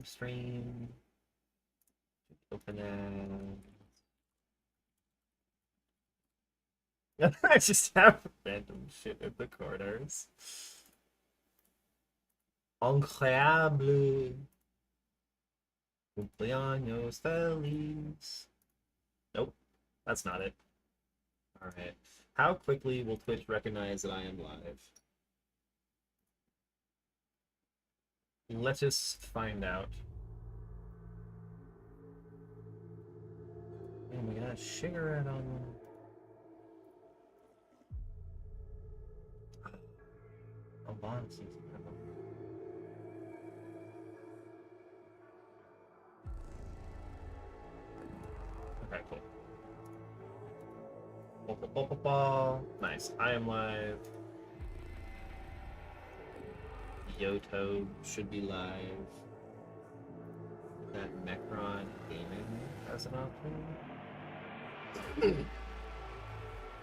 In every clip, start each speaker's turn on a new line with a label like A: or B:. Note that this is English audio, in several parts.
A: Stream. Open it. I just have random shit in the corners. Incroyable. Cumpleaños feliz. Nope, that's not it. Alright. How quickly will Twitch recognize that I am live? Let us find out. And we got a cigarette on. A long season. Okay, cool. Nice. I am live. Yoto should be live. That Necron Gaming as an option.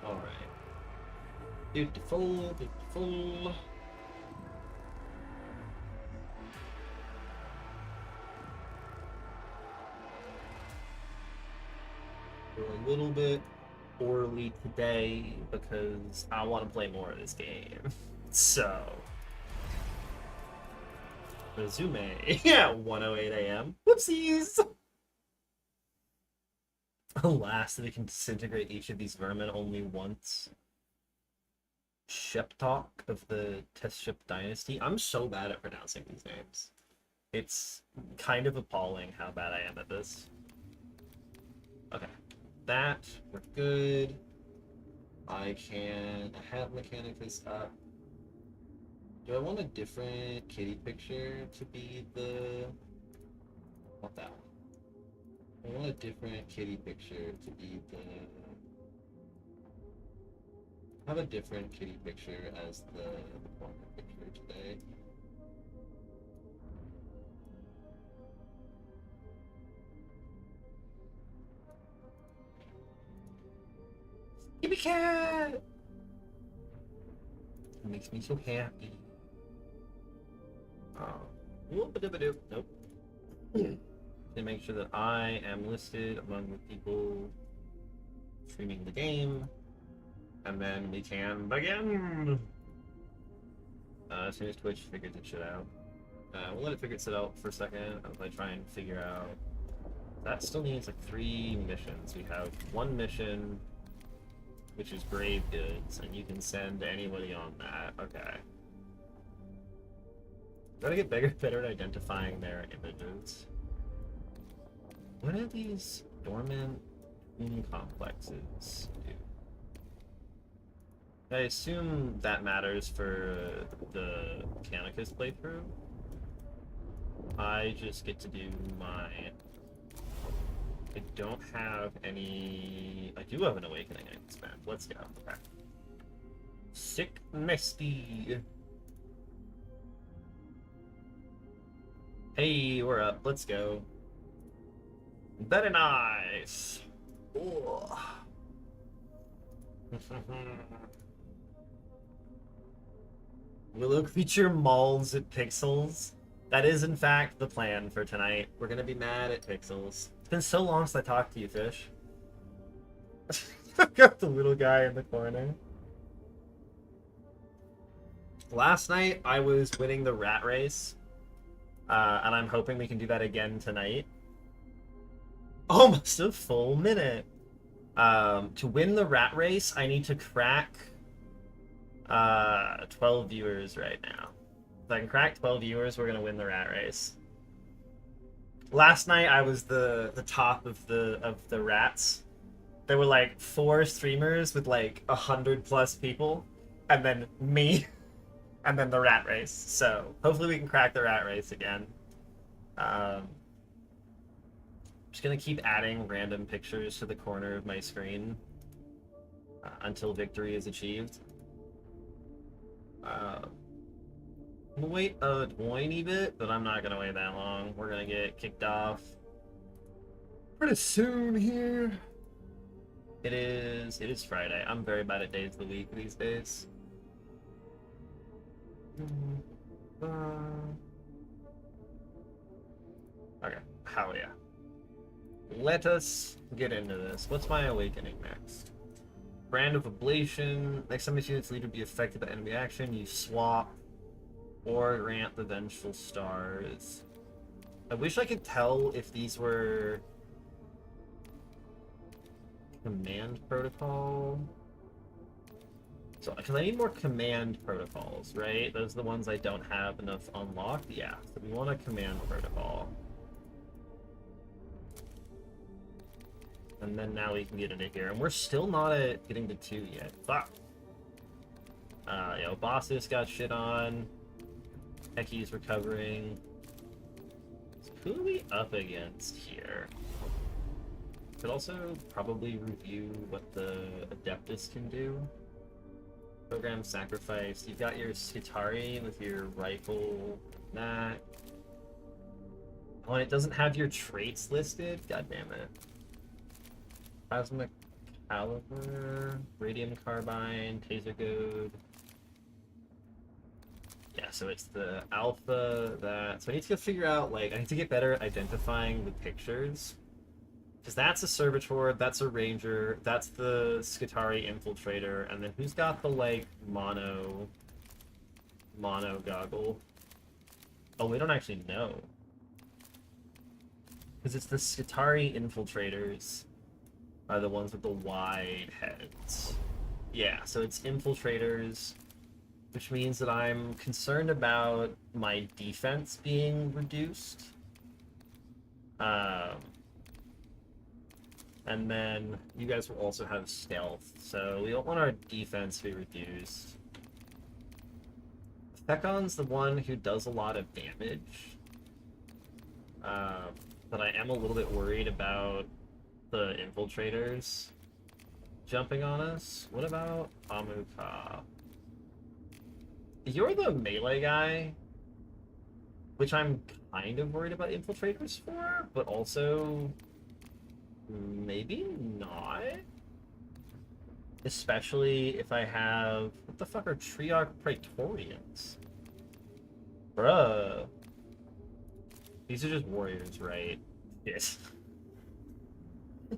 A: Alright. Beautiful, beautiful. We're a little bit poorly today because I want to play more of this game. So. Resume. Yeah, 1:08 a.m. Whoopsies! Alas, they can disintegrate each of these vermin only once. Sheptalk of the Test Ship Dynasty. I'm so bad at pronouncing these names. It's kind of appalling how bad I am at this. Okay. That, we're good. I have Mechanicus up. Do I want a different kitty picture to be the... Not that one. I want a different kitty picture to be the... Have a different kitty picture as the corner picture today. Kitty cat! It makes me so happy. Nope. To make sure that I am listed among the people streaming the game, and then we can begin. As soon as Twitch figures its shit out, we'll let it figure it out for a second as I try and figure out. That still needs like 3 missions. We have 1 mission, which is grave goods, and you can send anybody on that. Okay. Gotta get better at identifying their images. What are these dormant twin complexes do? I assume that matters for the Mechanicus playthrough. I just get to do my... I don't have any... I do have an awakening I can spend. Let's go. Okay. Sick Misty. Hey, we're up. Let's go. Very nice. Willow creature mauls at Pixels. That is, in fact, the plan for tonight. We're gonna be mad at Pixels. It's been so long since I talked to you, Fish. I've got the little guy in the corner. Last night, I was winning the rat race. And I'm hoping we can do that again tonight. Almost a full minute. To win the rat race, I need to crack 12 viewers right now. If I can crack 12 viewers, we're gonna win the rat race. Last night I was the top of the rats. There were like 4 streamers with like 100+ people, and then me, and then the rat race. So hopefully we can crack the rat race again. Just gonna keep adding random pictures to the corner of my screen until victory is achieved. I'm gonna wait a tiny bit, but I'm not gonna wait that long. We're gonna get kicked off pretty soon here. It is Friday. I'm very bad at days of the week these days. Okay, hell yeah. Let us get into this. What's my awakening next? Brand of Ablation. Next time you see its leader be affected by enemy action, you swap or grant the Vengeful Stars. I wish I could tell if these were command protocol. So, because I need more command protocols, right? Those are the ones I don't have enough unlocked. Yeah, so we want a command protocol. And then now we can get into here. And we're still not at getting to 2 yet. Fuck. Bossus got shit on. Heki's recovering. So who are we up against here? Could also probably review what the Adeptus can do. Program Sacrifice. You've got your Skitari with your rifle. That. Oh, and it doesn't have your traits listed? God damn it. Plasma Caliber, Radium Carbine, Taser Goad. Yeah, so it's the Alpha that... So I need to figure out, like, I need to get better at identifying the pictures. Because that's a Servitor, that's a Ranger, that's the Skitari Infiltrator, and then who's got the, like, mono goggle? Oh, we don't actually know. Because it's the Skitari Infiltrators are the ones with the wide heads. Yeah, so it's Infiltrators, which means that I'm concerned about my defense being reduced. And then you guys will also have stealth, so we don't want our defense to be reduced. Thekon's the one who does a lot of damage. But I am a little bit worried about the Infiltrators jumping on us. What about Amuka? You're the melee guy, which I'm kind of worried about Infiltrators for, but also maybe not. Especially if I have... What the fuck are Triarch Praetorians? Bruh. These are just warriors, right? Yes.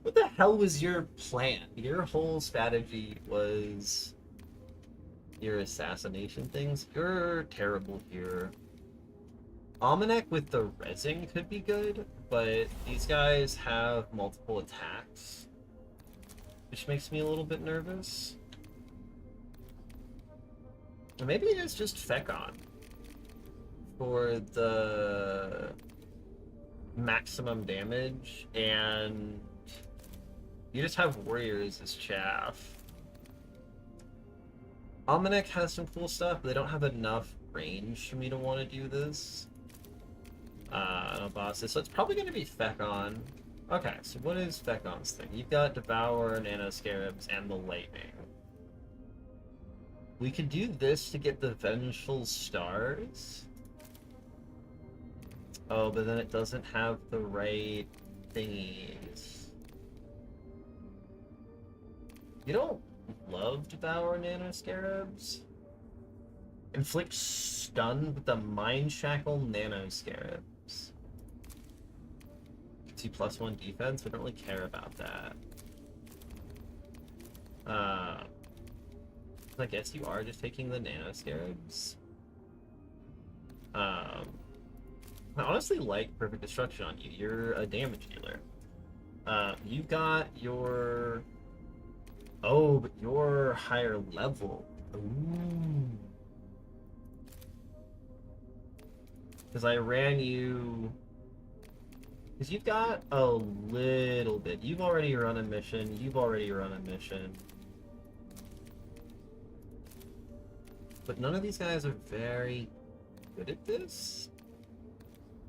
A: What the hell was your plan? Your whole strategy was your assassination things? You're terrible here. Almanac with the resin could be good, but these guys have multiple attacks, which makes me a little bit nervous. Or maybe it is just Thekon for the maximum damage, and you just have warriors as chaff. Almanac has some cool stuff, but they don't have enough range for me to want to do this. No bosses, so it's probably going to be Thekon. Okay, so what is Thekon's thing? You've got Devour, Nano Scarabs, and the Lightning. We could do this to get the Vengeful Stars. Oh, but then it doesn't have the right thingies. You don't love Devour Nano Scarabs? Inflict stun with the Mind Shackle Nano Scarabs. Gives you +1 defense, we don't really care about that. I guess you are just taking the Nano Scarabs. I honestly like Perfect Destruction on you. You're a damage dealer. You got your... Oh, but you're higher level. Ooh. Because I ran you... Because you've got a little bit. You've already run a mission. You've already run a mission. But none of these guys are very good at this.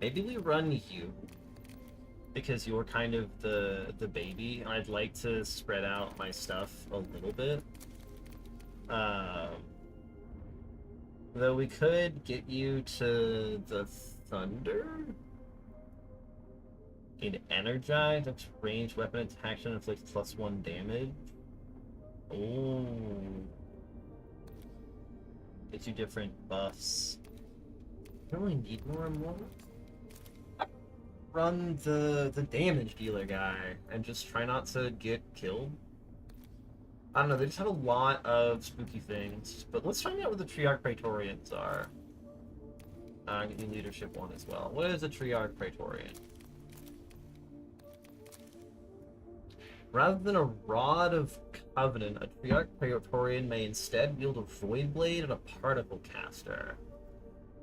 A: Maybe we run you. Because you're kind of the baby. And I'd like to spread out my stuff a little bit. Though we could get you to the Thunder. Need Energize, that's range weapon attack and inflicts +1 damage. Oh. Gets you different buffs. I don't really need more and more. run the damage dealer guy and just try not to get killed. I don't know, they just have a lot of spooky things. But let's find out what the Triarch Praetorians are. Get you leadership one as well. What is a Triarch Praetorian? Rather than a Rod of Covenant, a Triarch Praetorian may instead wield a Void Blade and a Particle Caster.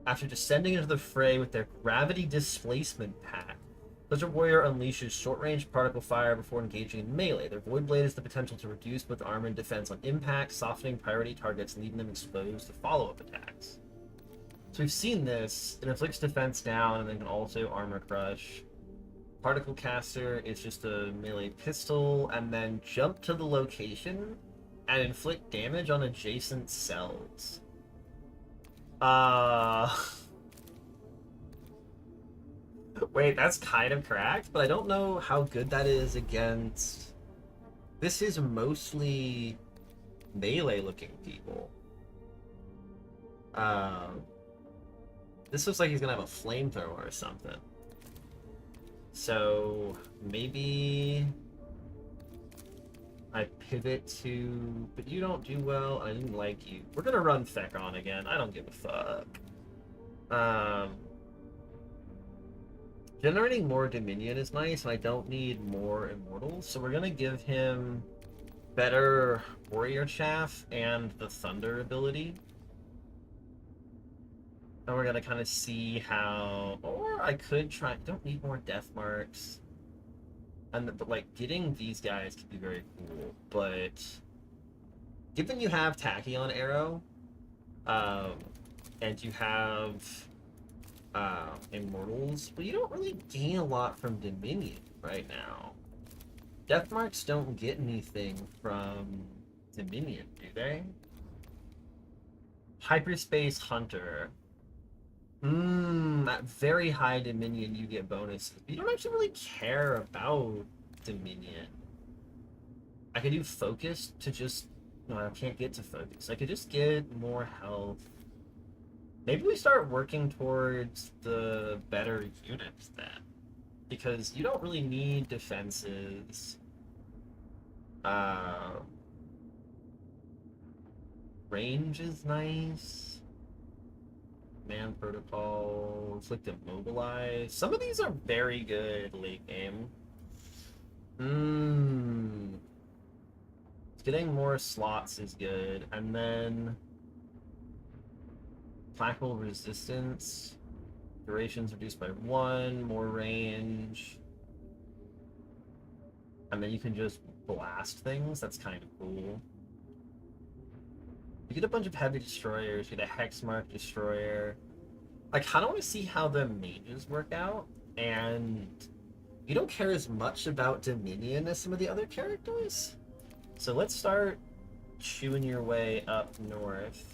A: After descending into the fray with their Gravity Displacement pack, such a warrior unleashes short-range particle fire before engaging in melee. Their Void Blade has the potential to reduce both armor and defense on impact, softening priority targets and leaving them exposed to follow-up attacks. So we've seen this. It inflicts defense down and then can also armor crush. Particle Caster is just a melee pistol, and then jump to the location and inflict damage on adjacent cells. Wait, that's kind of correct, but I don't know how good that is against... This is mostly melee-looking people. This looks like he's gonna have a flamethrower or something. So, maybe... I pivot to... But you don't do well, I didn't like you. We're gonna run Fekon again, I don't give a fuck. Generating more Dominion is nice, and I don't need more Immortals, so we're gonna give him better Warrior Chaff and the Thunder ability. And we're gonna kind of see how... Or I could try... I don't need more Death Marks. But, like, getting these guys could be very cool, but... Given you have Tachyon Arrow, and you have... Immortals, but you don't really gain a lot from Dominion right now. Death Marks don't get anything from Dominion, do they? Hyperspace Hunter. At very high Dominion you get bonuses. But you don't actually really care about Dominion. I could do Focus to just... No, I can't get to Focus. I could just get more health. Maybe we start working towards the better units then. Because you don't really need defenses. Range is nice. Man Protocol. Inflict Immobilize. Some of these are very good late game. Getting more slots is good. And then... Placable resistance, duration's reduced by 1, more range, and then you can just blast things. That's kind of cool. You get a bunch of heavy destroyers, you get a Hexmark destroyer. I kind of want to see how the mages work out, and you don't care as much about Dominion as some of the other characters. So let's start chewing your way up north.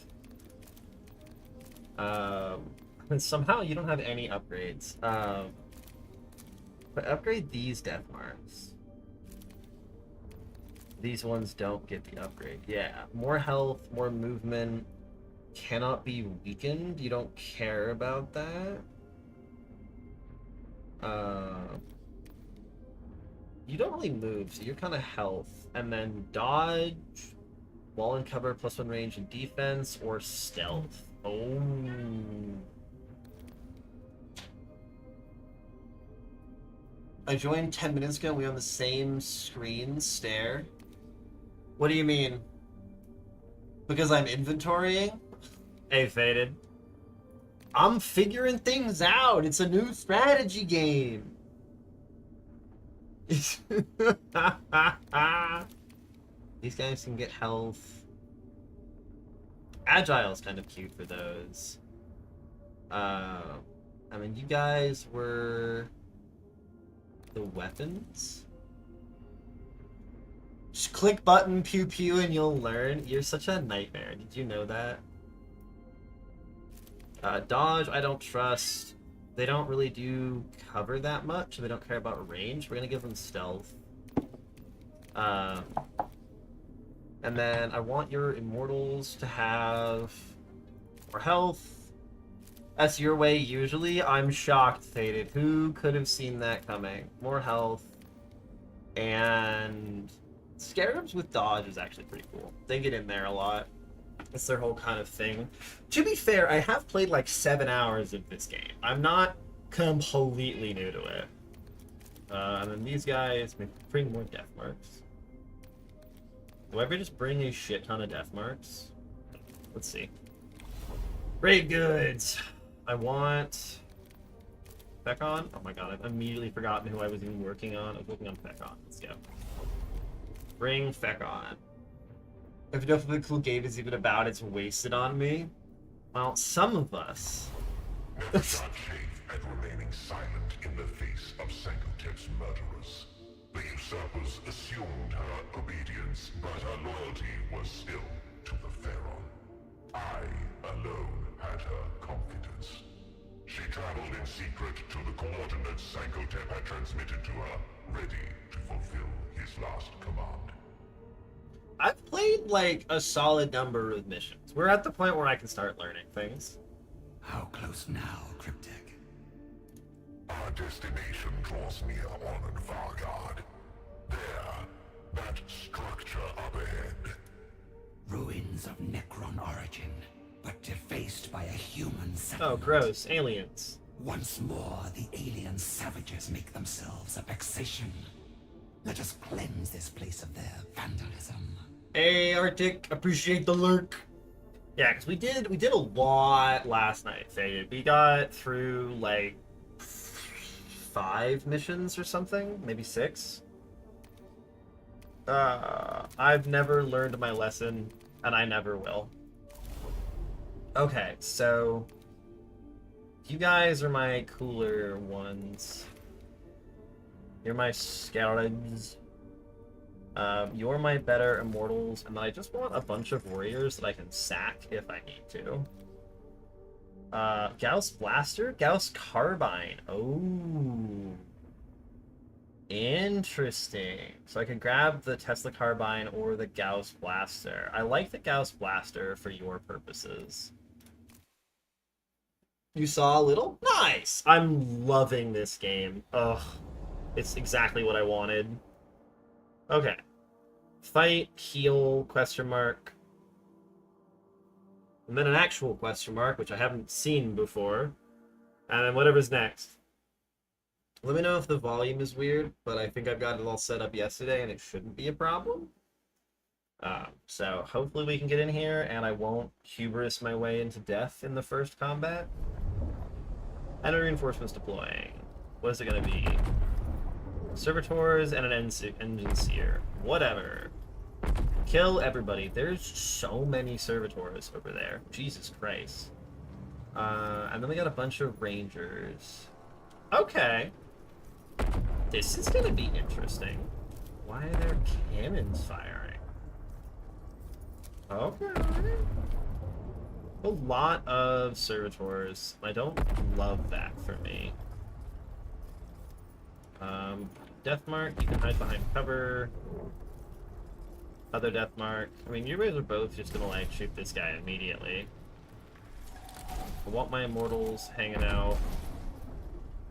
A: And somehow you don't have any upgrades. But upgrade these Death Marks. These ones don't get the upgrade. Yeah, more health, more movement, cannot be weakened. You don't care about that. You don't really move, so you're kind of health. And then dodge, wall and cover, +1 range and defense, or stealth. Oh. I joined 10 minutes ago and we on the same screen stare. What do you mean? Because I'm inventorying? Hey, Faded. I'm figuring things out. It's a new strategy game. These guys can get health. Agile's kind of cute for those. I mean, you guys were the weapons. Just click button, pew pew, and you'll learn. You're such a nightmare. Did you know that? Dodge, I don't trust. They don't really do cover that much, so they don't care about range. We're gonna give them stealth. And then I want your Immortals to have more health, That's your way usually. I'm shocked, Faded. Who could have seen that coming? More health. And Scarabs with dodge is actually pretty cool. They get in there a lot. It's their whole kind of thing. To be fair, I have played like 7 hours of this game. I'm not completely new to it. And then these guys bring more death marks. Do I ever just bring a shit ton of death marks? Let's see. Great goods. I want Fekon. Oh my god, I've immediately forgotten who I was even working on. I was working on Fekon. Let's go. Bring Fekon. If you know what the cool game is even about, it's wasted on me. Well, some of us.
B: Never shot chafe at remaining silent in the face of Sankotep's murderers. The usurpers assumed her obedience, but her loyalty was still to the Pharaoh. I alone had her confidence. She traveled in secret to the coordinates Sankotep had transmitted to her, ready to fulfill his last command.
A: I've played like a solid number of missions. We're at the point where I can start learning things.
C: How close now, Cryptic?
B: Our destination draws near on Vargard. There, that structure up ahead.
C: Ruins of Necron origin, but defaced by a human
A: Oh,
C: settlement.
A: gross. Aliens.
C: Once more, the alien savages make themselves a vexation. Let us cleanse this place of their vandalism.
A: Hey, Arctic. Appreciate the lurk. Yeah, because we did a lot last night, Faded. We got through like 5 missions or something, maybe 6. I've never learned my lesson, and I never will. Okay, so you guys are my cooler ones. You're my scarabs. You're my better immortals, and then I just want a bunch of warriors that I can sack if I need to. Gauss Blaster? Gauss Carbine. Oh. Interesting. So I could grab the Tesla Carbine or the Gauss Blaster. I like the Gauss Blaster for your purposes. You saw a little? Nice! I'm loving this game. Ugh. It's exactly what I wanted. Okay. Fight, heal, question mark. And then an actual question mark, which I haven't seen before. And then whatever's next. Let me know if the volume is weird, but I think I've got it all set up yesterday and it shouldn't be a problem. So hopefully we can get in here and I won't hubris my way into death in the first combat. And reinforcements deploying. What is it going to be? Servitors and an engine seer. Whatever. Kill everybody. There's so many servitors over there. Jesus Christ. And then we got a bunch of rangers. Okay. This is going to be interesting. Why are there cannons firing? Okay. A lot of servitors. I don't love that for me. Death mark, you can hide behind cover. Other death mark. I mean, you guys are both just gonna like shoot this guy immediately. I want my immortals hanging out.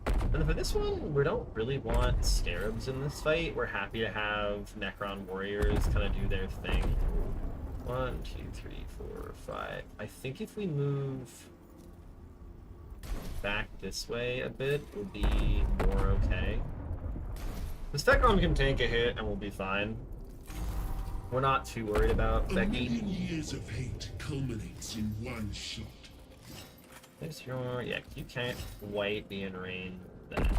A: And for this one, we don't really want scarabs in this fight. We're happy to have Necron warriors kind of do their thing. 1, 2, 3, 4, 5. I think if we move back this way a bit, we'll be more okay. This Fekon can take a hit and we'll be fine. We're not too worried about Becky.
D: 1,000,000 years of hate culminates in one shot.
A: There's your... Yeah, you can't quite be in range of that.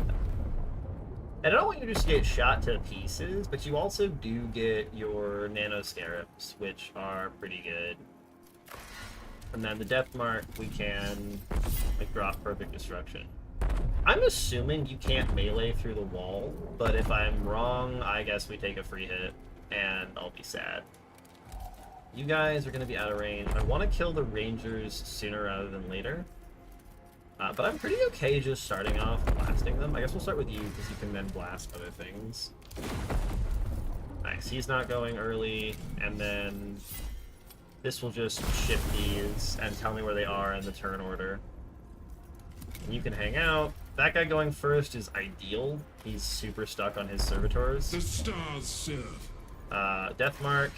A: And I don't want you to just get shot to pieces, but you also do get your nano scarabs, which are pretty good. And then the death mark, we can like drop perfect destruction. I'm assuming you can't melee through the wall, but if I'm wrong, I guess we take a free hit, and I'll be sad. You guys are going to be out of range. I want to kill the rangers sooner rather than later. But I'm pretty okay just starting off blasting them. I guess we'll start with you, because you can then blast other things. Nice, he's not going early, and then this will just shift these and tell me where they are in the turn order. You can hang out. That guy going first is ideal. He's super stuck on his servitors.
D: The stars serve.
A: Deathmark.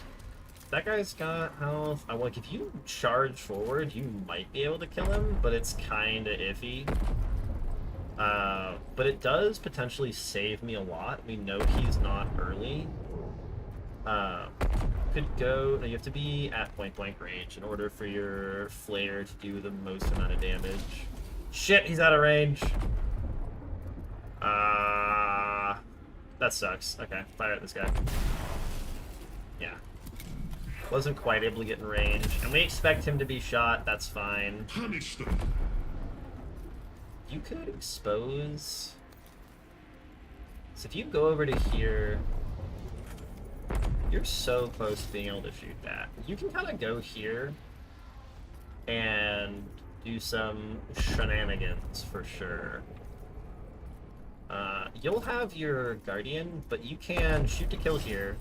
A: That guy's got health. Like, if you charge forward, you might be able to kill him, but it's kinda iffy. But it does potentially save me a lot. We know he's not early. Could go... No, you have to be at point-blank range in order for your flare to do the most amount of damage. Shit, he's out of range! That sucks. Okay, fire at this guy. Yeah. Wasn't quite able to get in range. And we expect him to be shot, that's fine.
D: Punish them.
A: You could expose... So if you go over to here... You're so close to being able to shoot that. You can kind of go here and do some shenanigans for sure. You'll have your Guardian, but you can shoot to kill here.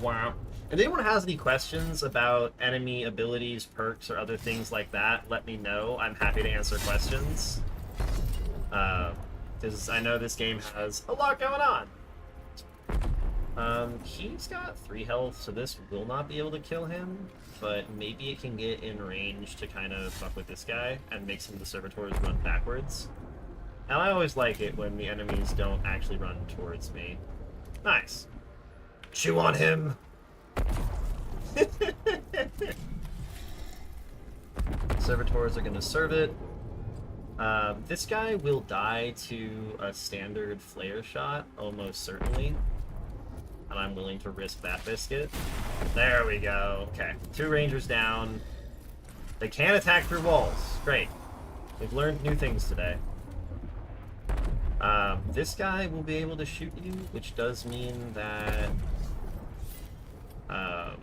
A: Wow. If anyone has any questions about enemy abilities, perks, or other things like that, let me know. I'm happy to answer questions. Because I know this game has a lot going on. He's got 3 health, so this will not be able to kill him, but maybe it can get in range to kind of fuck with this guy and make some of the servitors run backwards. And I always like it when the enemies don't actually run towards me. Nice. Chew on him! Servitors are gonna serve it. This guy will die to a standard flare shot, almost certainly. And I'm willing to risk that biscuit. There we go. Okay, 2 rangers down. They can attack through walls. Great. We've learned new things today. This guy will be able to shoot you, which does mean that... I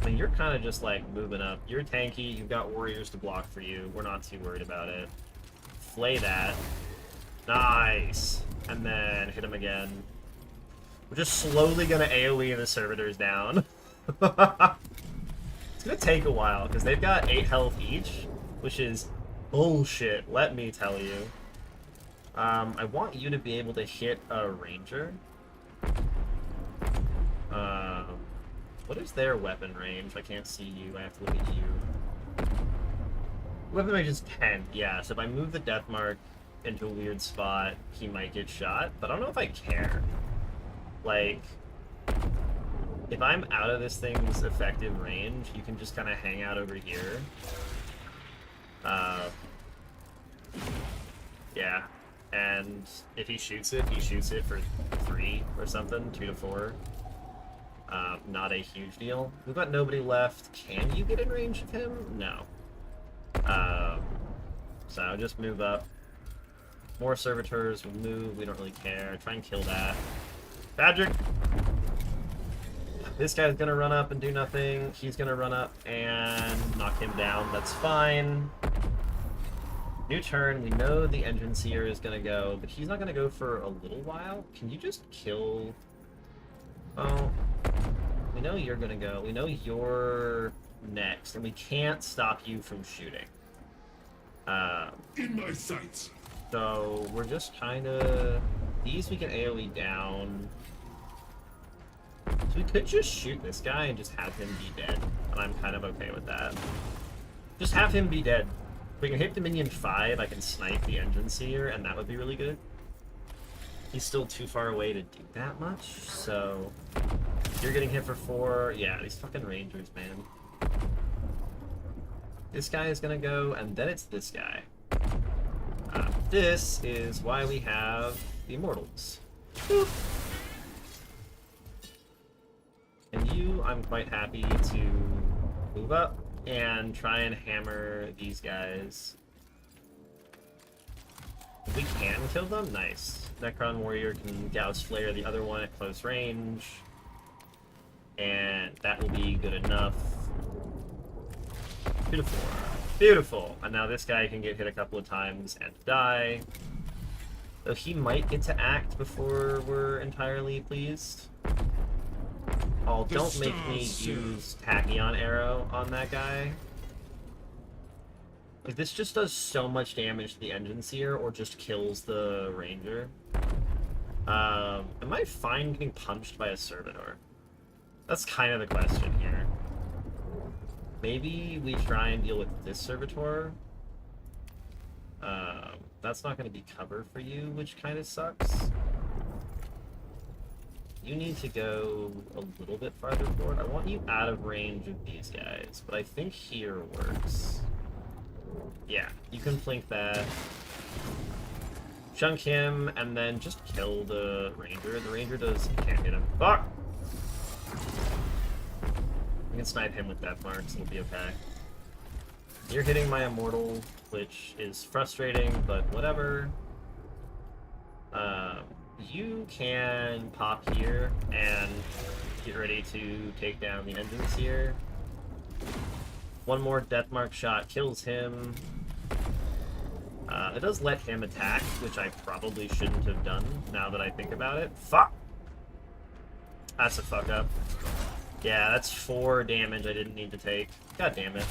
A: mean, you're kind of just, like, moving up. You're tanky, you've got warriors to block for you. We're not too worried about it. Flay that. Nice! And then hit him again. We're just slowly gonna AoE the servitors down. It's gonna take a while, because they've got 8 health each, which is bullshit, let me tell you. I want you to be able to hit a ranger. What is their weapon range? I can't see you, I have to look at you. Weapon range is 10, yeah, so if I move the Deathmark into a weird spot, he might get shot, but I don't know if I care. Like, if I'm out of this thing's effective range, you can just kind of hang out over here. Yeah. And if he shoots it for 3 or something, 2 to 4. Not a huge deal. We've got nobody left. Can you get in range of him? No. So I'll just move up. More servitors will move. We don't really care. Try and kill that. Patrick! This guy's gonna run up and do nothing. He's gonna run up and knock him down. That's fine. New turn. We know the engine seer is gonna go, but he's not gonna go for a little while. Can you just kill... Oh. We know you're gonna go. We know you're next, and we can't stop you from shooting.
D: In my sights.
A: So we're just kind of... These we can AoE down. So we could just shoot this guy and just have him be dead. And I'm kind of okay with that. Just have him be dead. If we can hit Dominion 5, I can snipe the Engine Seer, and that would be really good. He's still too far away to do that much, so... You're getting hit for 4. Yeah, these fucking Rangers, man. This guy is gonna go, and then it's this guy. This is why we have the Immortals. Boop. And you, I'm quite happy to move up and try and hammer these guys. If we can kill them, nice. Necron Warrior can Gauss Flare the other one at close range. And that will be good enough. Beautiful. Beautiful. And now this guy can get hit a couple of times and die. Though he might get to act before we're entirely pleased. Oh, don't make me use Tachyon Arrow on that guy. Like, this just does so much damage to the engine seer, or just kills the ranger. Am I fine getting punched by a servitor? That's kind of the question here. Maybe we try and deal with this servitor. That's not going to be cover for you, which kind of sucks. You need to go a little bit farther forward. I want you out of range of these guys, but I think here works. Yeah, you can flank that. Chunk him, and then just kill the ranger. The ranger can't hit him. Fuck! We can snipe him with death marks, it'll be okay. You're hitting my immortal, which is frustrating, but whatever. You can pop here and get ready to take down the engine seer. One more death mark shot kills him. It does let him attack, which I probably shouldn't have done, now that I think about it. Fuck! That's a fuck up. Yeah, that's 4 damage I didn't need to take. God damn it.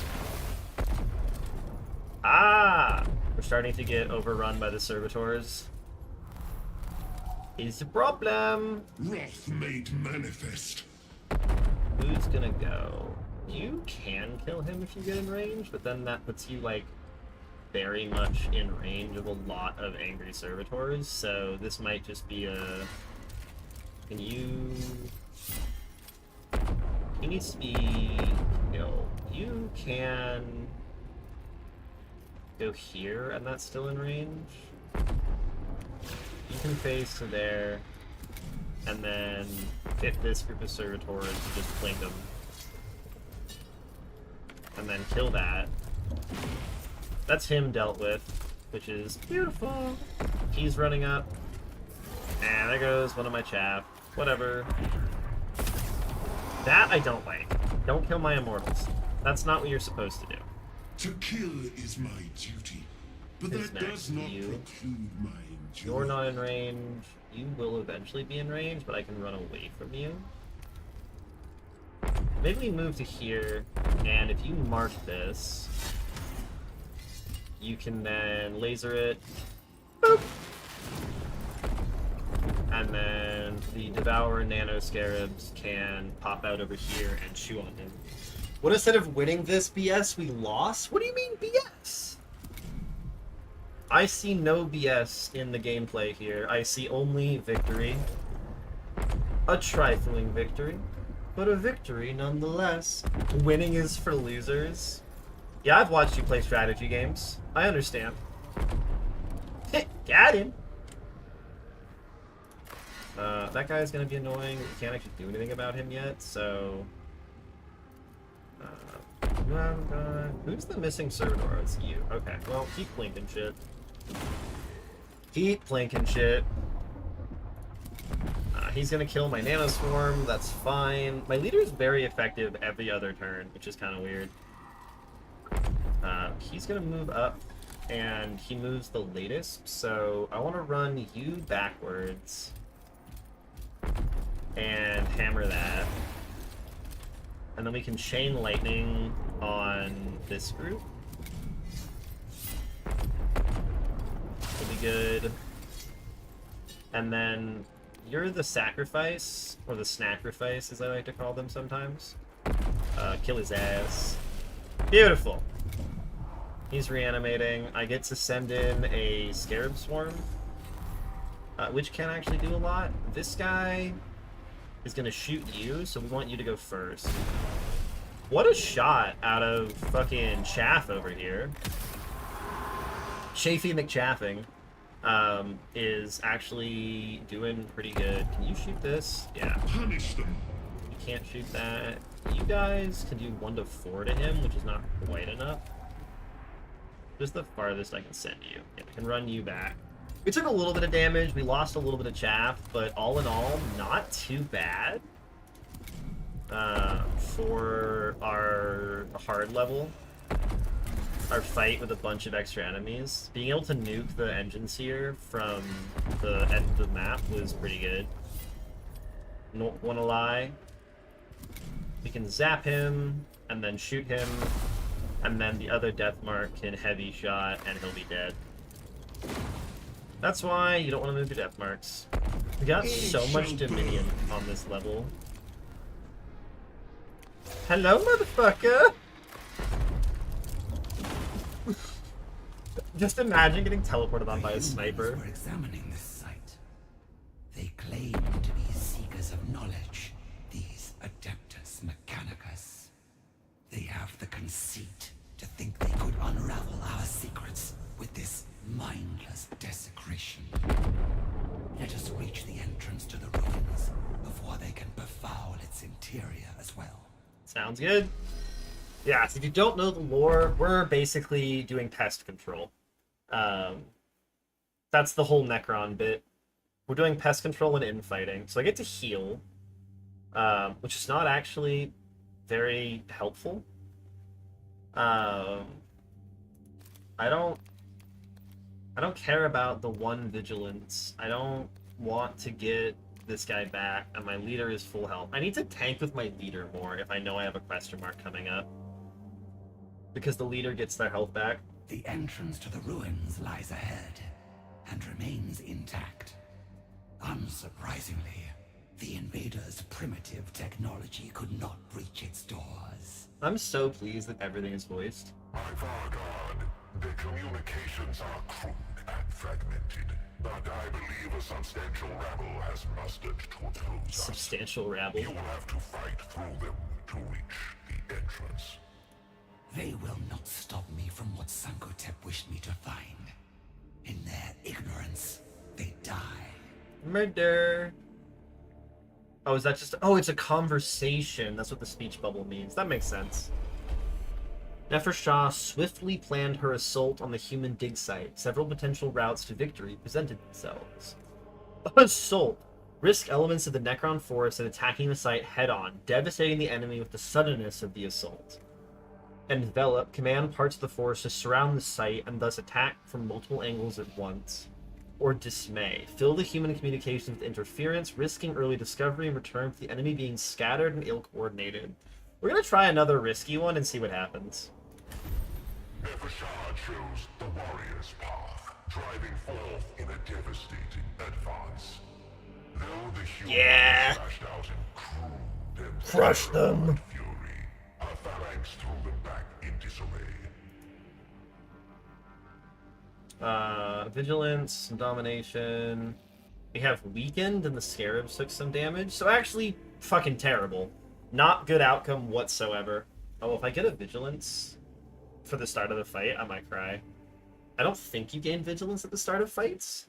A: Ah! We're starting to get overrun by the servitors. Is a problem.
D: Wrath made manifest.
A: Who's gonna go? You can kill him if you get in range, but then that puts you, like, very much in range of a lot of angry servitors, so this might just be a... Can you... He needs to be killed. You can go here, and that's still in range. You can phase to there, and then hit this group of servitors, just flank them. And then kill that. That's him dealt with, which is beautiful. He's running up. And there goes one of my chaff. Whatever. That I don't like. Don't kill my immortals. That's not what you're supposed to do.
D: To kill is my duty, but
A: Who's
D: that
A: next?
D: does not
A: You.
D: preclude my enjoyment.
A: You're not in range. You will eventually be in range, but I can run away from you. Maybe we move to here, and if you mark this, you can then laser it. Boop! And then the Devourer Nano Scarabs can pop out over here and chew on him. What, instead of winning this BS, we lost? What do you mean BS? I see no BS in the gameplay here. I see only victory. A trifling victory, but a victory nonetheless. Winning is for losers. Yeah, I've watched you play strategy games. I understand. Got him! That guy's gonna be annoying. We can't actually do anything about him yet, so... who's the missing servitor? It's you. Okay, well, keep plinking shit. Keep plinking shit. He's gonna kill my Nano Swarm, that's fine. My leader's very effective every other turn, which is kind of weird. He's gonna move up, and he moves the latest, so I want to run you backwards and hammer that. And then we can chain lightning on this group. Will be good. And then you're the sacrifice, or the snacrifice as I like to call them sometimes. Kill his ass. Beautiful. He's reanimating. I get to send in a Scarab Swarm, which can actually do a lot. This guy is going to shoot you, so we want you to go first. What a shot out of fucking Chaff over here. Chafy McChaffing is actually doing pretty good. Can you shoot this? Yeah.
D: Punish them.
A: You can't shoot that. You guys can do 1 to 4 to him, which is not quite enough. Just the farthest I can send you. Yeah, I can run you back. We took a little bit of damage, we lost a little bit of chaff, but all in all, not too bad for our hard level. Our fight with a bunch of extra enemies. Being able to nuke the engine seer from the end of the map was pretty good. Don't wanna lie. We can zap him, and then shoot him. And then the other death mark can heavy shot, and he'll be dead. That's why you don't want to move your death marks. We got so much Dominion on this level. Hello, motherfucker! Just imagine getting teleported on by a sniper.
C: We're examining this site. They claim to be seekers of knowledge, these Adeptus Mechanicus. They have the conceit to think they could unravel our secrets with this mindless desecration. Let us reach the entrance to the ruins before they can befoul its interior as well.
A: Sounds good. Yeah, so if you don't know the lore, we're basically doing pest control. That's the whole Necron bit. We're doing pest control and infighting, so I get to heal, which is not actually very helpful. I don't care about the one vigilance. I don't want to get this guy back, and my leader is full health. I need to tank with my leader more if I know I have a question mark coming up, because the leader gets their health back.
C: The entrance to the ruins lies ahead and remains intact. Unsurprisingly, the invaders' primitive technology could not breach its doors.
A: I'm so pleased that everything is voiced.
B: My Vargard, their communications are crude and fragmented, but I believe a substantial rabble has mustered to oppose us.
A: Substantial rabble.
B: You will have to fight through them to reach the entrance.
C: They will not stop me from what Sankotep wished me to find. In their ignorance, they die.
A: Murder. Oh, is that just... Oh, it's a conversation. That's what the speech bubble means. That makes sense. Nefershah swiftly planned her assault on the human dig site. Several potential routes to victory presented themselves. Assault. Risk elements of the Necron force and attacking the site head-on, devastating the enemy with the suddenness of the assault. Envelop. Command parts of the force to surround the site and thus attack from multiple angles at once. Or dismay. Fill the human communications with interference, risking early discovery in return for the enemy being scattered and ill-coordinated. We're gonna try another risky one and see what happens.
B: Nefershah chose the warrior's path, driving forth in a devastating advance. Though the humans lashed out in crude and
A: Crush them.
B: fury, our phalanx threw them back in disarray.
A: Vigilance, domination. We have weakened and the scarabs took some damage. So actually, fucking terrible. Not good outcome whatsoever. Oh, if I get a vigilance for the start of the fight, I might cry. I don't think you gain vigilance at the start of fights.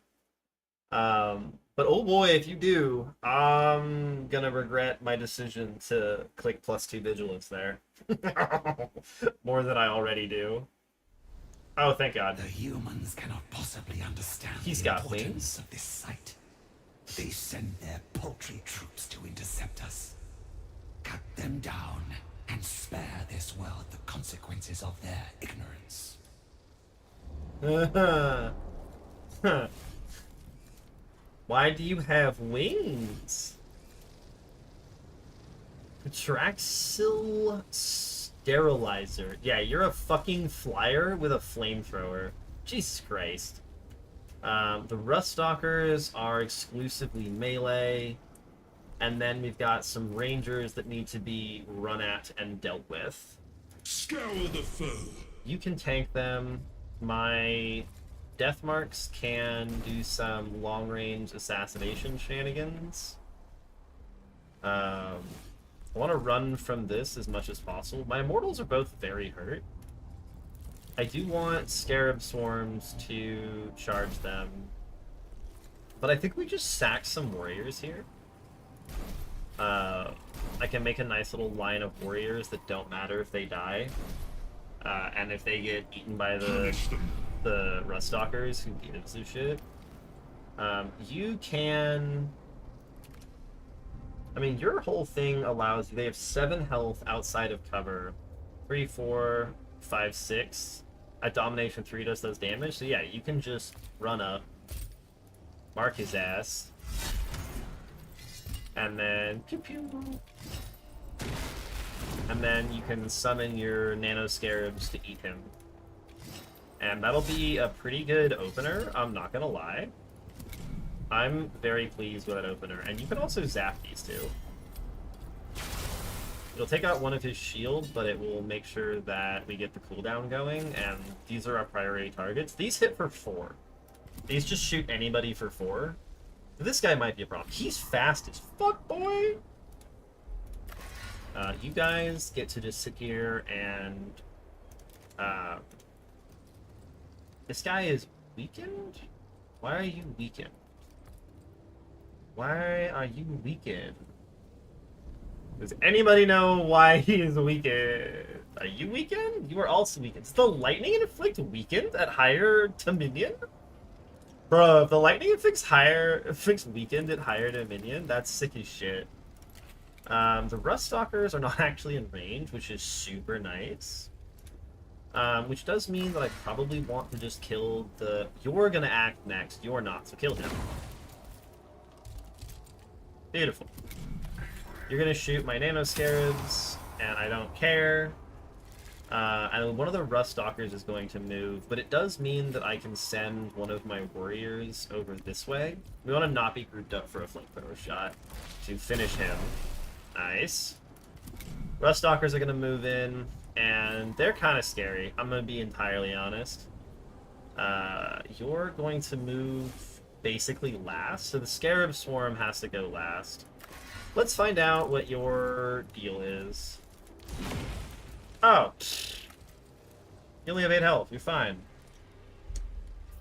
A: But oh boy, if you do, I'm gonna regret my decision to click +2 vigilance there. More than I already do. Oh, thank God.
C: The humans cannot possibly understand
A: He's
C: the
A: got
C: importance
A: wings.
C: of this site. They send their paltry troops to intercept us. Cut them down and spare this world the consequences of their ignorance.
A: Why do you have wings? Traxil Sterilizer. Yeah, you're a fucking flyer with a flamethrower. Jesus Christ. The Ruststalkers are exclusively melee. And then we've got some rangers that need to be run at and dealt with.
D: Scour the foe.
A: You can tank them. My death marks can do some long-range assassination shenanigans. I want to run from this as much as possible. My immortals are both very hurt. I do want scarab swarms to charge them. But I think we just sack some warriors here. I can make a nice little line of warriors that don't matter if they die. And if they get eaten by the Ruststalkers, who gives a shit. You can... I mean, your whole thing allows you... They have 7 health outside of cover. 3, 4, 5, 6. At Domination 3 does those damage. So yeah, you can just run up. Mark his ass. And then... Pew pew. and then you can summon your nano scarabs to eat him. And that'll be a pretty good opener, I'm not gonna lie. I'm very pleased with that opener, and you can also zap these two. It'll take out one of his shield, but it will make sure that we get the cooldown going, and these are our priority targets. These hit for 4. These just shoot anybody for 4. This guy might be a problem. He's fast as fuck, boy! You guys get to just sit here and... this guy is weakened? Why are you weakened? Why are you weakened? Does anybody know why he is weakened? Are you weakened? You are also weakened. Does the lightning inflict weakened at higher to minion? Bro, if the lightning inflicts weakened at higher to minion, that's sick as shit. The Rust Stalkers are not actually in range, which is super nice. Which does mean that I probably want to just kill the... You're gonna act next. You're not, so kill him. Beautiful. You're gonna shoot my nano scarabs, and I don't care. And one of the Rust Stalkers is going to move, but it does mean that I can send one of my warriors over this way. We want to not be grouped up for a flamethrower shot to finish him. Nice. Rust Stalkers are gonna move in, and they're kind of scary. I'm gonna be entirely honest. You're going to move basically last, so the Scarab Swarm has to go last. Let's find out what your deal is. Oh. You only have 8 health. You're fine.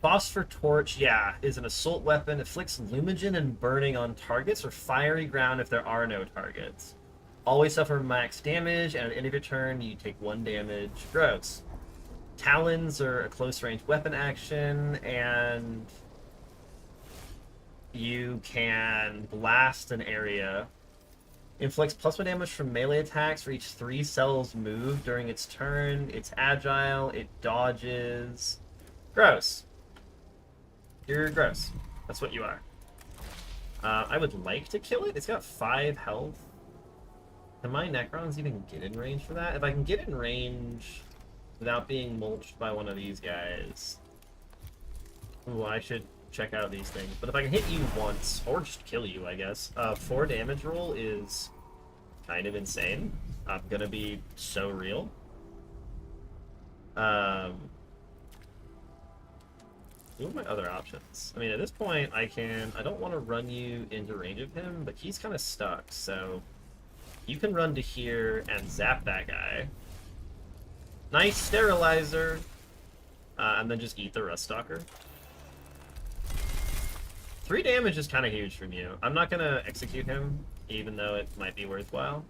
A: Phosphor Torch, yeah, is an assault weapon. It inflicts lumigen and burning on targets or fiery ground if there are no targets. Always suffer max damage, and at the end of your turn, you take 1 damage. Gross. Talons are a close-range weapon action, and you can blast an area. Inflicts +1 damage from melee attacks for each 3 cells moved during its turn. It's agile. It dodges. Gross. You're gross. That's what you are. I would like to kill it. It's got 5 health. Can my Necrons even get in range for that? If I can get in range without being mulched by one of these guys... Ooh, I should check out these things. But if I can hit you once, or just kill you, I guess, 4 damage roll is kind of insane. I'm gonna be so real. What are my other options? I mean, at this point, I don't want to run you into range of him, but he's kind of stuck, so you can run to here and zap that guy. Nice sterilizer! And then just eat the Rust Stalker. 3 damage is kind of huge from you. I'm not going to execute him, even though it might be worthwhile.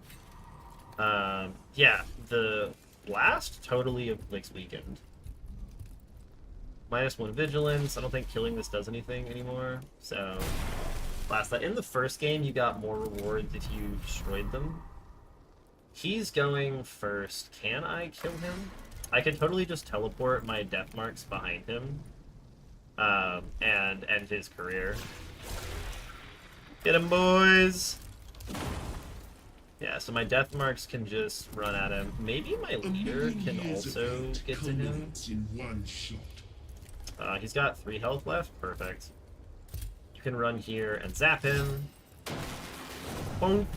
A: Yeah, the blast totally inflicts weakened. -1 vigilance. I don't think killing this does anything anymore, so blast that. In the first game, you got more rewards if you destroyed them. He's going first. Can I kill him? I could totally just teleport my death marks behind him. And end his career. Get him, boys! Yeah, so my death marks can just run at him. Maybe my leader can also get to him.
D: In one shot.
A: He's got 3 health left. Perfect. You can run here and zap him. Boom.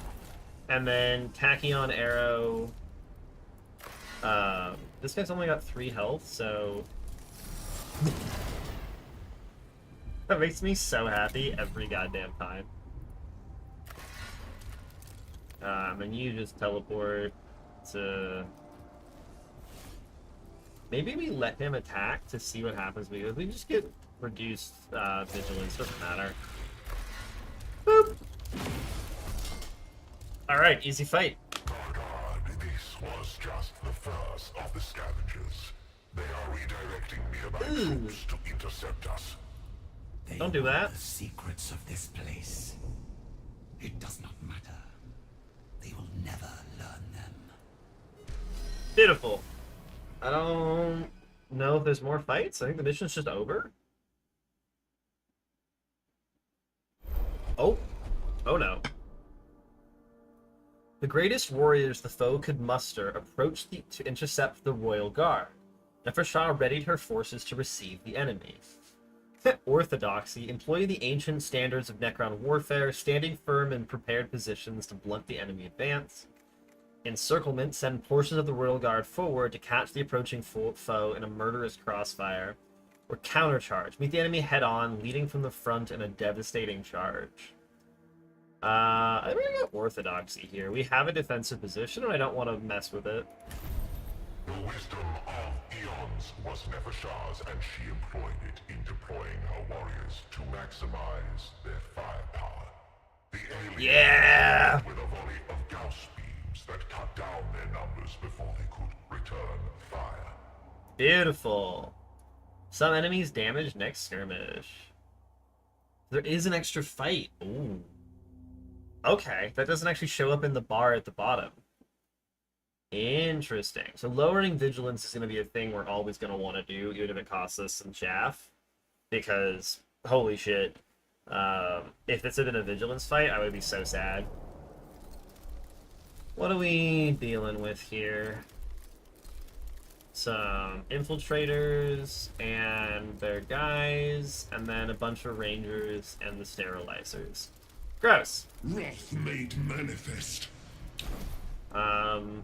A: And then Tachyon Arrow. This guy's only got 3 health, so... That makes me so happy every goddamn time. And you just teleport to... Maybe we let him attack to see what happens. We just get reduced vigilance, doesn't matter. Boop! Alright, easy fight.
B: God, this was just the first of the scavengers. They are redirecting nearby troops to intercept us.
C: They
A: Don't do
C: know
A: that.
C: The secrets of this place. It does not matter. They will never learn them.
A: Beautiful. I don't know if there's more fights. I think the mission's just over. Oh. Oh no. The greatest warriors the foe could muster approached to intercept the royal guard. Nefershah readied her forces to receive the enemy. Orthodoxy: employ the ancient standards of Necron warfare, standing firm in prepared positions to blunt the enemy advance. Encirclement: send portions of the royal guard forward to catch the approaching foe in a murderous crossfire. Or countercharge: meet the enemy head-on, leading from the front in a devastating charge. I'm gonna go Orthodoxy here. We have a defensive position, and I don't want to mess with it.
B: The wisdom of eons was Nefershah's, and she employed it in deploying her warriors to maximize their firepower. The aliens
A: Yeah!
B: with a volley of Gauss beams that cut down their numbers before they could return fire.
A: Beautiful. Some enemies damage next skirmish. There is an extra fight. Ooh. Okay, that doesn't actually show up in the bar at the bottom. Interesting. So lowering vigilance is going to be a thing we're always going to want to do, even if it costs us some chaff. Because, holy shit, if this had been a vigilance fight, I would be so sad. What are we dealing with here? Some infiltrators and their guys, and then a bunch of rangers and the sterilizers. Gross.
D: Wrath made manifest.
A: The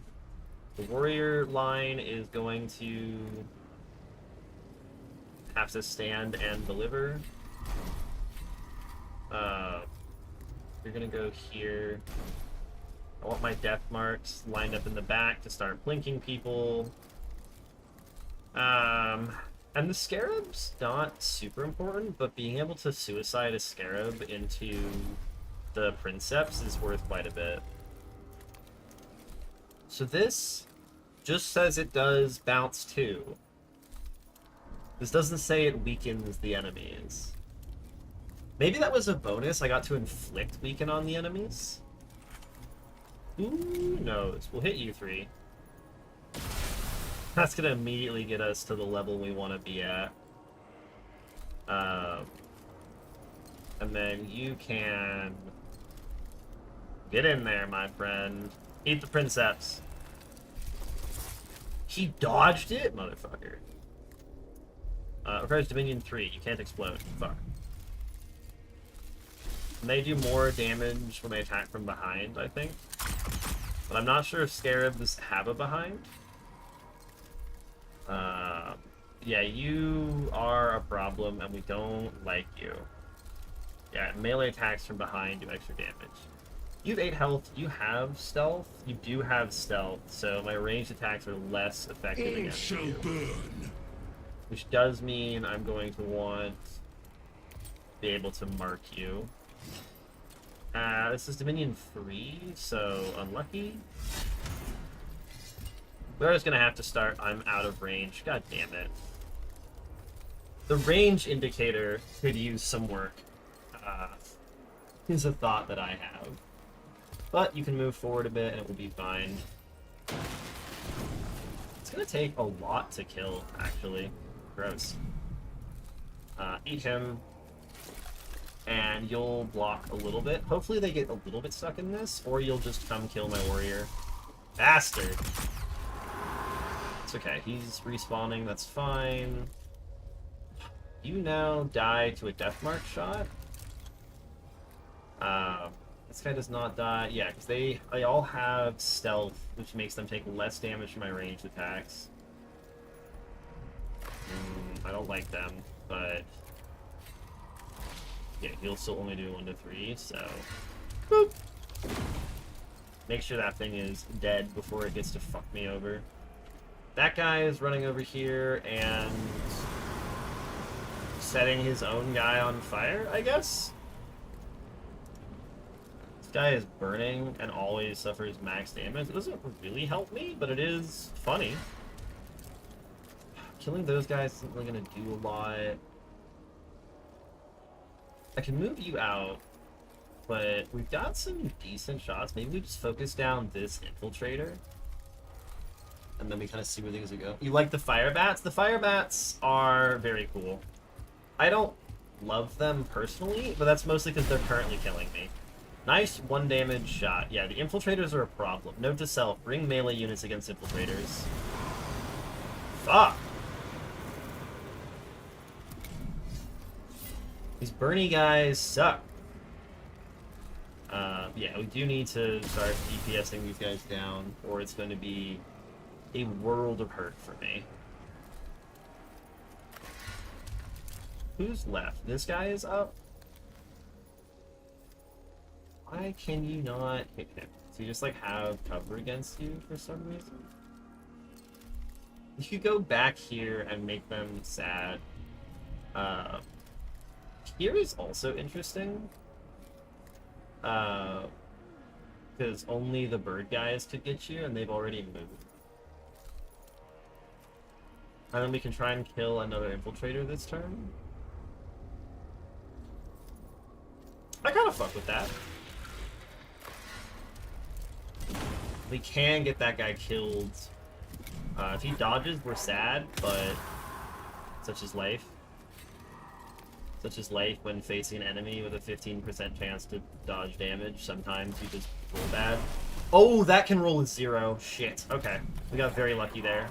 A: warrior line is going to have to stand and deliver. You're gonna go here. I want my death marks lined up in the back to start blinking people. And the scarab's not super important, but being able to suicide a scarab into the princeps is worth quite a bit. So this just says it does bounce 2. This doesn't say it weakens the enemies. Maybe that was a bonus. I got to inflict weaken on the enemies. Who knows? We'll hit you 3. That's gonna immediately get us to the level we want to be at. And then you can get in there, my friend. Eat the princeps. He dodged it, motherfucker. Requires Dominion 3. You can't explode. Fuck. And they do more damage when they attack from behind, I think. But I'm not sure if scarabs have a behind. Yeah, you are a problem, and we don't like you. Yeah, melee attacks from behind do extra damage. You have 8 health, you have stealth, you do have stealth, so my ranged attacks are less effective
D: All
A: against
D: shall
A: you.
D: burn.
A: Which does mean I'm going to want to be able to mark you. This is Dominion 3, so unlucky. We're just gonna have to start. I'm out of range. God damn it. The range indicator could use some work. Is a thought that I have. But you can move forward a bit and it will be fine. It's gonna take a lot to kill, actually. Gross. Eat him. And you'll block a little bit. Hopefully they get a little bit stuck in this, or you'll just come kill my warrior. Bastard! It's okay, he's respawning, that's fine. You now die to a death mark shot. This guy does not die. Yeah, because they all have stealth, which makes them take less damage from my ranged attacks. I don't like them, but yeah, he'll still only do 1 to 3, so boop. Make sure that thing is dead before it gets to fuck me over. That guy is running over here and setting his own guy on fire, I guess? This guy is burning and always suffers max damage. It doesn't really help me, but it is funny. Killing those guys isn't really gonna do a lot. I can move you out, but we've got some decent shots. Maybe we just focus down this infiltrator. And then we kind of see where things go. You like the fire bats? The fire bats are very cool. I don't love them personally, but that's mostly because they're currently killing me. Nice 1 damage shot. Yeah, the infiltrators are a problem. Note to self, bring melee units against infiltrators. Fuck! These Bernie guys suck. Yeah, we do need to start DPSing these guys down, or it's going to be a world of hurt for me. Who's left? This guy is up? Why can you not hit him? Does he just, like, have cover against you for some reason? You could go back here and make them sad. Here is also interesting. Because only the bird guys could get you, and they've already moved. And then we can try and kill another infiltrator this turn. I kind of fuck with that. We can get that guy killed. If he dodges, we're sad, but such is life. Such as life when facing an enemy with a 15% chance to dodge damage. Sometimes you just roll bad. Oh, that can roll a 0. Shit. Okay. We got very lucky there.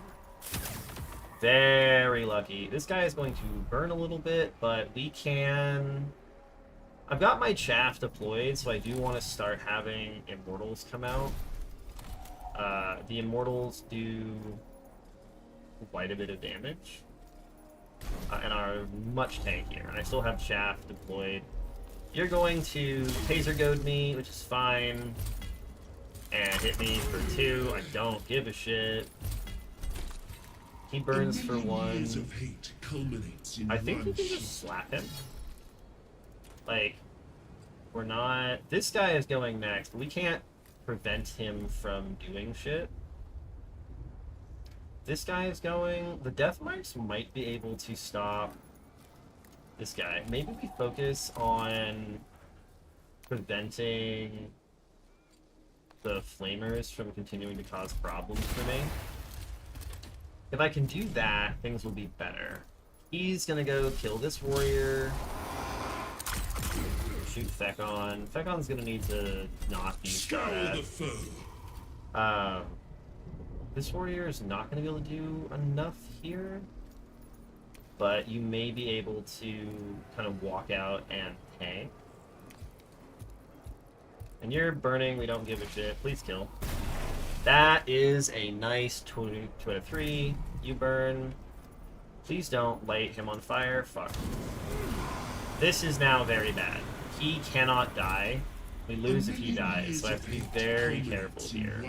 A: Very lucky. This guy is going to burn a little bit, but we can... I've got my chaff deployed, so I do want to start having immortals come out. The immortals do quite a bit of damage. And are much tankier. And I still have chaff deployed. You're going to taser goad me, which is fine. And hit me for 2. I don't give a shit. He burns for 1. I think we can just slap him. Like, we're not... This guy is going next. We can't prevent him from doing shit. This guy is going... The Death Marks might be able to stop this guy. Maybe we focus on preventing the Flamers from continuing to cause problems for me. If I can do that, things will be better. He's gonna go kill this warrior. Shoot Fekon. Fekon's gonna need to not be shot at. This warrior is not going to be able to do enough here, but you may be able to kind of walk out and tank. And you're burning, we don't give a shit. Please kill. That is a nice 2 out of 3. You burn. Please don't light him on fire. Fuck. This is now very bad. He cannot die. We lose if he dies, so I have to be very careful here.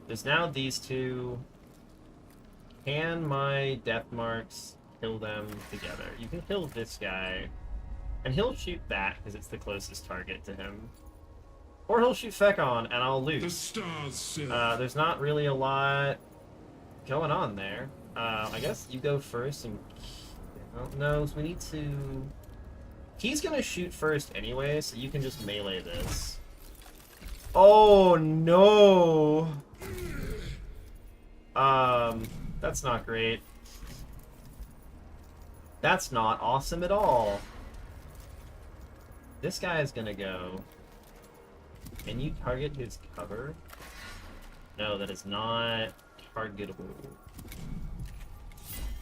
A: There's now these 2. Can my Death Marks kill them together? You can kill this guy, and he'll shoot that because it's the closest target to him. Or he'll shoot Fekon, and I'll lose. There's not really a lot going on there. I guess you go first and... No, so we need to... He's gonna shoot first anyway, so you can just melee this. Oh no! That's not great. That's not awesome at all. This guy is gonna go. Can you target his cover? No, that is not targetable.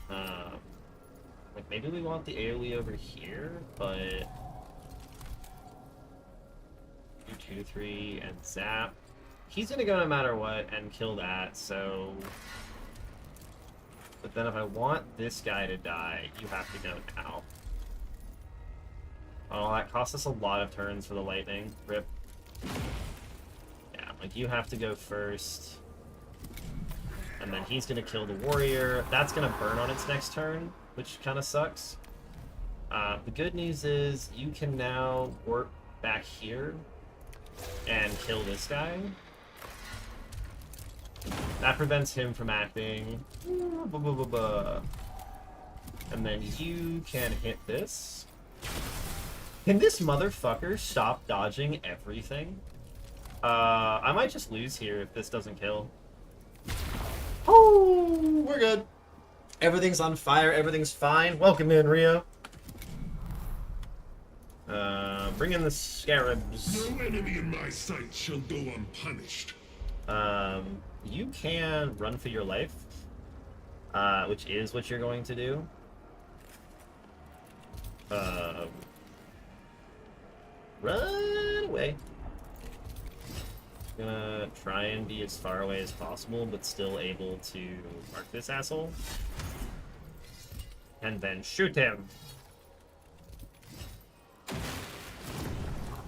A: Like maybe we want the AoE over here, but 2, 3, and zap. He's gonna go no matter what and kill that, so... But then if I want this guy to die, you have to go now. Oh, that costs us a lot of turns for the lightning. Rip. Yeah, like you have to go first. And then he's gonna kill the warrior. That's gonna burn on its next turn, which kind of sucks. The good news is you can now work back here and kill this guy. That prevents him from acting. And then you can hit this. Can this motherfucker stop dodging everything? I might just lose here if this doesn't kill. Oh, we're good. Everything's on fire, everything's fine. Welcome in, Rio. Bring in the scarabs.
D: No enemy in my sight shall go unpunished.
A: You can run for your life, which is what you're going to do. Run away. Gonna try and be as far away as possible, but still able to mark this asshole. And then shoot him.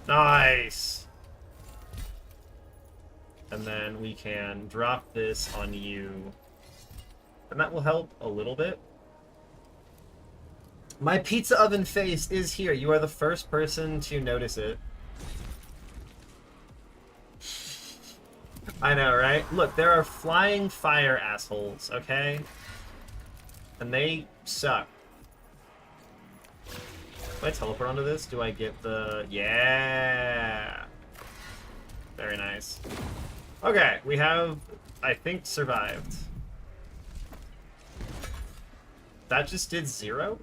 A: Nice! And then we can drop this on you. And that will help a little bit. My pizza oven face is here. You are the first person to notice it. I know, right? Look, there are flying fire assholes, okay? And they suck. Do I teleport onto this? Do I get the... Yeah! Very nice. Okay, we have, I think, survived. That just did 0?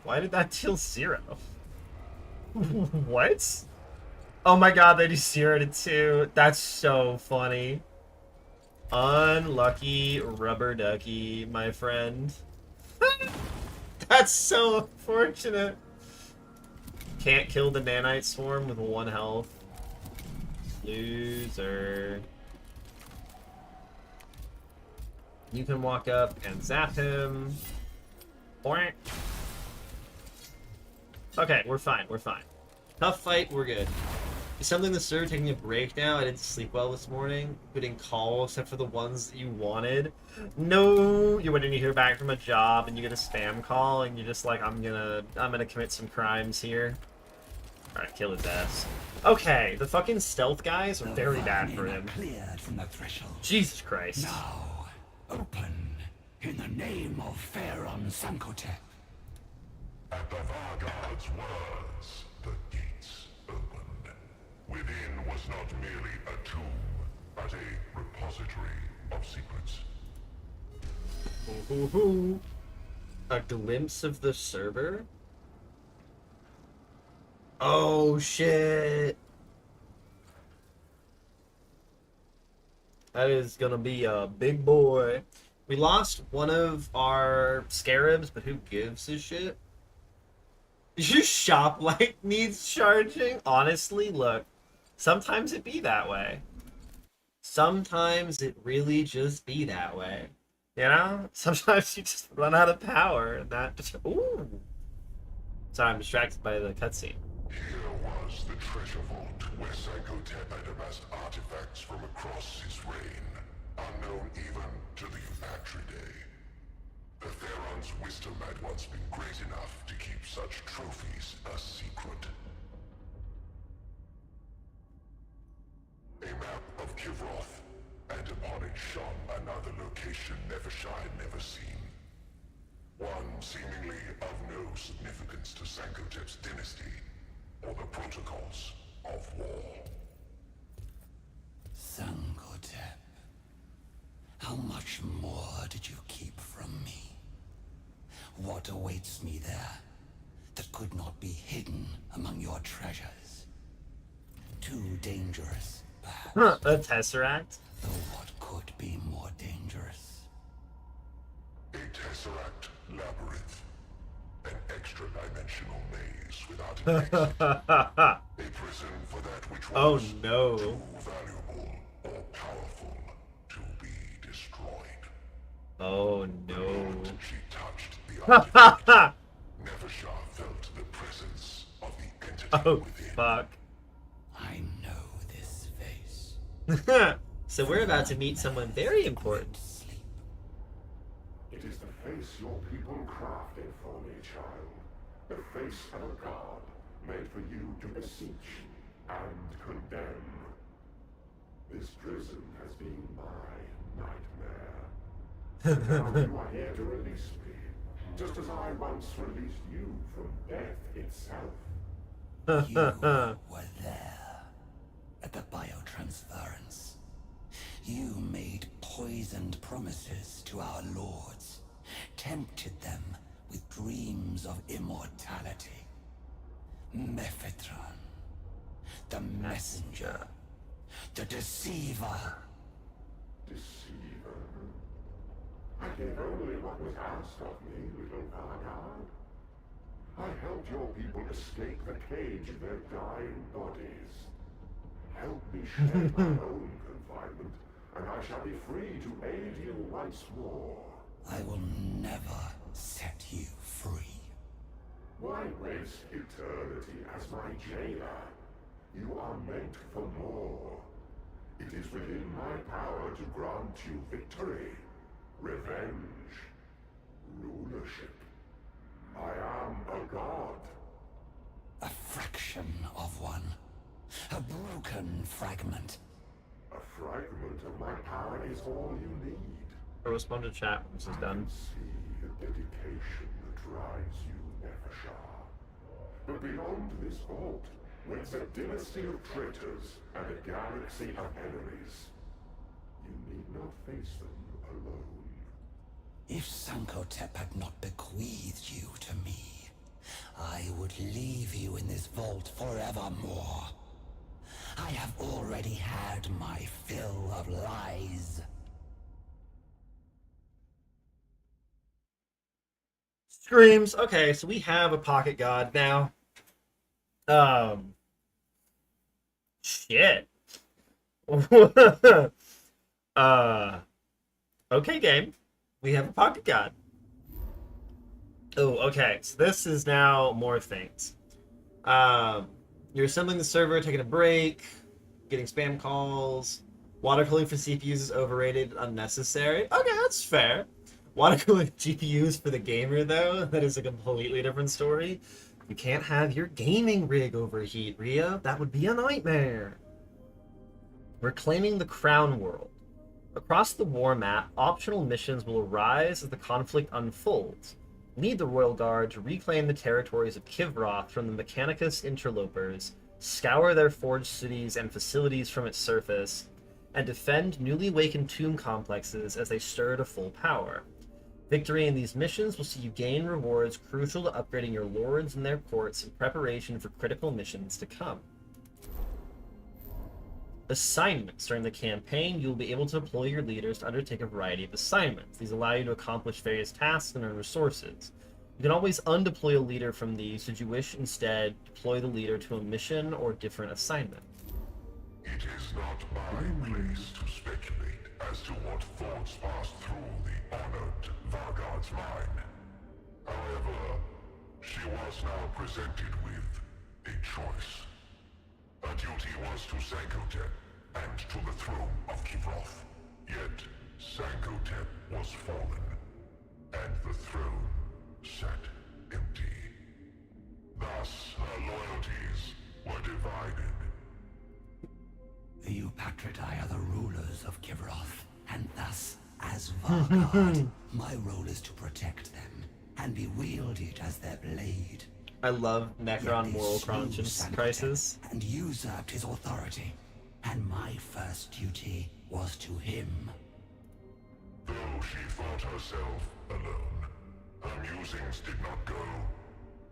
A: Why did that deal 0? What? Oh my god, they do 0 to 2. That's so funny. Unlucky rubber ducky, my friend. That's so unfortunate. Can't kill the nanite swarm with 1 health. Loser. You can walk up and zap him. Boink. Okay, we're fine, we're fine. Tough fight, we're good. Is something the server taking a break now? I didn't sleep well this morning. We didn't call except for the ones that you wanted. No, you wouldn't hear back from a job and you get a spam call and you're just like, I'm gonna commit some crimes here. Alright, kill his ass. Okay, the fucking stealth guys are very bad for him.
C: Cleared from the threshold.
A: Jesus Christ.
C: Now, open in the name of Pharaon Sankotep.
B: At the Vargard's words, the gates opened. Within was not merely a tomb, but a repository of secrets.
A: Ooh. A glimpse of the server? Oh shit! That is gonna be a big boy. We lost one of our scarabs, but who gives a shit? Your shop light needs charging? Honestly, look. Sometimes it be that way. Sometimes it really just be that way. You know? Sometimes you just run out of power and that just... Ooh! Sorry, I'm distracted by the cutscene.
B: Here was the treasure vault where Sankotep had amassed artifacts from across his reign, unknown even to the Eupatridae. The Theron's wisdom had once been great enough to keep such trophies a secret. A map of Kivroth, and upon it shone another location Nevershine never seen. One seemingly of no significance to Sankotep's dynasty, or the protocols of war.
C: Sankotep, how much more did you keep from me? What awaits me there that could not be hidden among your treasures? Too dangerous, perhaps.
A: A Tesseract?
C: Though what could be more dangerous?
B: A Tesseract labyrinth. An extra-dimensional maze without an exit. A prison for that which was too valuable or powerful to be destroyed.
A: Oh
B: The
A: no.
B: moment she touched the artifact, Nevershah felt the presence of the entity
A: Oh
B: within.
A: fuck.
C: I know this face.
A: So we're about to meet someone very important.
C: Sleep.
E: It is the face your people crafted for me, child. The face of a god, made for you to beseech and condemn. This prison has been my nightmare. Now you are here to release me, just as I once released you from death itself.
C: You were there at the biotransference. You made poisoned promises to our lords, tempted them with dreams of immortality. Mephitron, the messenger, the deceiver.
E: Deceiver. I gave only what was asked of me, little Vanguard. I helped your people escape the cage of their dying bodies. Help me shed my own confinement, and I shall be free to aid you once more.
C: I will never set you free.
E: Why waste eternity as my jailer? You are meant for more. It is within my power to grant you victory, revenge, rulership. I am a god.
C: A fraction of one. A broken fragment.
E: A fragment of my power is all you need.
A: I'll respond to chat when this is done.
E: See the dedication that drives you, Nefershah. But beyond this vault, waits a dynasty of traitors and a galaxy of enemies. You need not face them alone.
C: If Sankotep had not bequeathed you to me, I would leave you in this vault forevermore. I have already had my fill of lies.
A: Screams. Okay, so we have a pocket god now. Shit. Okay, game. We have a pocket god. Oh, okay. So this is now more things. You're assembling the server, taking a break, getting spam calls. Water cooling for CPUs is overrated, unnecessary. Okay, that's fair. Water cooling GPUs for the gamer, though, that is a completely different story. You can't have your gaming rig overheat, Rhea. That would be a nightmare. Reclaiming the Crown World. Across the war map, optional missions will arise as the conflict unfolds. Lead the Royal Guard to reclaim the territories of Kivroth from the Mechanicus interlopers, scour their forged cities and facilities from its surface, and defend newly awakened tomb complexes as they stir to full power. Victory in these missions will see you gain rewards crucial to upgrading your lords and their courts in preparation for critical missions to come. Assignments. During the campaign, you will be able to deploy your leaders to undertake a variety of assignments. These allow you to accomplish various tasks and earn resources. You can always undeploy a leader from these should you wish instead deploy the leader to a mission or different assignment.
B: It is not my place to speculate as to what thoughts passed through the honored Vargard's mind. However, she was now presented with a choice. Her duty was to Sankotep and to the throne of Kivroth. Yet, Sankotep was fallen, and the throne sat empty. Thus, her loyalties were divided.
C: You Patridae are the rulers of Kivroth, and thus, as Vargard, my role is to protect them, and be wielded as their blade.
A: I love Necron
C: Yet they
A: moral
C: slew
A: conscience
C: Sankotep
A: crisis.
C: and usurped his authority, and my first duty was to him.
B: Though she thought herself alone, her musings did not go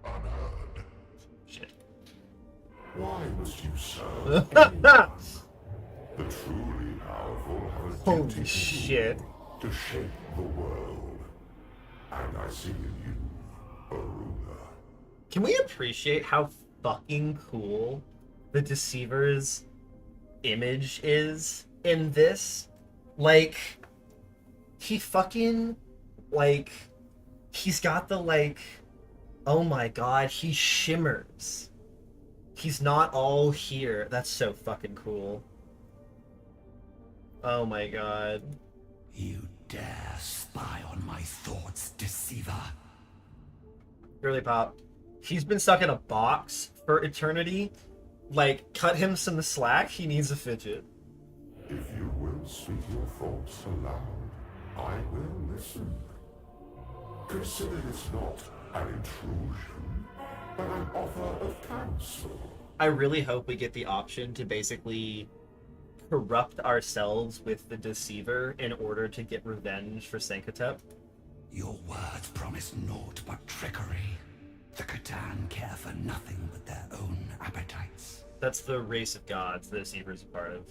B: unheard.
A: Shit.
E: Why must you serve anyone? The truly powerful have a
A: Holy
E: duty to
A: shit.
E: rule, to shape the world. And I see in you a ruler.
A: Can we appreciate how fucking cool the Deceiver's image is in this? Like, he fucking, like, he's got the, like, oh my god, he shimmers. He's not all here. That's so fucking cool. Oh my god.
C: You dare spy on my thoughts, deceiver.
A: Girly Pop. He's been stuck in a box for eternity. Like, cut him some slack, he needs a fidget.
E: If you will speak your thoughts aloud, I will listen. Consider this not an intrusion, but an offer of counsel.
A: I really hope we get the option to basically corrupt ourselves with the Deceiver in order to get revenge for Sankotep.
C: Your words promise naught but trickery. The Catan care for nothing but their own appetites.
A: That's the race of gods the Seaver's a part of.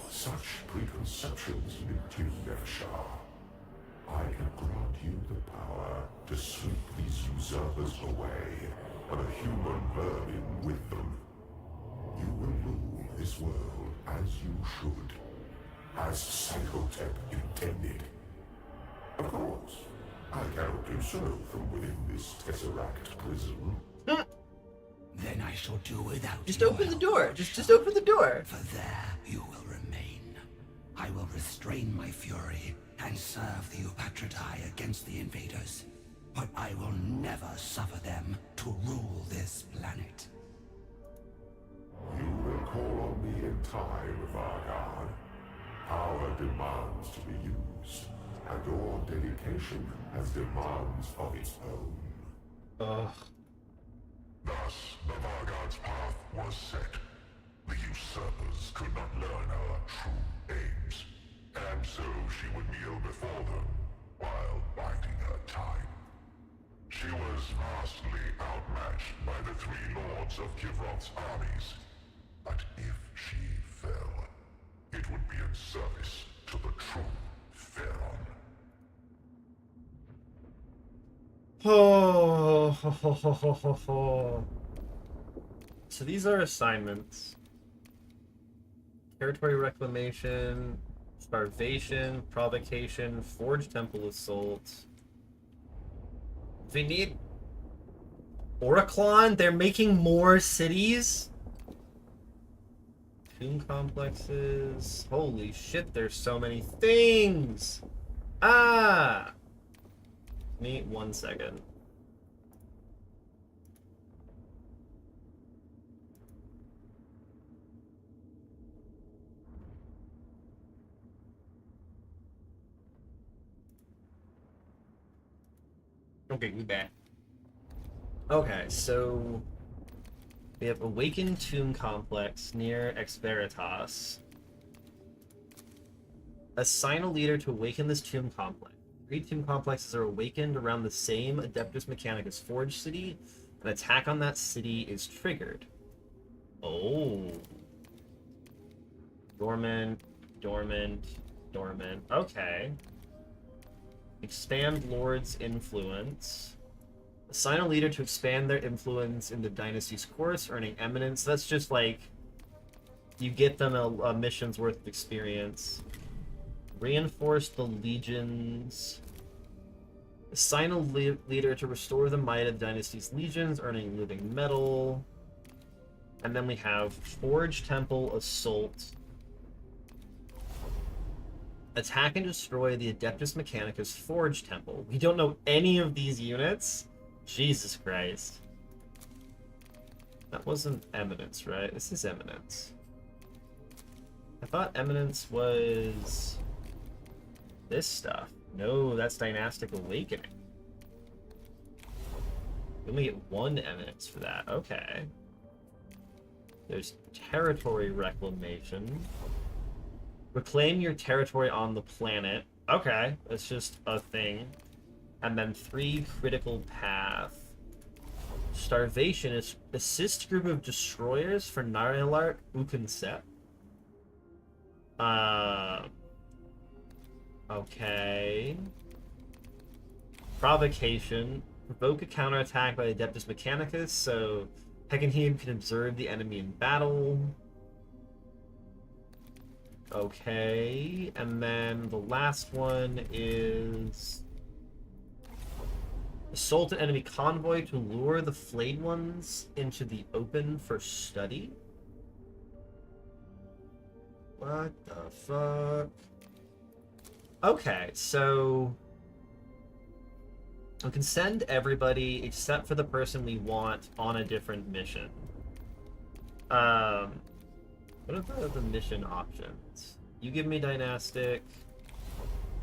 E: Such preconceptions lead to Nefshar. I can grant you the power to sweep these usurpers away, and a human vermin with them. You will rule this world as you should, as Psychotep intended. Of course, I cannot do so from within this Tesseract prison.
C: Then I shall do without
A: Just
C: your
A: open the
C: help.
A: door. Just open the door.
C: For there you will remain. I will restrain my fury and serve the Upatridae against the invaders. But I will never suffer them to rule this planet.
E: You will call on me in time, Vargard. Power demands to be used, and your dedication has demands of its own.
A: Ugh.
B: Thus, the Vargard's path was set. The usurpers could not learn her true aims, and so she would kneel before them while biding her time. She was vastly outmatched by the three lords of Kivroth's armies, but if she fell, it would be in service to the true Pharaon.
A: Oh, so these are assignments. Territory reclamation, starvation, provocation, forge temple assault. We need Oriclon? They're making more cities? Tomb complexes. Holy shit, there's so many things! Ah! Give me 1 second. Okay, we back. Okay, so we have Awakened Tomb Complex near Ex Veritas. Assign a leader to awaken this tomb complex. 3 tomb complexes are awakened around the same Adeptus Mechanicus Forge city. An attack on that city is triggered. Oh. Dormant, dormant, dormant. Okay. Expand Lord's influence. Assign a leader to expand their influence in the dynasty's course, earning eminence. That's just like you get them a mission's worth of experience. Reinforce the legions. Assign a leader to restore the might of the dynasty's legions, earning living metal. And then we have Forge Temple Assault. Attack and destroy the Adeptus Mechanicus Forge Temple. We don't know any of these units. Jesus Christ. That wasn't Eminence, right? This is Eminence. I thought Eminence was this stuff. No, that's Dynastic Awakening. We only get 1 Eminence for that. Okay. There's Territory Reclamation. Reclaim your territory on the planet. Okay, that's just a thing. And then 3 Critical Path. Starvation is assist group of destroyers for Narilart Ukonset. Okay. Provocation. Provoke a counterattack by Adeptus Mechanicus, so Heckenheim can observe the enemy in battle. Okay, and then the last one is assault an enemy convoy to lure the flayed ones into the open for study. What the fuck? Okay, so we can send everybody except for the person we want on a different mission. What are the mission options? You give me Dynastic.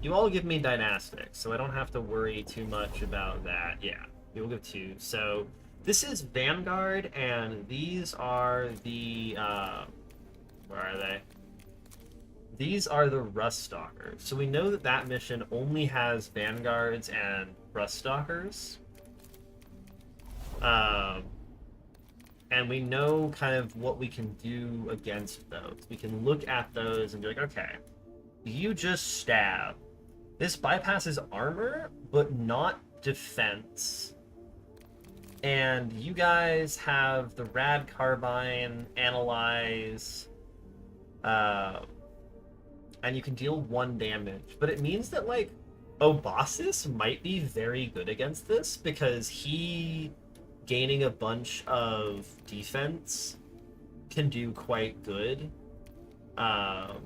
A: You all give me Dynastic, so I don't have to worry too much about that. Yeah, you'll give 2. So this is Vanguard, and these are the where are they? These are the Rust Stalkers. So we know that that mission only has Vanguards and Rust Stalkers. And we know kind of what we can do against those. We can look at those and be like, okay, you just stab. This bypasses armor, but not defense. And you guys have the Rad Carbine, Analyze, and you can deal 1 damage. But it means that, like, Obasis might be very good against this, because he gaining a bunch of defense can do quite good. And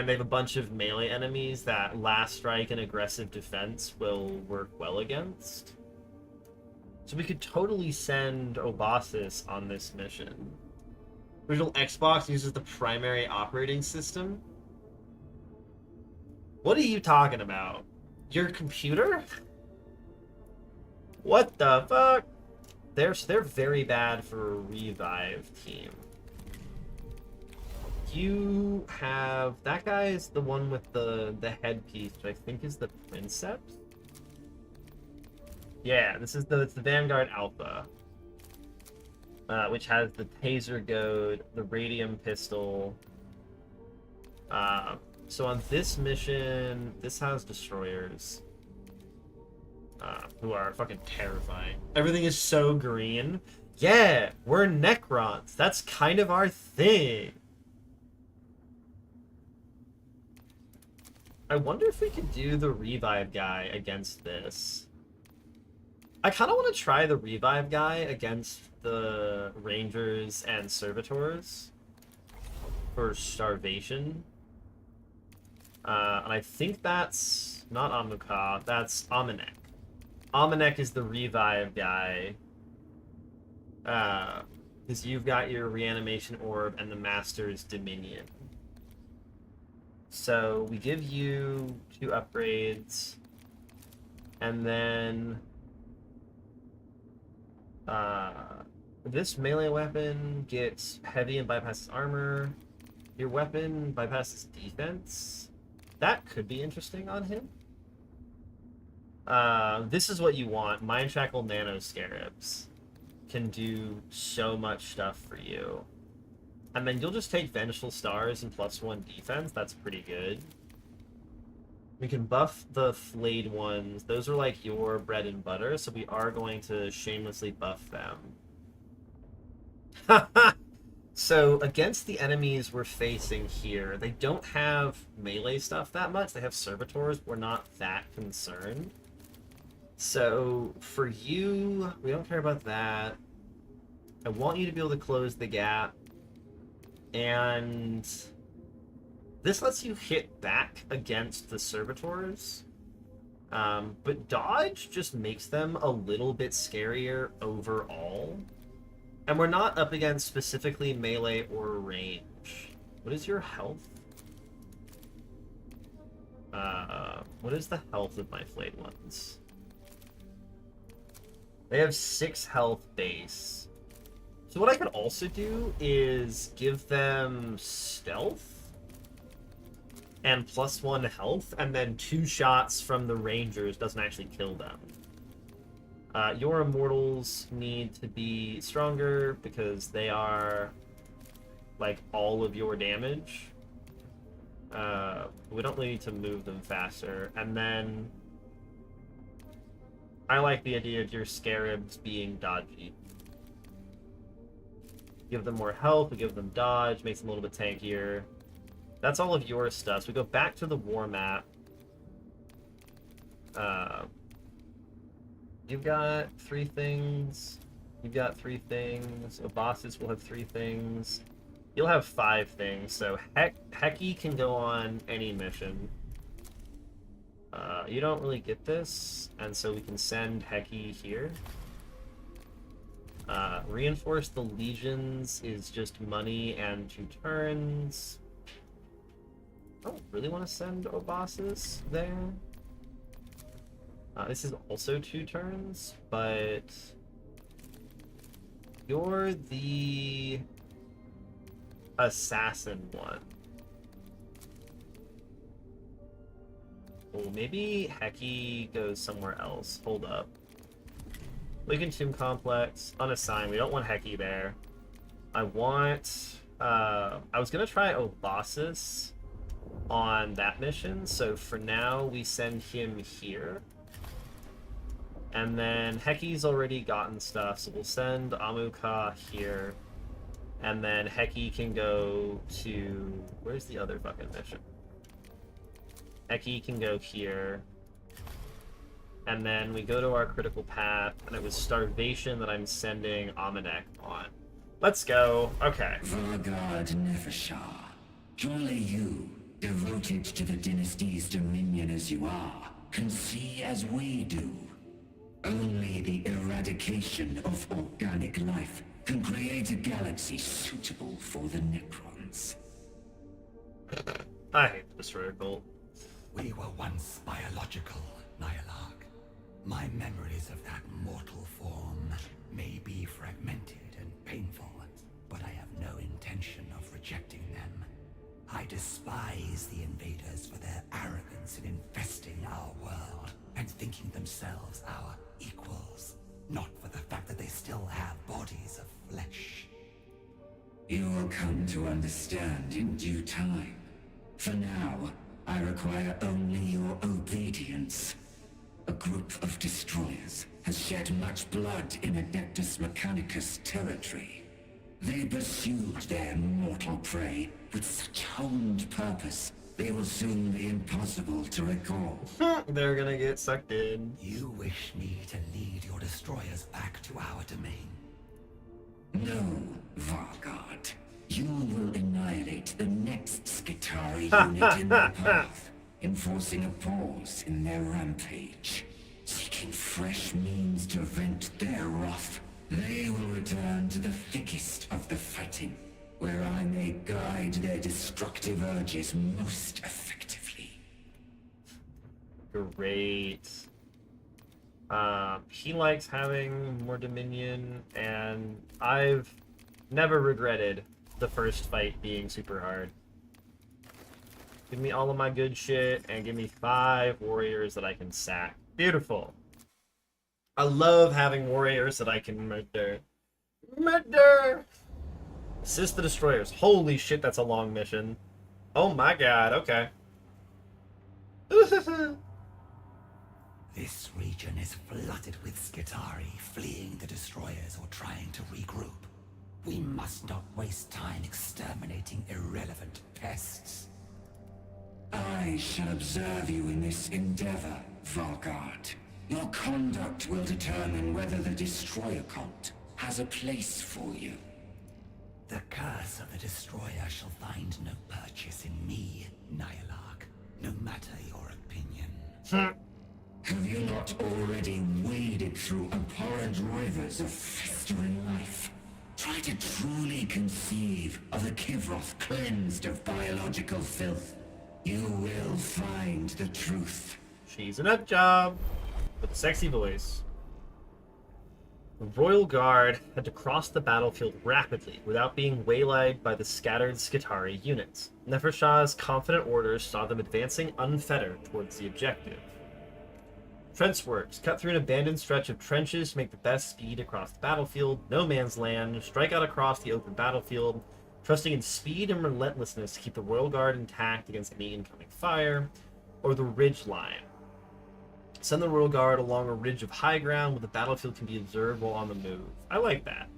A: they have a bunch of melee enemies that last strike and aggressive defense will work well against. So we could totally send Obasis on this mission. Original Xbox uses the primary operating system? What are you talking about? Your computer? What the fuck? They're very bad for a revive team. You have... That guy is the one with the headpiece, which I think is the Princeps? Yeah, it's the Vanguard Alpha. Which has the Taser Goad, the Radium Pistol. So on this mission, this has Destroyers. Who are fucking terrifying. Everything is so green. Yeah, we're Necrons. That's kind of our thing. I wonder if we could do the Revive guy against this. I kind of want to try the Revive guy against the Rangers and Servitors for Starvation. And I think that's not Amuka, that's Amanek. Amanek is the Revive guy. Because you've got your Reanimation Orb and the Master's Dominion. So we give you 2 upgrades. And then... this melee weapon gets heavy and bypasses armor. Your weapon bypasses defense. That could be interesting on him. This is what you want. Mind Shackle Nano Scarabs can do so much stuff for you. And then you'll just take Vengeful Stars and +1 defense. That's pretty good. We can buff the flayed ones. Those are like your bread and butter, so we are going to shamelessly buff them. So against the enemies we're facing here, they don't have melee stuff that much. They have Servitors. We're not that concerned. So for you, we don't care about that. I want you to be able to close the gap. And this lets you hit back against the Servitors. But dodge just makes them a little bit scarier overall. And we're not up against specifically melee or range. What is your health? What is the health of my flayed ones? They have 6 health base. So what I could also do is give them stealth and +1 health, and then 2 shots from the Rangers doesn't actually kill them. Your Immortals need to be stronger because they are like all of your damage. We don't really need to move them faster. And then I like the idea of your Scarabs being dodgy. Give them more health, we give them dodge, makes them a little bit tankier. That's all of your stuff. So we go back to the war map. You've got 3 things. You've got 3 things. Obasis will have 3 things. You'll have 5 things. So Heki can go on any mission. You don't really get this, and so we can send Heki here. Reinforce the legions is just money and 2 turns. I don't really want to send Obasis there. This is also 2 turns, but you're the assassin one. Well, maybe Heki goes somewhere else. Hold up. Legion Tomb Complex, unassigned. We don't want Heki there. I want... I was gonna try Olasis on that mission, so for now we send him here. And then Heki's already gotten stuff, so we'll send Amuka here. And then Heki can go to... Where's the other fucking mission? Heki can go here. And then we go to our critical path, and it was Starvation that I'm sending Amanek on. Let's go. Okay.
C: Vargard Nefershah, surely you, devoted to the dynasty's dominion as you are, can see as we do. Only the eradication of organic life can create a galaxy suitable for the Necrons.
A: I hate the Destroyer cult.
C: We were once biological, Nyarlathotep. My memories of that mortal form may be fragmented and painful, but I have no intention of rejecting them. I despise the invaders for their arrogance in infesting our world and thinking themselves our equals, not for the fact that they still have bodies of flesh. You will come to understand in due time. For now, I require only your obedience. A group of destroyers has shed much blood in Adeptus Mechanicus territory. They pursued their mortal prey with such honed purpose, they will soon be impossible to recall.
A: They're gonna get sucked in.
C: You wish me to lead your destroyers back to our domain? No, Vargard. You will annihilate the next Skitari unit in their path, enforcing a pause in their rampage. Seeking fresh means to vent their wrath, they will return to the thickest of the fighting, where I may guide their destructive urges most effectively.
A: Great. He likes having more Dominion, and I've never regretted the first fight being super hard. Give me all of my good shit, and give me 5 warriors that I can sack. Beautiful. I love having warriors that I can murder. Murder! Assist the destroyers. Holy shit, that's a long mission. Oh my god, okay.
C: This region is flooded with Skitari fleeing the destroyers or trying to regroup. We must not waste time exterminating irrelevant pests. I shall observe you in this endeavor, Vargard. Your conduct will determine whether the Destroyer cult has a place for you. The curse of the Destroyer shall find no purchase in me, Nyarlathotep, no matter your opinion. Have you not already waded through abhorrent rivers of festering life? Try to truly conceive of a Kivroth cleansed of biological filth. You will find the truth.
A: She's a nut job with a sexy voice. The Royal Guard had to cross the battlefield rapidly without being waylaid by the scattered Skitari units. Nefershah's confident orders saw them advancing unfettered towards the objective. Trench works. Cut through an abandoned stretch of trenches to make the best speed across the battlefield. No man's land. Strike out across the open battlefield, trusting in speed and relentlessness to keep the Royal Guard intact against any incoming fire. Or the ridge line. Send the Royal Guard along a ridge of high ground where the battlefield can be observed while on the move. I like that.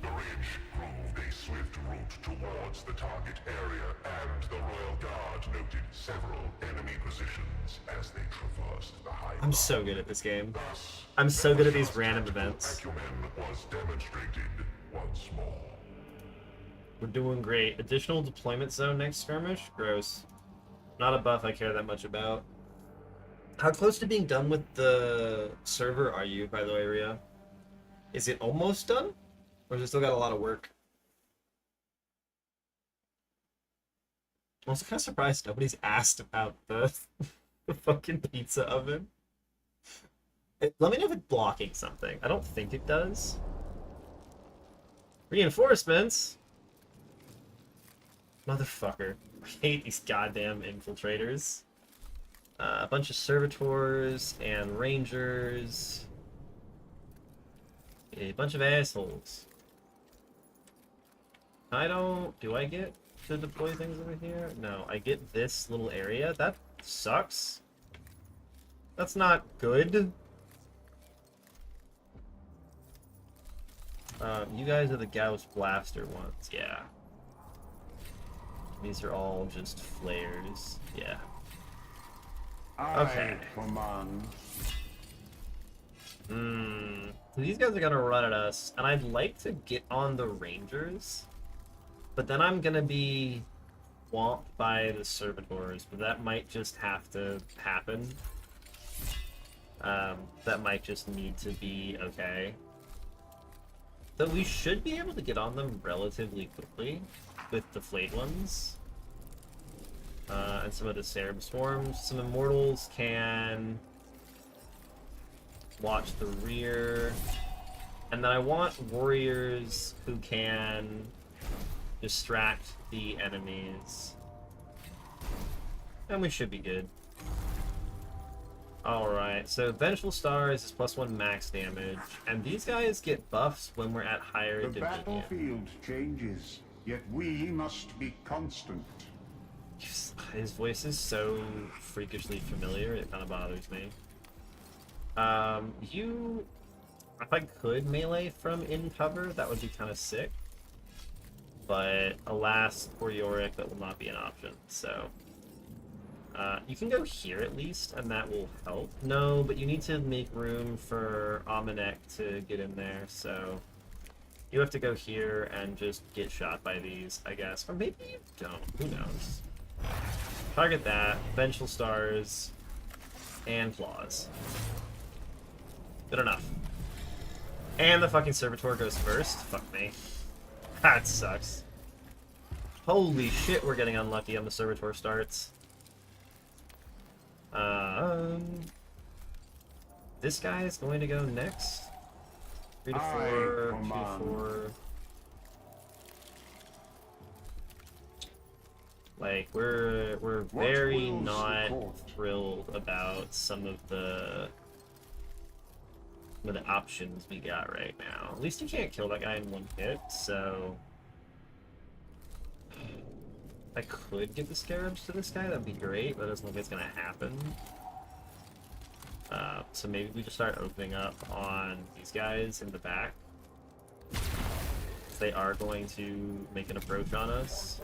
B: The ridge proved a swift route towards the target area, and the Royal Guard noted several enemy positions as they traversed the high ground.
A: I'm so good at this game.
B: Thus,
A: I'm so good at these
B: Nefershah's
A: random
B: tactical
A: events.
B: acumen was demonstrated once more.
A: We're doing great. Additional deployment zone next skirmish? Gross. Not a buff I care that much about. How close to being done with the server are you, by the way, Rhea? Is it almost done? Or has it still got a lot of work? I'm also kind of surprised nobody's asked about the, the fucking pizza oven. Let me know if it's blocking something. I don't think it does. Reinforcements? Motherfucker. I hate these goddamn infiltrators. A bunch of servitors and rangers. A bunch of assholes. Do I get to deploy things over here? No, I get this little area. That sucks. That's not good. You guys are the Gauss Blaster ones, yeah. These are all just flares, yeah. Okay.
E: Command.
A: So these guys are gonna run at us, and I'd like to get on the Rangers, but then I'm gonna be swamped by the Servitors, but that might just have to happen. That might just need to be okay. Though we should be able to get on them relatively quickly with the flayed ones. And some of the Cerebral Swarms. Some Immortals can watch the rear. And then I want Warriors who can distract the enemies. And we should be good. Alright, so Vengeful Stars is +1 max damage, and these guys get buffs when we're at higher
F: The
A: Dominion.
F: battlefield changes, yet we must be constant.
A: His voice is so freakishly familiar, it kind of bothers me. If I could melee from in cover, that would be kind of sick. But alas, for Yorick, that will not be an option, so... you can go here at least, and that will help. No, but you need to make room for Amanek to get in there, so... You have to go here and just get shot by these, I guess. Or maybe you don't. Who knows? Target that. Vengeful Stars. And Claws. Good enough. And the fucking Servitor goes first. Fuck me. That sucks. Holy shit, we're getting unlucky on the Servitor starts. This guy is going to go next. 3 to 4, 2 to 4. Like, we're very not thrilled about some of the options we got right now. At least you can't kill that guy in one hit, so I could give the Scarabs to this guy, that'd be great, but it doesn't look like it's gonna happen. So maybe we just start opening up on these guys in the back. They are going to make an approach on us.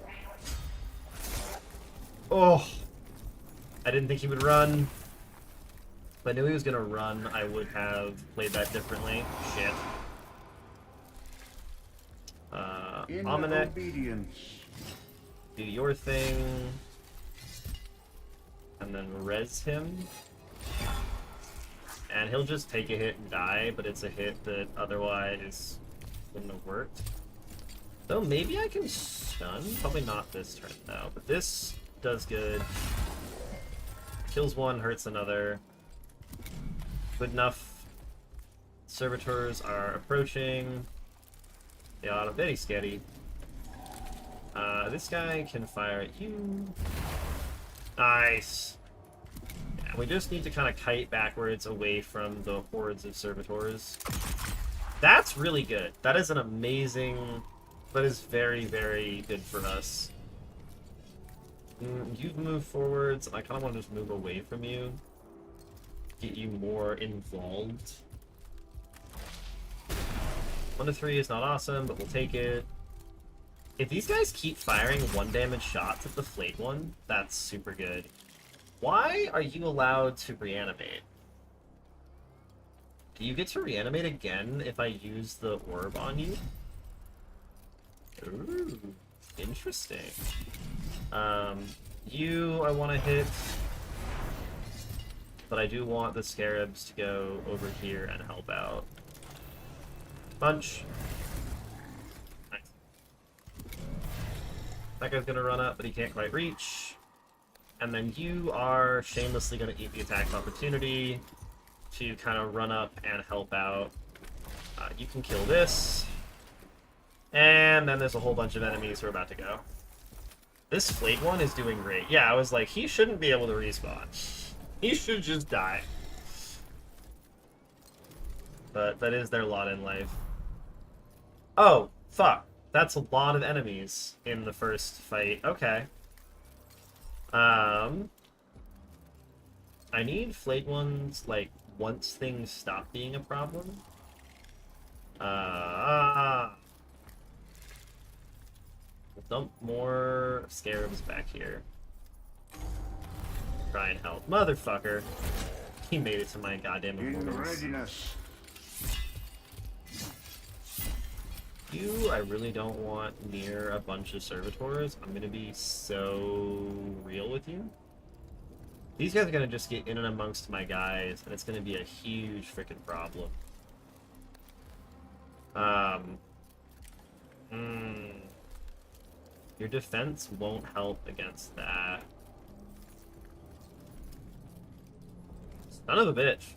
A: Oh! I didn't think he would run. If I knew he was gonna run, I would have played that differently. Shit. Amanek,
F: Obedience.
A: do your thing. And then res him. And he'll just take a hit and die, but it's a hit that otherwise wouldn't have worked. Though maybe I can stun? Probably not this turn though, but this does good. Kills one, hurts another. Good enough. Servitors are approaching. They are very scary. This guy can fire at you. Nice. Yeah, we just need to kind of kite backwards away from the hordes of servitors. That's really good. That is an amazing... That is very, very good for us. You've moved forwards. I kind of want to just move away from you. Get you more involved. 1 to 3 is not awesome, but we'll take it. If these guys keep firing 1 damage shots at the flayed one, that's super good. Why are you allowed to reanimate? Do you get to reanimate again if I use the orb on you? Ooh, interesting. You, I want to hit, but I do want the Scarabs to go over here and help out. Punch. Nice. That guy's gonna run up, but he can't quite reach. And then you are shamelessly gonna eat the attack of opportunity to kind of run up and help out. You can kill this. And then there's a whole bunch of enemies who are about to go. This flayed one is doing great. Yeah, I was like, he shouldn't be able to respawn. He should just die. But that is their lot in life. Oh, fuck. That's a lot of enemies in the first fight. Okay. I need flayed ones, like, once things stop being a problem. Dump more scarabs back here. Try and help. Motherfucker. He made it to my goddamn
F: In
A: immortals.
F: readiness.
A: You, I really don't want near a bunch of servitors. I'm gonna be so real with you. These guys are gonna just get in and amongst my guys, and it's gonna be a huge freaking problem. Your defense won't help against that. Son of a bitch.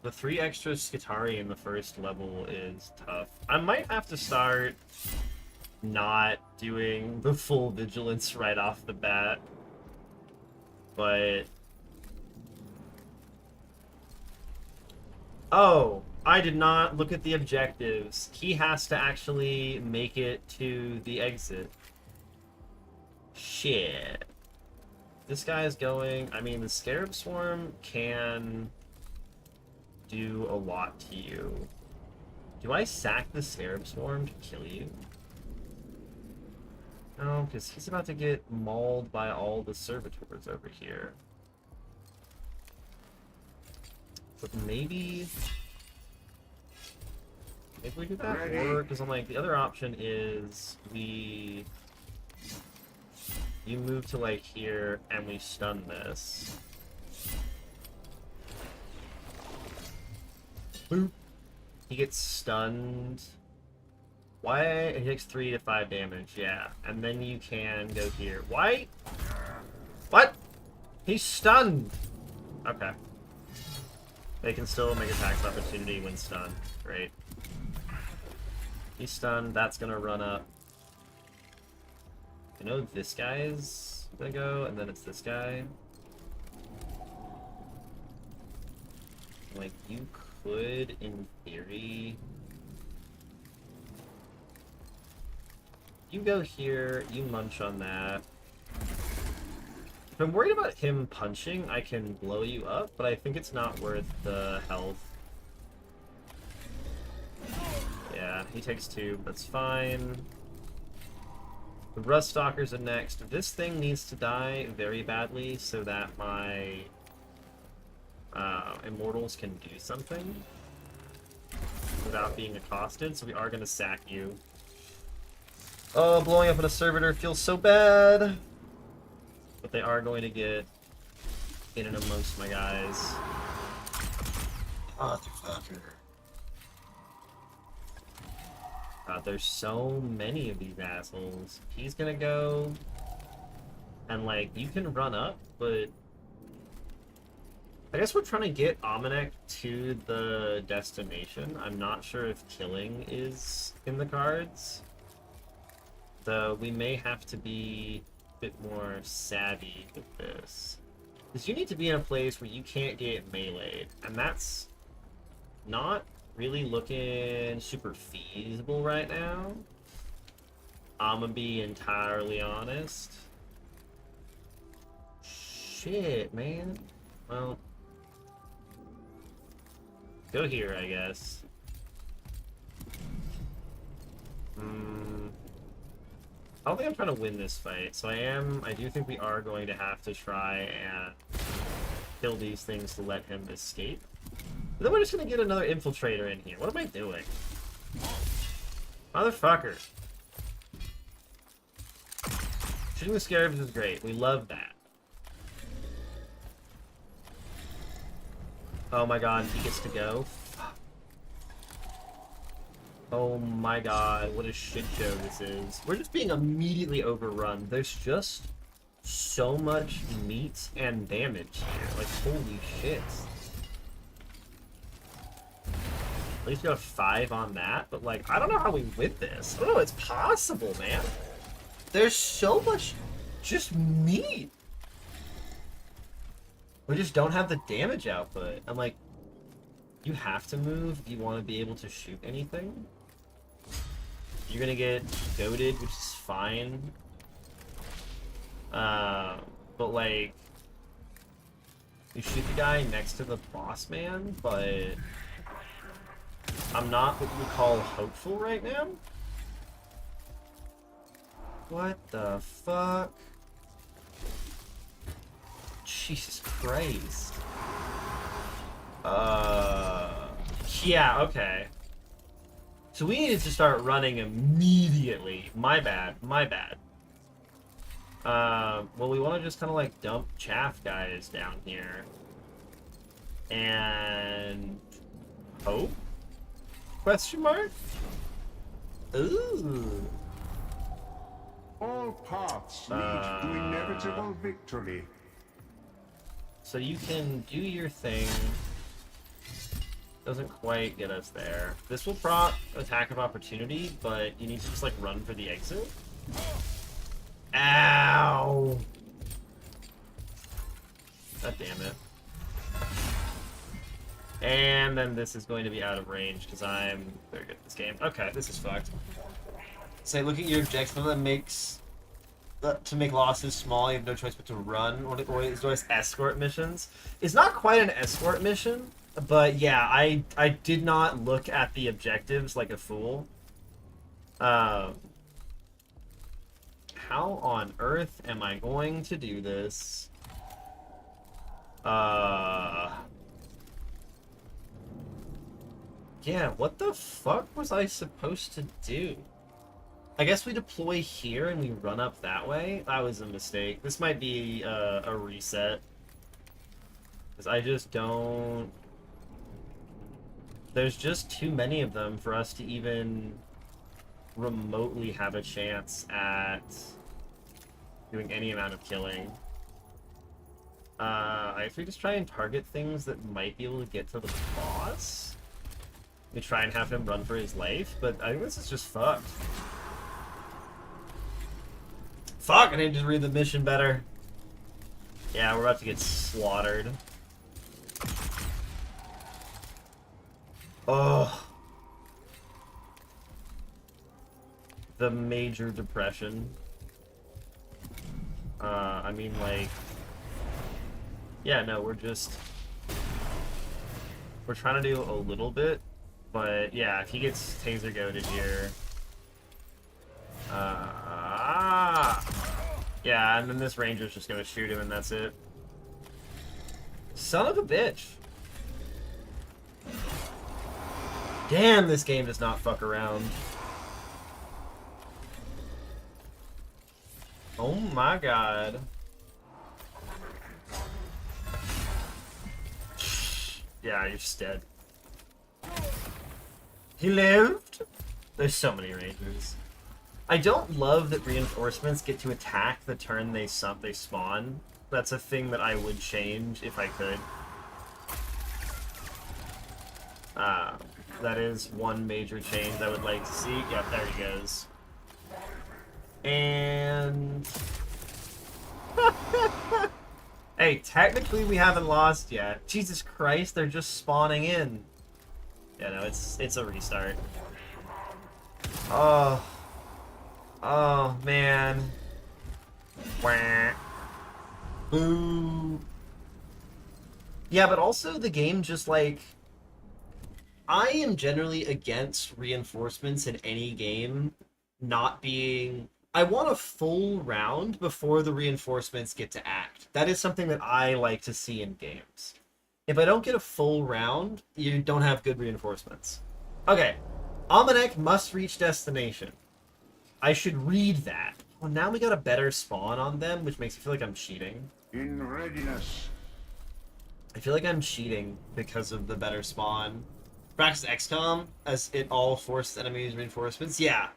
A: The 3 extra Skitari in the first level is tough. I might have to start not doing the full vigilance right off the bat. But... oh, I did not look at the objectives. He has to actually make it to the exit. Shit. This guy is going... I mean, the Scarab Swarm can do a lot to you. Do I sack the Scarab Swarm to kill you? No, because he's about to get mauled by all the servitors over here. But maybe we do that, or because I'm like, the other option is you move to like here and we stun this. Boop. He gets stunned. Why? It takes 3 to 5 damage, yeah. And then you can go here. Why? What? He's stunned! Okay. They can still make attacks of opportunity when stunned. Great. He's stunned, that's gonna run up. I know this guy's gonna go, and then it's this guy. Like, you could, in theory... you go here, you munch on that. If I'm worried about him punching, I can blow you up, but I think it's not worth the health. Yeah, he takes 2, that's fine. The Rust Stalkers are next. This thing needs to die very badly so that my Immortals can do something without being accosted, so we are going to sack you. Oh, blowing up on a servitor feels so bad. But they are going to get in and amongst my guys. Motherfucker. God, there's so many of these assholes. He's gonna go... and, like, you can run up, but... I guess we're trying to get Amanek to the destination. I'm not sure if killing is in the cards. So we may have to be a bit more savvy with this. Because you need to be in a place where you can't get meleeed. And that's not really looking super feasible right now. I'm gonna be entirely honest. Shit, man. Well, go here, I guess. I don't think I'm trying to win this fight, so I do think we are going to have to try and kill these things to let him escape. But then we're just gonna get another infiltrator in here. What am I doing? Motherfucker. Shooting the scarabs is great. We love that. Oh my god, he gets to go. Oh my god, what a shit show this is. We're just being immediately overrun. There's just so much meat and damage here. Like, holy shit. At least we got a 5 on that, but like, I don't know how we win this. I don't know, it's possible, man. There's so much just meat. We just don't have the damage output. I'm like, You have to move if you want to be able to shoot anything. You're gonna get goaded, which is fine. But like, you shoot the guy next to the boss man, but I'm not what you would call hopeful right now. What the fuck? Jesus Christ. Yeah, okay. So we needed to start running immediately. My bad, my bad. Well, we want to just kind of like dump chaff guys down here. And hope? Question mark? Ooh.
F: All paths lead to inevitable victory.
A: So you can do your thing. Doesn't quite get us there. This will prop attack of opportunity, but you need to just like run for the exit. Ow! God damn it. And then this is going to be out of range because I'm very good at this game. Okay, this is fucked. Say, look at your objective that makes to make losses small. You have no choice but to run, or it's always escort missions. It's not quite an escort mission, but yeah, I did not look at the objectives like a fool. How on earth am I going to do this? Yeah, what the fuck was I supposed to do? I guess we deploy here and we run up that way. That was a mistake. This might be a reset. Because I just don't... There's just too many of them for us to even remotely have a chance at doing any amount of killing. If we just try and target things that might be able to get to the boss, we try and have him run for his life, but I think this is just fucked. Fuck, I need to read the mission better. Yeah, we're about to get slaughtered. Oh. The major depression. I mean, like... Yeah, no, we're trying to do a little bit, but yeah, if he gets taser goaded here... Yeah, and then this ranger's just gonna shoot him and that's it. Son of a bitch! Damn, this game does not fuck around. Oh my god. Yeah, you're just dead. He lived? There's so many rangers. I don't love that reinforcements get to attack the turn they spawn. That's a thing that I would change if I could. That is one major change I would like to see. Yep, there he goes. And... Hey, technically we haven't lost yet. Jesus Christ, they're just spawning in. Yeah, no, it's a restart. Oh. Oh, man. Wah. Boo. Yeah, but also the game just, like... I am generally against reinforcements in any game not being... I want a full round before the reinforcements get to act. That is something that I like to see in games. If I don't get a full round, you don't have good reinforcements. Okay. Almanac must reach destination. I should read that. Well, now we got a better spawn on them, which makes me feel like I'm cheating.
F: In readiness.
A: I feel like I'm cheating because of the better spawn. Practice XCOM, as it all forces enemies reinforcements. Yeah,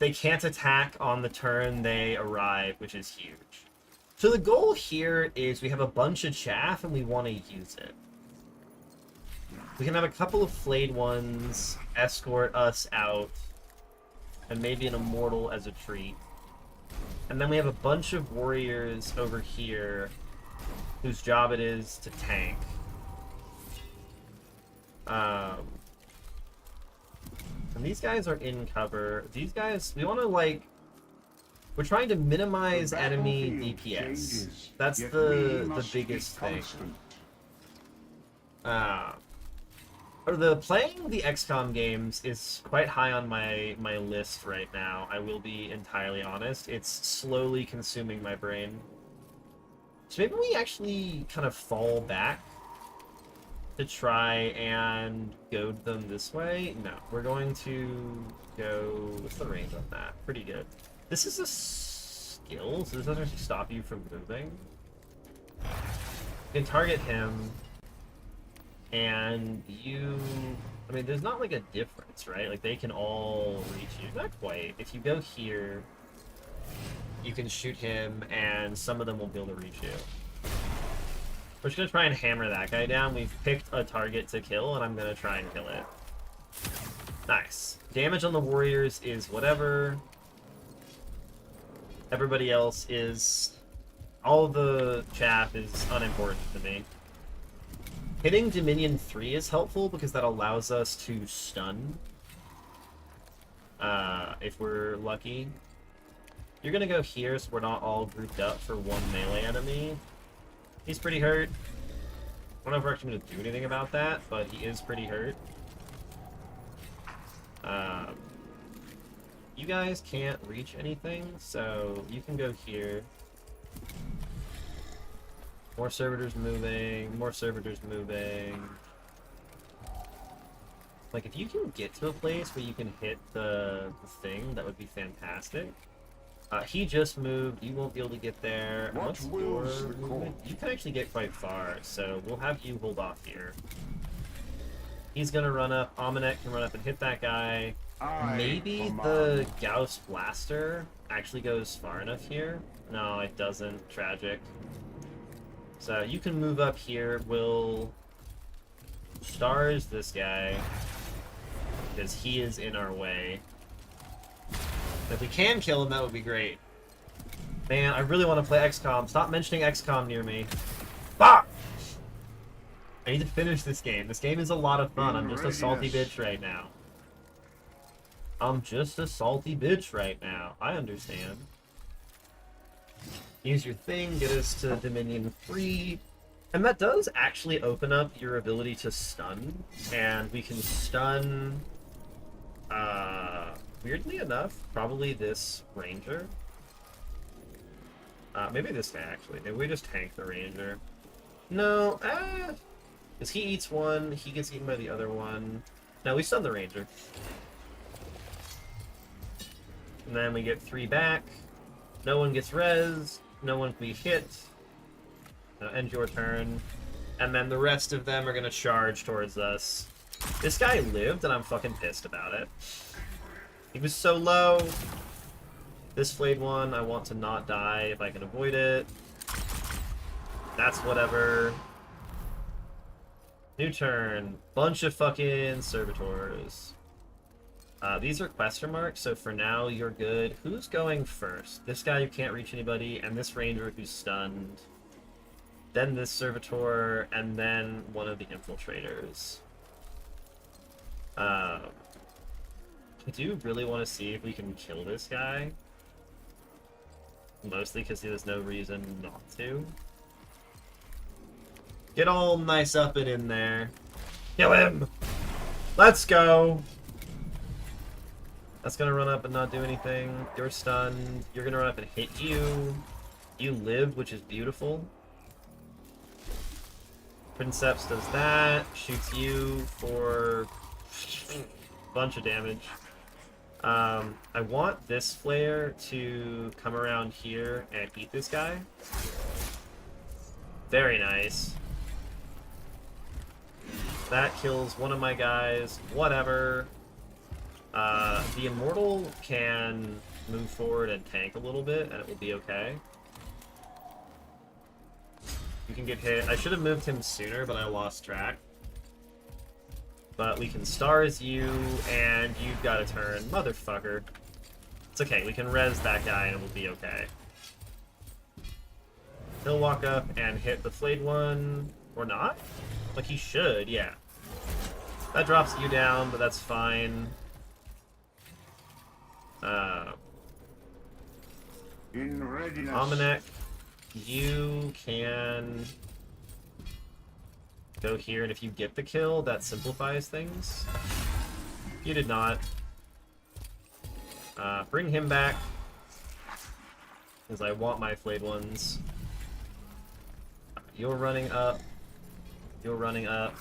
A: they can't attack on the turn they arrive, which is huge. So the goal here is we have a bunch of chaff and we want to use it. We can have a couple of flayed ones escort us out, and maybe an immortal as a treat. And then we have a bunch of warriors over here whose job it is to tank. And these guys are in cover. These guys, we want to like... We're trying to minimize
F: The
A: enemy
F: battlefield
A: DPS.
F: changes,
A: That's
F: yet we
A: the
F: must be
A: biggest thing.
F: constant.
A: Playing the XCOM games is quite high on my list right now. I will be entirely honest. It's slowly consuming my brain. So maybe we actually kind of fall back to try and goad them this way. No, we're going to go... What's the range on that? Pretty good. This is a skill, so this doesn't actually stop you from moving. You can target him, and you... I mean, there's not like a difference, right? Like, they can all reach you. Not quite. If you go here, you can shoot him, and some of them will be able to reach you. We're just going to try and hammer that guy down. We've picked a target to kill, and I'm going to try and kill it. Nice. Damage on the warriors is whatever. Everybody else is... All the chaff is unimportant to me. Hitting Dominion 3 is helpful because that allows us to stun. If we're lucky. You're going to go here so we're not all grouped up for one melee enemy. He's pretty hurt. I don't know if we're actually going to do anything about that, but he is pretty hurt. You guys can't reach anything, so you can go here. More servitors moving, more servitors moving. Like, if you can get to a place where you can hit the thing, that would be fantastic. He just moved, you won't be able to get there.
F: What
A: What's
F: wills
A: your
F: the
A: movement?
F: cause?
A: You can actually get quite far, so we'll have you hold off here. He's gonna run up, Amanet can run up and hit that guy. Maybe the Gauss Blaster actually goes far enough here. No, it doesn't. Tragic. So you can move up here. We'll stars this guy because he is in our way. If we can kill him, that would be great. Man, I really want to play XCOM. Stop mentioning XCOM near me. Fuck! I need to finish this game. This game is a lot of fun. I'm just a salty bitch right now. I'm just a salty bitch right now. I understand. Use your thing, get us to Dominion 3. And that does actually open up your ability to stun. And we can stun, weirdly enough, probably this ranger. Maybe this guy, actually. Maybe we just tank the ranger. No, because he eats one, he gets eaten by the other one. No, we stun the ranger. And then we get 3 back. No one gets res. No one can be hit. End your turn. And then the rest of them are going to charge towards us. This guy lived, and I'm fucking pissed about it. He was so low. This flayed one, I want to not die if I can avoid it. That's whatever. New turn. Bunch of fucking servitors. These are question marks, so for now you're good. Who's going first? This guy who can't reach anybody, and this ranger who's stunned. Then this servitor, and then one of the infiltrators. I do really want to see if we can kill this guy. Mostly because there's no reason not to. Get all nice up and in there. Kill him! Let's go! That's gonna run up and not do anything. You're stunned. You're gonna run up and hit you. You lived, which is beautiful. Princeps does that. Shoots you for a bunch of damage. I want this flare to come around here and eat this guy. Very nice. That kills one of my guys. Whatever. The Immortal can move forward and tank a little bit, and it will be okay. You can get hit. I should have moved him sooner, but I lost track. But we can stars you, and you've got a turn. Motherfucker. It's okay, we can res that guy, and it will be okay. He'll walk up and hit the flayed one. Or not? Like, he should, yeah. That drops you down, but that's fine.
F: In readiness.
A: Almanac, you can go here, and if you get the kill, that simplifies things. You did not. Bring him back, because I want my flayed ones. You're running up. You're running up.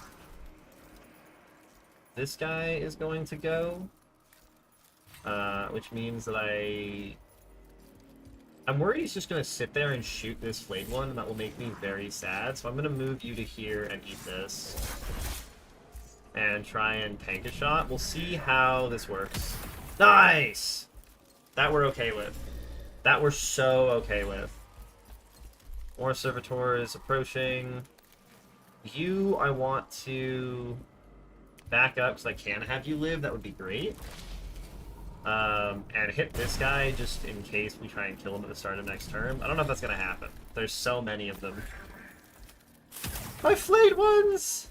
A: This guy is going to go, which means that I'm worried he's just going to sit there and shoot this flayed one, and that will make me very sad. So I'm going to move you to here and eat this. And try and tank a shot. We'll see how this works. Nice! That we're okay with. That we're so okay with. More servitors approaching. You, I want to back up because I can have you live. That would be great. And hit this guy just in case we try and kill him at the start of next turn. I don't know if that's going to happen. There's so many of them. My flayed ones!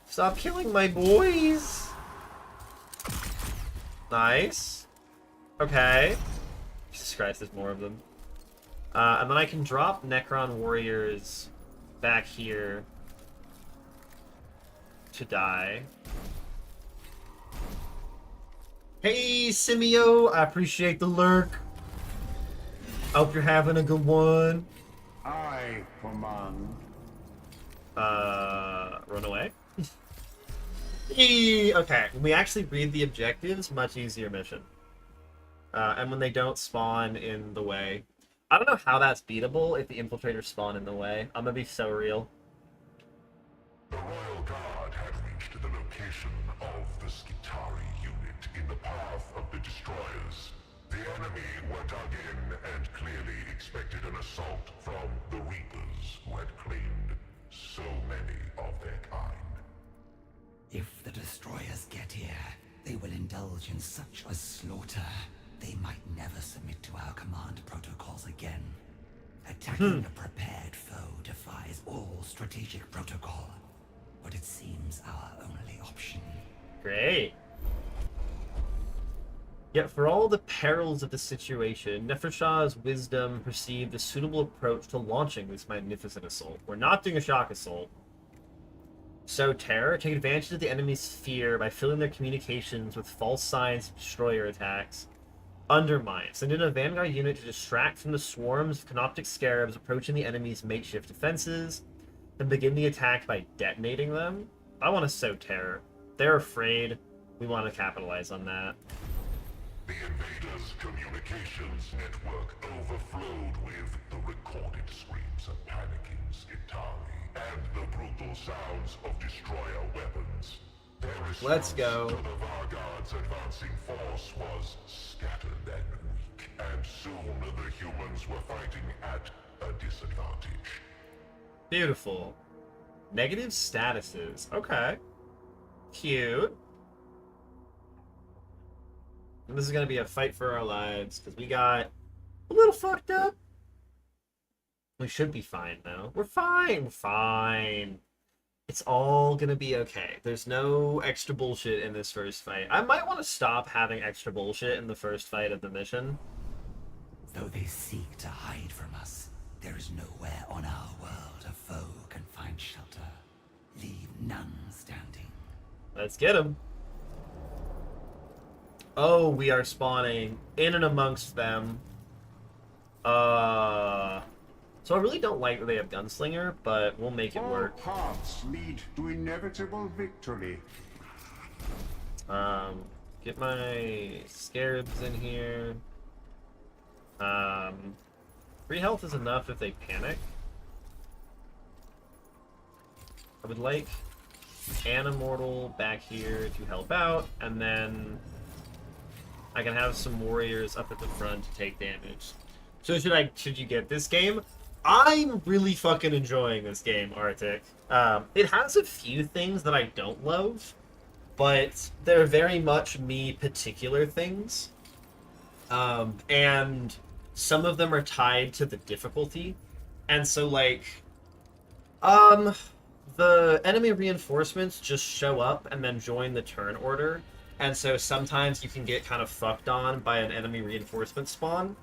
A: Stop killing my boys! Nice. Okay. Jesus Christ, there's more of them. And then I can drop Necron warriors back here to die. Hey, Simio! I appreciate the lurk. Hope you're having a good one.
F: I command.
A: Run away? Okay, when we actually read the objectives, much easier mission. And when they don't spawn in the way. I don't know how that's beatable if the infiltrators spawn in the way. I'm gonna be so real.
B: The Royal Guard had reached the location of the Skitari unit in the path of the destroyers. The enemy were dug in and clearly expected an assault from the Reapers, who had claimed so many of their kind.
C: If the destroyers get here, they will indulge in such a slaughter, they might never submit to our command protocols again. Attacking a prepared foe defies all strategic protocol, but it seems our only option.
A: Great. Yet for all the perils of the situation, Nefershah's wisdom perceived a suitable approach to launching this magnificent assault. We're not doing a shock assault. So Terror, take advantage of the enemy's fear by filling their communications with false signs of destroyer attacks. Undermine. Send in a vanguard unit to distract from the swarms of canoptic scarabs approaching the enemy's makeshift defenses, then begin the attack by detonating them. I want to sow Terror. They're afraid. We want to capitalize on that.
B: The invaders' communications network overflowed with the recorded screams of panicking Skitari and the brutal sounds of destroyer weapons. Their
A: Let's
B: response
A: go.
B: to the Vargard's advancing force was scattered and weak, and soon the humans were fighting at a disadvantage.
A: Beautiful. Negative statuses. Okay. Cute. And this is going to be a fight for our lives, because we got a little fucked up. We should be fine, though. We're fine. We're fine. It's all going to be okay. There's no extra bullshit in this first fight. I might want to stop having extra bullshit in the first fight of the mission.
C: Though they seek to hide from us, there is nowhere on our world a foe can find shelter. Leave none standing.
A: Let's get him. Oh, we are spawning in and amongst them. So I really don't like that they have Gunslinger, but we'll make it
F: All
A: work.
F: paths lead to inevitable victory.
A: Get my Scarabs in here. 3 health is enough if they panic. I would like an Immortal back here to help out, and then I can have some warriors up at the front to take damage. So should you get this game? I'm really fucking enjoying this game, Arctic. It has a few things that I don't love, but they're very much me particular things. And some of them are tied to the difficulty. And so, like, the enemy reinforcements just show up and then join the turn order, and so sometimes you can get kind of fucked on by an enemy reinforcement spawn,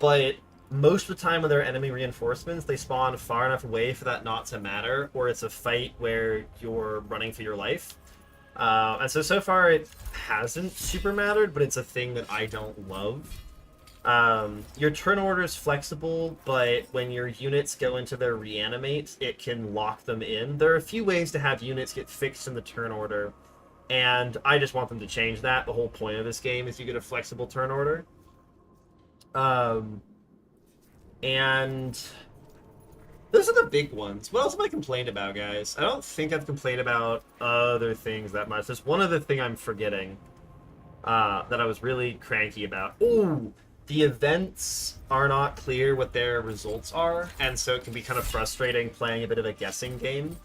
A: but most of the time with their enemy reinforcements, they spawn far enough away for that not to matter, or it's a fight where you're running for your life. And so far it hasn't super mattered, but it's a thing that I don't love. Your turn order is flexible, but when your units go into their reanimate, it can lock them in. There are a few ways to have units get fixed in the turn order, and I just want them to change that. The whole point of this game is you get a flexible turn order. And those are the big ones. What else have I complained about, guys? I don't think I've complained about other things that much. There's one other thing I'm forgetting that I was really cranky about. Ooh! The events are not clear what their results are, and so it can be kind of frustrating playing a bit of a guessing game.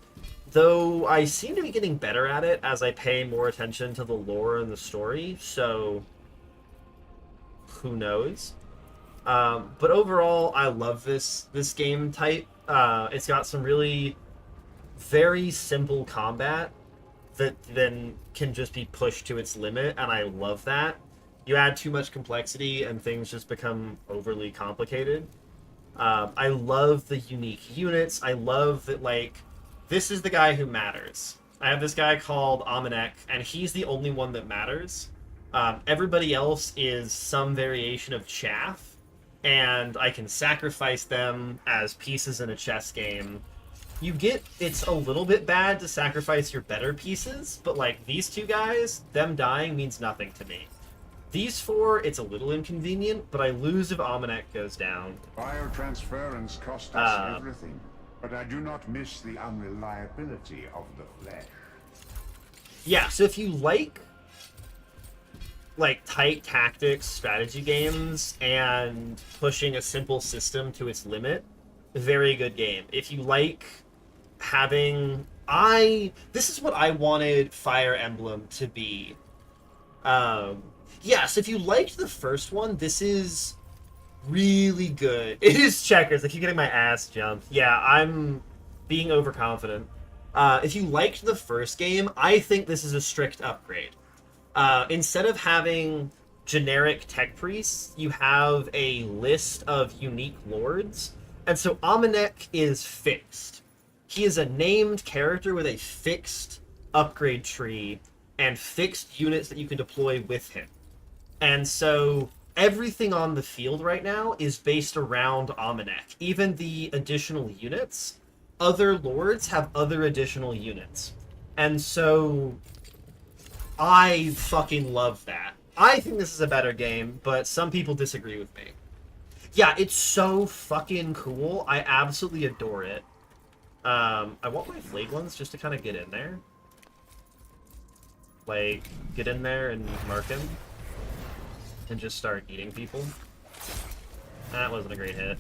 A: Though I seem to be getting better at it as I pay more attention to the lore and the story, so who knows? But overall, I love this game type. It's got some really very simple combat that then can just be pushed to its limit, and I love that. You add too much complexity and things just become overly complicated. I love the unique units. I love that, like, this is the guy who matters. I have this guy called Amanek, and he's the only one that matters. Everybody else is some variation of chaff, and I can sacrifice them as pieces in a chess game. It's a little bit bad to sacrifice your better pieces, but, like, these two guys, them dying means nothing to me. These four, it's a little inconvenient, but I lose if Amanek goes down.
F: Biotransference cost us everything, but I do not miss the unreliability of the flesh.
A: Yeah, so if you like tight tactics, strategy games, and pushing a simple system to its limit, very good game. If you like having... This is what I wanted Fire Emblem to be. Yes, if you liked the first one, this is really good. It is checkers. I keep getting my ass jumped. Yeah, I'm being overconfident. If you liked the first game, I think this is a strict upgrade. Instead of having generic tech priests, you have a list of unique lords. And so Amanek is fixed. He is a named character with a fixed upgrade tree and fixed units that you can deploy with him. And so everything on the field right now is based around Amanek. Even the additional units, other lords have other additional units. And so I fucking love that. I think this is a better game, but some people disagree with me. Yeah, it's so fucking cool. I absolutely adore it. I want my flayed ones just to kind of get in there. Like, get in there and mark him. And just start eating people. That wasn't a great hit.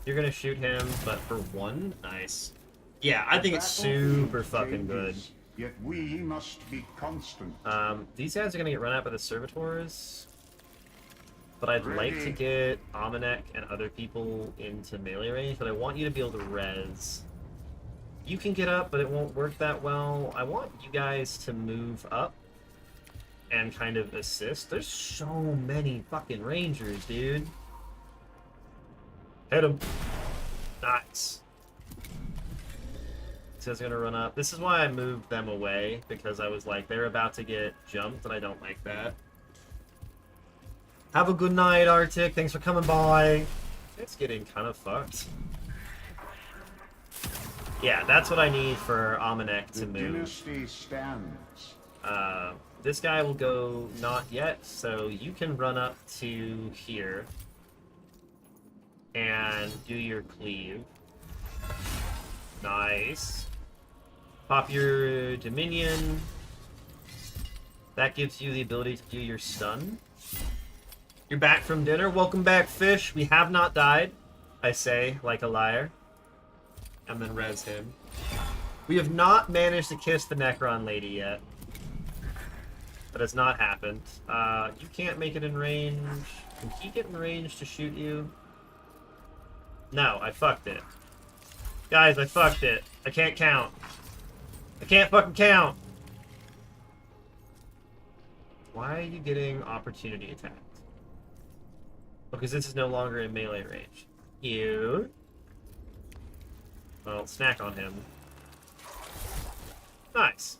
A: You're gonna shoot him, but for one? Nice. Yeah, I think it's super fucking good.
F: Yet we must be constant.
A: These guys are gonna get run out by the servitors. But I'd like to get Amanek and other people into melee range, but I want you to be able to res. You can get up, but it won't work that well. I want you guys to move up and kind of assist. There's so many fucking rangers, dude. Hit him. Nice. This guy's gonna run up. This is why I moved them away, because I was like, they're about to get jumped, and I don't like that. Have a good night, Arctic. Thanks for coming by. It's getting kind of fucked. Yeah, that's what I need for Amanek to move.
F: The dynasty stands.
A: This guy will go not yet, so you can run up to here and do your cleave. Nice. Pop your Dominion. That gives you the ability to do your stun. You're back from dinner. Welcome back, fish. We have not died, I say, like a liar. And then res him. We have not managed to kiss the Necron lady yet. That has not happened. You can't make it in range. Can he get in range to shoot you? No, I fucked it. Guys, I fucked it. I can't count. I can't fucking count. Why are you getting opportunity attacked? Because this is no longer in melee range. Ew. Well, snack on him. Nice.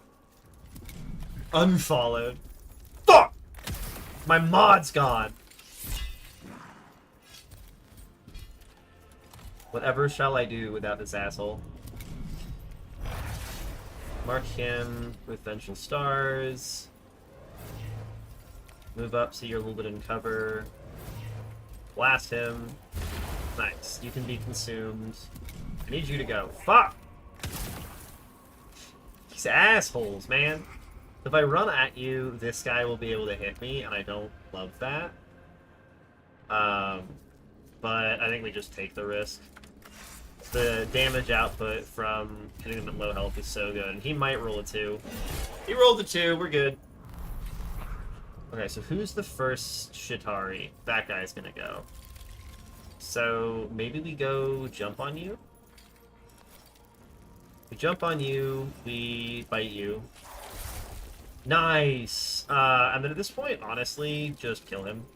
A: Unfollowed. Fuck! My mod's gone. Whatever shall I do without this asshole? Mark him with vengeful stars. Move up so you're a little bit in cover. Blast him. Nice. You can be consumed. I need you to go. Fuck! These assholes, man. If I run at you, this guy will be able to hit me, and I don't love that. But I think we just take the risk. The damage output from hitting him at low health is so good. He might roll a 2. He rolled a 2, we're good. Okay, so who's the first Shitari? That guy's gonna go. So maybe we go jump on you? We jump on you, we bite you. Nice! And then at this point, honestly, just kill him.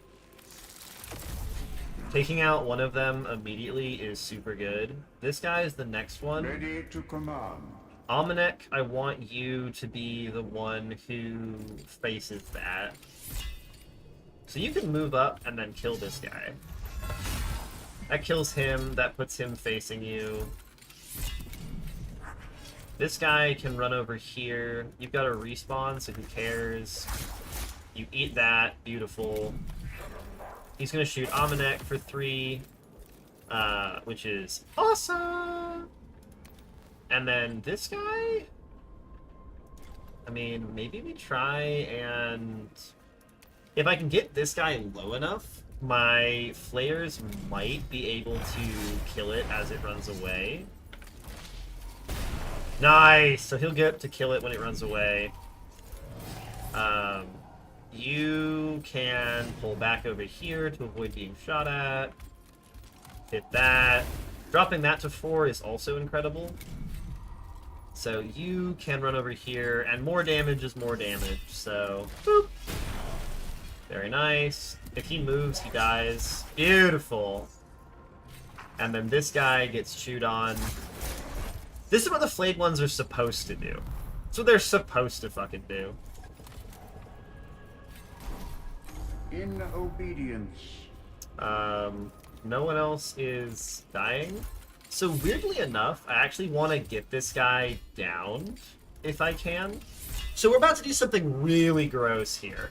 A: Taking out one of them immediately is super good. This guy is the next one.
F: Ready to command.
A: Almanac, I want you to be the one who faces that. So you can move up and then kill this guy. That kills him, that puts him facing you. This guy can run over here. You've got a respawn, so who cares? You eat that, beautiful. He's gonna shoot Almanac for 3, which is awesome! And then this guy? I mean, maybe we try and... If I can get this guy low enough, my flares might be able to kill it as it runs away. Nice! So he'll get to kill it when it runs away. You can pull back over here to avoid being shot at. Hit that. Dropping that to 4 is also incredible. So you can run over here, and more damage is more damage, so... Boop! Very nice. If he moves, he dies. Beautiful! And then this guy gets chewed on. This is what the flayed ones are supposed to do. That's what they're supposed to fucking do.
F: In obedience.
A: No one else is dying. So weirdly enough, I actually want to get this guy down, if I can. So we're about to do something really gross here.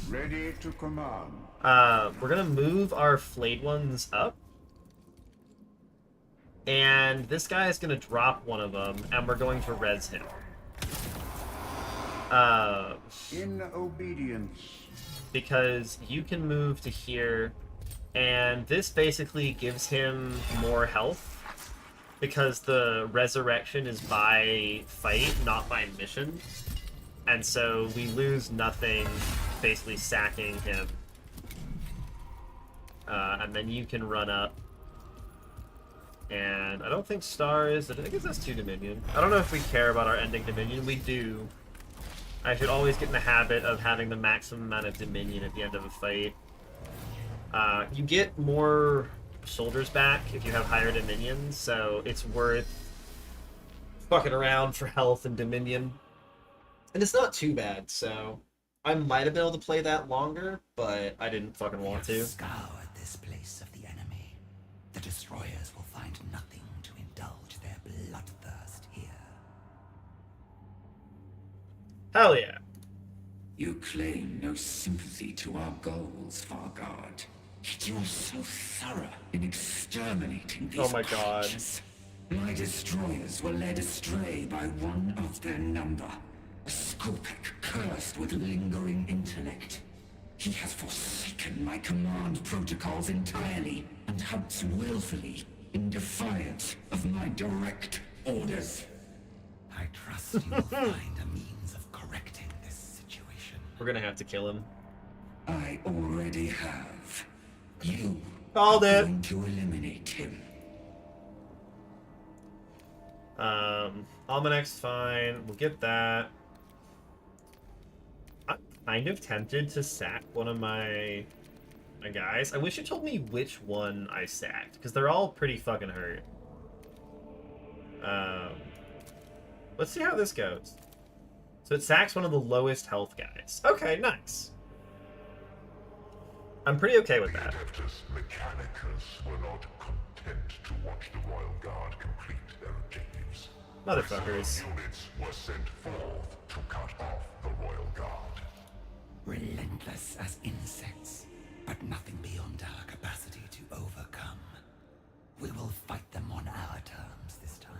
F: Ready to command.
A: We're gonna move our flayed ones up. And this guy is gonna drop one of them, and we're going to res him.
F: In obedience.
A: Because you can move to here, and this basically gives him more health. Because the resurrection is by fight, not by mission. And so we lose nothing, basically sacking him. And then you can run up. And I don't think stars, I guess that's 2 Dominion. I don't know if we care about our ending Dominion. We do. I should always get in the habit of having the maximum amount of Dominion at the end of a fight. You get more soldiers back if you have higher Dominion, so it's worth fucking around for health and Dominion. And it's not too bad, so I might have been able to play that longer, but I didn't fucking want to.
C: Scoured this place of the enemy. The destroyers will find nothing to indulge their bloodthirst here.
A: Hell yeah.
G: You claim no sympathy to our goals, Farguard. Yet you're so thorough in exterminating these
A: Oh my god.
G: creatures. My destroyers were led astray by one of their number. A Skopek cursed with lingering intellect. He has forsaken my command protocols entirely and hunts willfully in defiance of my direct orders.
C: I trust you will find a means of correcting this situation.
A: We're gonna have to kill him.
G: I already have. You
A: Called
G: are
A: it.
G: going to eliminate him.
A: Almanac's fine. We'll get that. I'm kind of tempted to sack one of my guys. I wish you told me which one I sacked, because they're all pretty fucking hurt. Let's see how this goes. So it sacks one of the lowest health guys. Okay, nice. I'm pretty okay with
B: The
A: that.
B: Adeptus Mechanicus were not content to watch the Royal Guard complete their objectives.
A: Motherfuckers.
B: Reserve units were sent forth to cut off the Royal Guard.
C: Relentless as insects, but nothing beyond our capacity to overcome. We will fight them on our terms this time.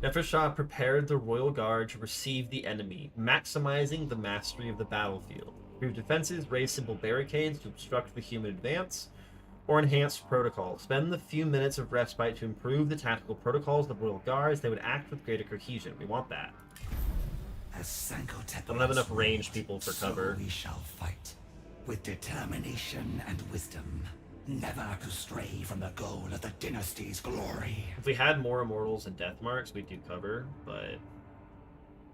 A: Nefershah prepared the Royal Guard to receive the enemy, maximizing the mastery of the battlefield. Improve defenses, raise simple barricades to obstruct the human advance, or enhance protocol. Spend the few minutes of respite to improve the tactical protocols of the Royal Guards. They would act with greater cohesion. We want that.
C: As Sankotep
A: I don't have enough ranged people for cover.
C: So we shall fight, with determination and wisdom, never to stray from the goal of the dynasty's glory.
A: If we had more Immortals and Death Marks, we'd do cover, but...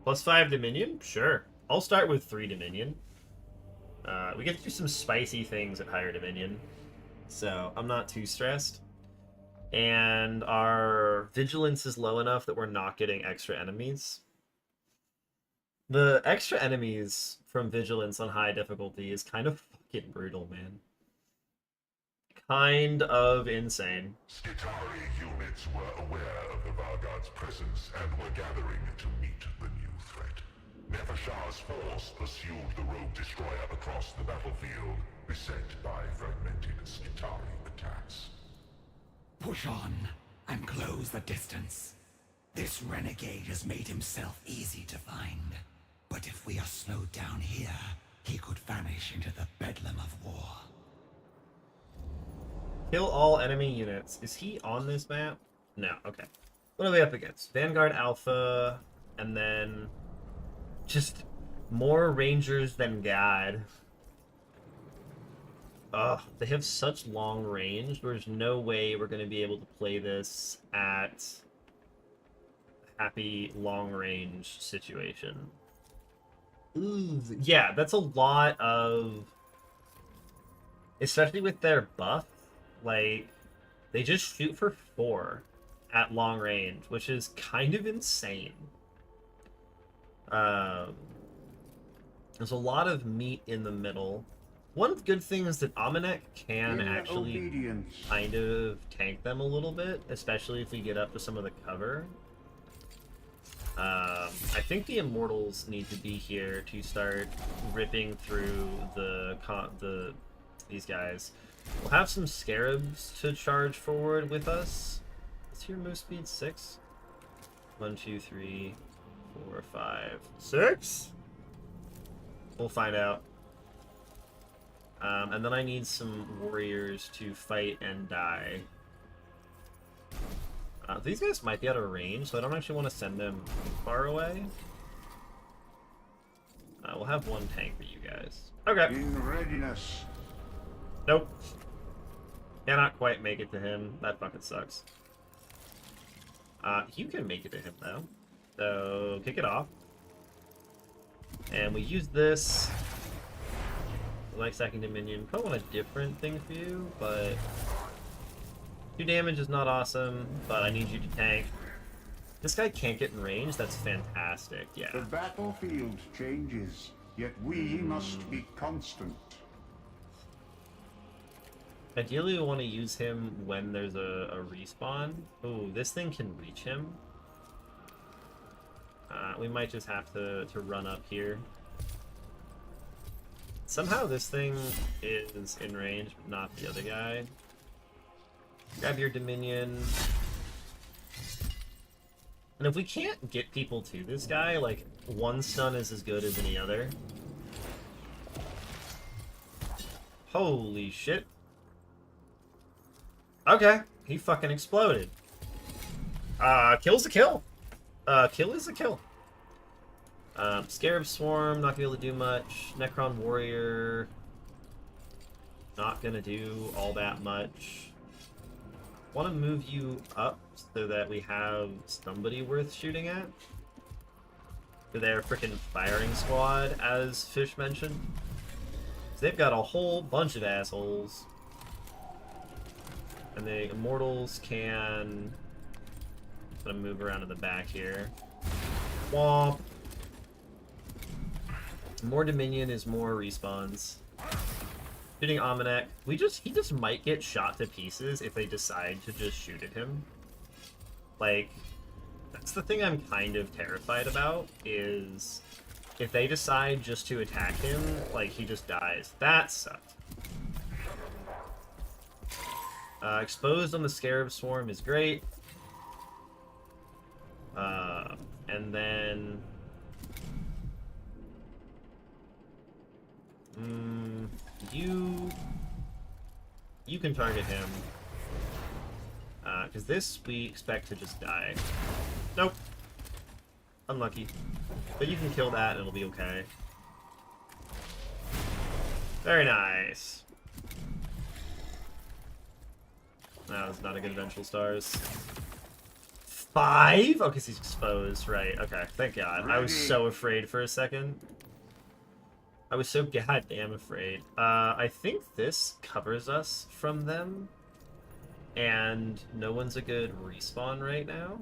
A: +5 Dominion? Sure. I'll start with 3 Dominion. We get to do some spicy things at higher Dominion, so I'm not too stressed. And our Vigilance is low enough that we're not getting extra enemies. The extra enemies from Vigilance on high difficulty is kind of fucking brutal, man. Kind of insane.
B: Skitari units were aware of the Vargard's presence and were gathering to meet the new threat. Nefershah's force pursued the rogue destroyer across the battlefield, beset by fragmented Skitari attacks.
C: Push on and close the distance. This renegade has made himself easy to find. But if we are slowed down here, he could vanish into the bedlam of war.
A: Kill all enemy units. Is he on this map? No, okay. What are we up against? Vanguard Alpha, and then just more Rangers than God. Ugh, they have such long range. There's no way we're going to be able to play this at a happy long range situation. Ooh, yeah, that's a lot of... Especially with their buff. Like, they just shoot for 4 at long range, which is kind of insane. There's a lot of meat in the middle. One good thing is that Amanek can actually kind of tank them a little bit, especially if we get up to some of the cover. I think the Immortals need to be here to start ripping through these guys. We'll have some Scarabs to charge forward with us. Is your move speed 6? 1, 2, 3, 4, 5, 6? We'll find out. And then I need some warriors to fight and die. These guys might be out of range, so I don't actually want to send them far away. We'll have 1 tank for you guys. Okay.
F: In readiness.
A: Nope. Cannot quite make it to him. That fucking sucks. You can make it to him, though. So, kick it off. And we use this. Like second Dominion. Probably want a different thing for you, but... 2 damage is not awesome, but I need you to tank. This guy can't get in range? That's fantastic, yeah.
F: The battlefield changes, yet we must be constant.
A: Ideally, we want to use him when there's a respawn. Ooh, this thing can reach him. We might just have to run up here. Somehow this thing is in range, but not the other guy. Grab your Dominion. And if we can't get people to this guy, like, 1 stun is as good as any other. Holy shit. Okay, he fucking exploded. Kill's a kill. Kill is a kill. Scarab Swarm, not gonna be able to do much. Necron Warrior, not gonna do all that much. want to move you up so that we have somebody worth shooting at. They're a freaking firing squad, as Fish mentioned. They've got a whole bunch of assholes. And the Immortals can... I'm gonna move around in the back here. Womp. More Dominion is more respawns. Shooting Amanek. He just might get shot to pieces if they decide to just shoot at him. Like, that's the thing I'm kind of terrified about, is if they decide just to attack him, like, he just dies. That sucks. Exposed on the Scarab Swarm is great. And then... You can target him. Because this we expect to just die. Nope. Unlucky. But you can kill that and it'll be okay. Very nice. That was not a good Vengeful Stars. 5? Oh, because he's exposed. Right, okay. Thank God. I was so afraid for a second. I was so goddamn afraid. I think this covers us from them. And no one's a good respawn right now.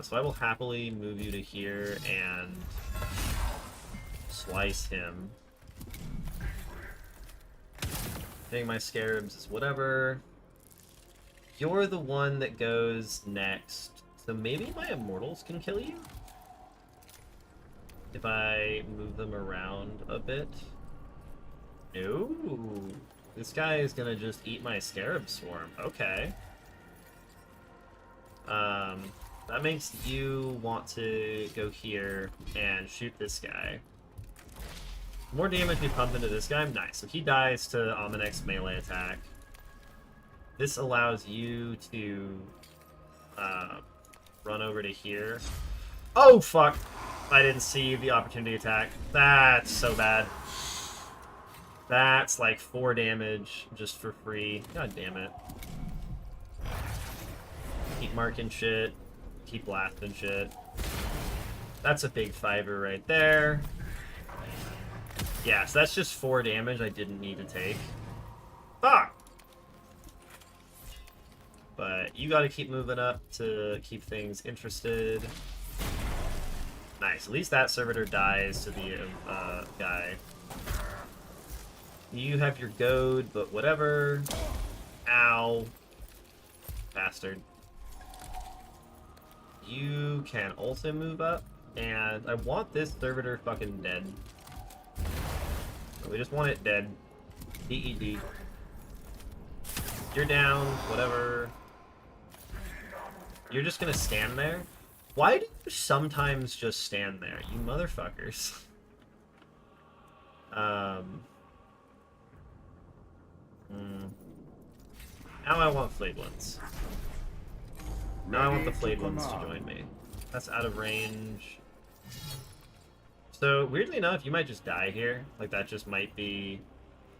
A: So I will happily move you to here and slice him. Hitting my scarabs is whatever. You're the one that goes next, so maybe my Immortals can kill you? If I move them around a bit. No. This guy is gonna just eat my Scarab Swarm. Okay. That makes you want to go here and shoot this guy. More damage we pump into this guy. Nice. So he dies to Amanek's melee attack. This allows you to run over to here. Oh, fuck! I didn't see the opportunity attack. That's so bad. That's like 4 damage just for free. God damn it. Keep marking shit. Keep blasting shit. That's a big 5er right there. Yeah, so that's just 4 damage I didn't need to take. Fuck! But you gotta keep moving up to keep things interested. Nice. At least that servitor dies to the guy. You have your goad, but whatever. Ow. Bastard. You can also move up, and I want this servitor fucking dead. We just want it dead. DED. You're down, whatever. You're just gonna stand there? Why do you sometimes just stand there, you motherfuckers? Now I want Flayed Ones. Now I want the Flayed Ones to join me. That's out of range. So, weirdly enough, you might just die here. Like, that just might be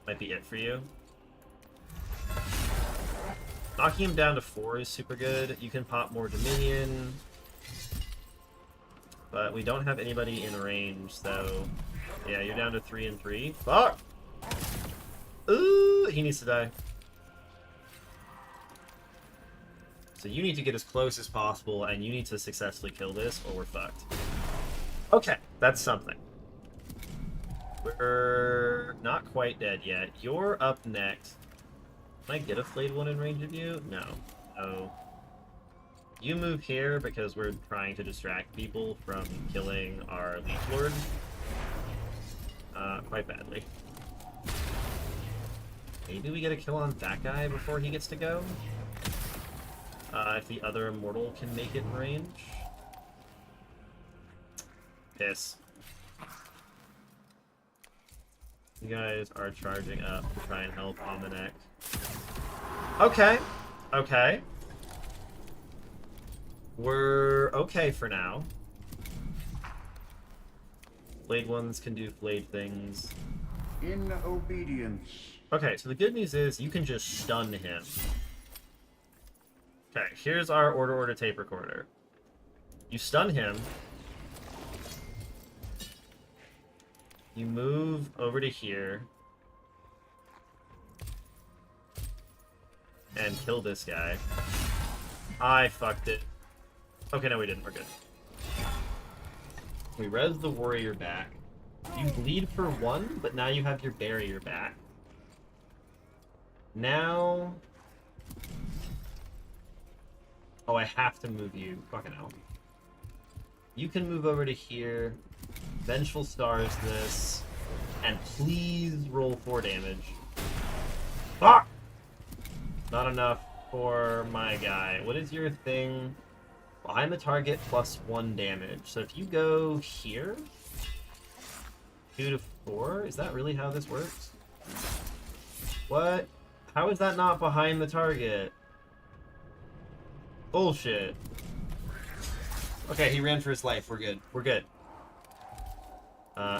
A: it for you. Knocking him down to 4 is super good. You can pop more Dominion. But we don't have anybody in range, so... Yeah, you're down to 3 and 3. Fuck! Ooh, he needs to die. So you need to get as close as possible, and you need to successfully kill this, or we're fucked. Okay, that's something. We're not quite dead yet. You're up next. Can I get a Flayed One in range of you? No. Oh. You move here because we're trying to distract people from killing our Leech Lord. Quite badly. Maybe we get a kill on that guy before he gets to go? If the other Immortal can make it in range. Piss. You guys are charging up to try and help Amanek. Okay. Okay. We're okay for now. Flayed Ones can do flayed things.
F: In obedience
A: Okay, so the good news is you can just stun him. Okay, here's our order tape recorder. You stun him. You move over to here. And kill this guy. I fucked it. Okay, no we didn't. We're good. We res the warrior back. You bleed for 1, but now you have your barrier back. Now... Oh, I have to move you. Fucking hell. You can move over to here. Vengeful Stars this. And please roll 4 damage. Fuck! Not enough for my guy. What is your thing? Well, I'm a target plus 1 damage. So if you go here... 2 to 4? Is that really how this works? What? How is that not behind the target? Bullshit. Okay, he ran for his life. We're good. We're good.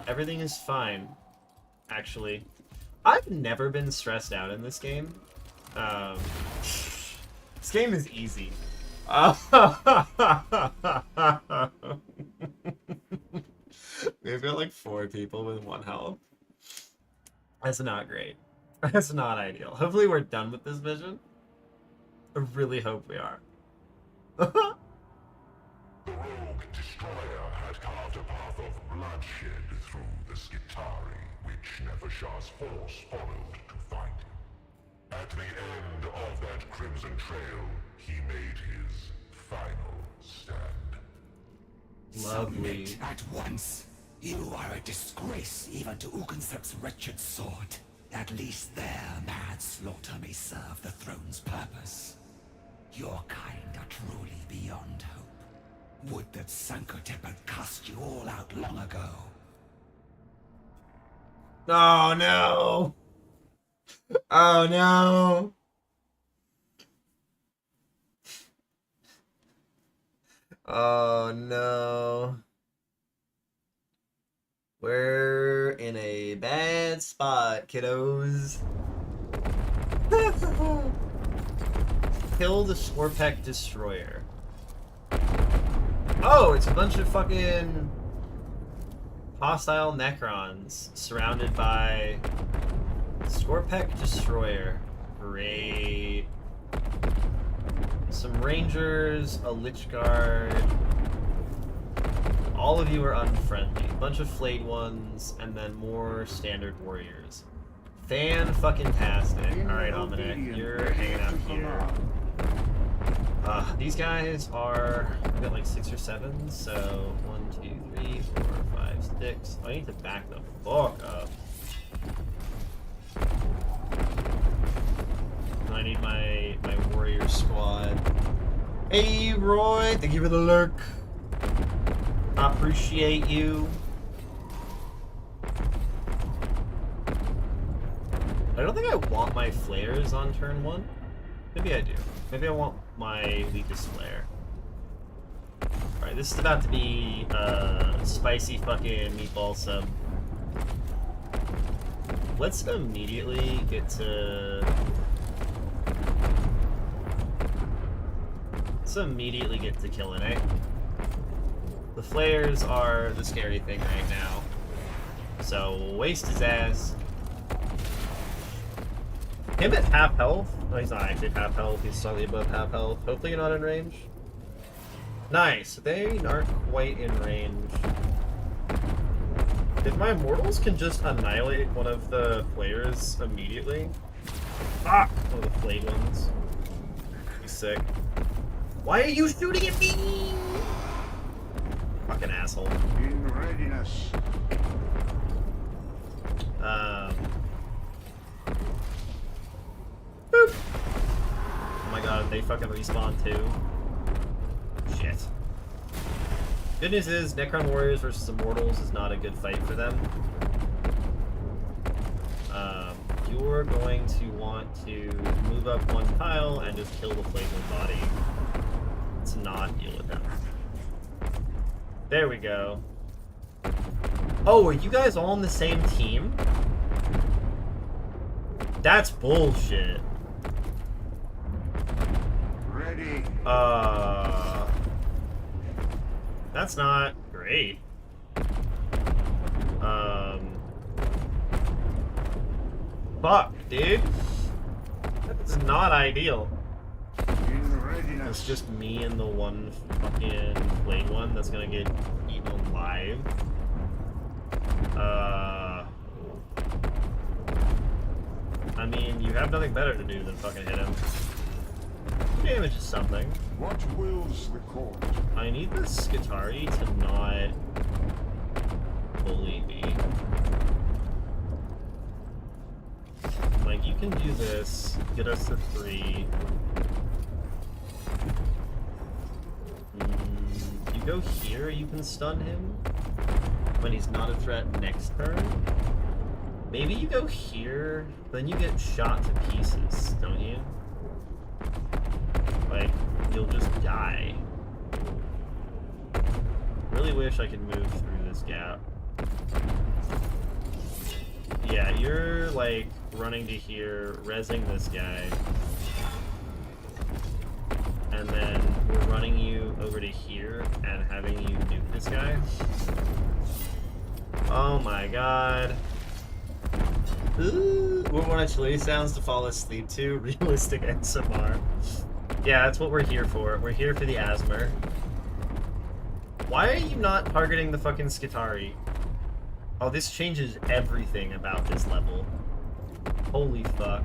A: Everything is fine, actually. I've never been stressed out in this game. This game is easy. We've got like 4 people with 1 health. That's not great. That's not ideal. Hopefully we're done with this mission. I really hope we are.
B: The rogue destroyer had carved a path of bloodshed through the Skitari, which Nefershar's force followed to find him. At the end of that crimson trail, he made his final stand.
A: Lovely.
C: Submit at once. You are a disgrace even to Ugansep's wretched sword. At least their mad slaughter may serve the throne's purpose. Your kind are truly beyond hope. Would that Sankotep had cast you all out long ago.
A: Oh no! Oh no! Oh no. We're in a bad spot, kiddos. Kill the Scorpec Destroyer. Oh, it's a bunch of fucking hostile Necrons surrounded by Scorpec Destroyer. Great. Some Rangers, a Lich Guard. All of you are unfriendly. A bunch of flayed ones, and then more standard warriors. Fan-fucking-tastic. Alright, Almanac, you're hanging out here. These guys are... we got like 6 or 7, so 1, 2, 3, 4, 5, 6. I need to back the fuck up. I need my warrior squad. Hey, Roy! Thank you for the lurk. I appreciate you. I don't think I want my flares on turn 1. Maybe I do. Maybe I want my weakest flare. Alright, this is about to be spicy fucking meatball sub. Let's immediately get to... killing, eh? The flares are the scary thing right now. So, waste his ass. Him at half health? No, he's not actually half health. He's slightly above half health. Hopefully you're not in range. Nice. They aren't quite in range. If my immortals can just annihilate one of the flares immediately. Fuck! One of the flayed ones. He's sick. Why are you shooting at me? Fucking asshole.
F: In readiness.
A: Boop. Oh my god, they fucking respawn too. Shit. Good news is, Necron Warriors versus Immortals is not a good fight for them. You're going to want to move up 1 tile and just kill the Flagrant Body. Let's not deal with them. There we go. Oh, are you guys all on the same team? That's bullshit.
F: Ready.
A: That's not great. Fuck, dude. That's not ideal.
F: In readiness.
A: It's just me and the one fucking blade one that's gonna get eaten alive. I mean, you have nothing better to do than fucking hit him. Damage is something.
F: What wills the court?
A: I need this Skitari to not bully me. Like, you can do this, get us to 3. You go here, you can stun him when he's not a threat next turn. Maybe you go here, then you get shot to pieces, don't you? Like, you'll just die. Really wish I could move through this gap. Yeah, you're like running to here, rezzing this guy. And then we're running you over to here and having you nuke this guy. Oh my god. Ooh, we want chili sounds to fall asleep to. Realistic ASMR. Yeah, that's what we're here for. We're here for the Asmer. Why are you not targeting the fucking Skitari? Oh, this changes everything about this level. Holy fuck.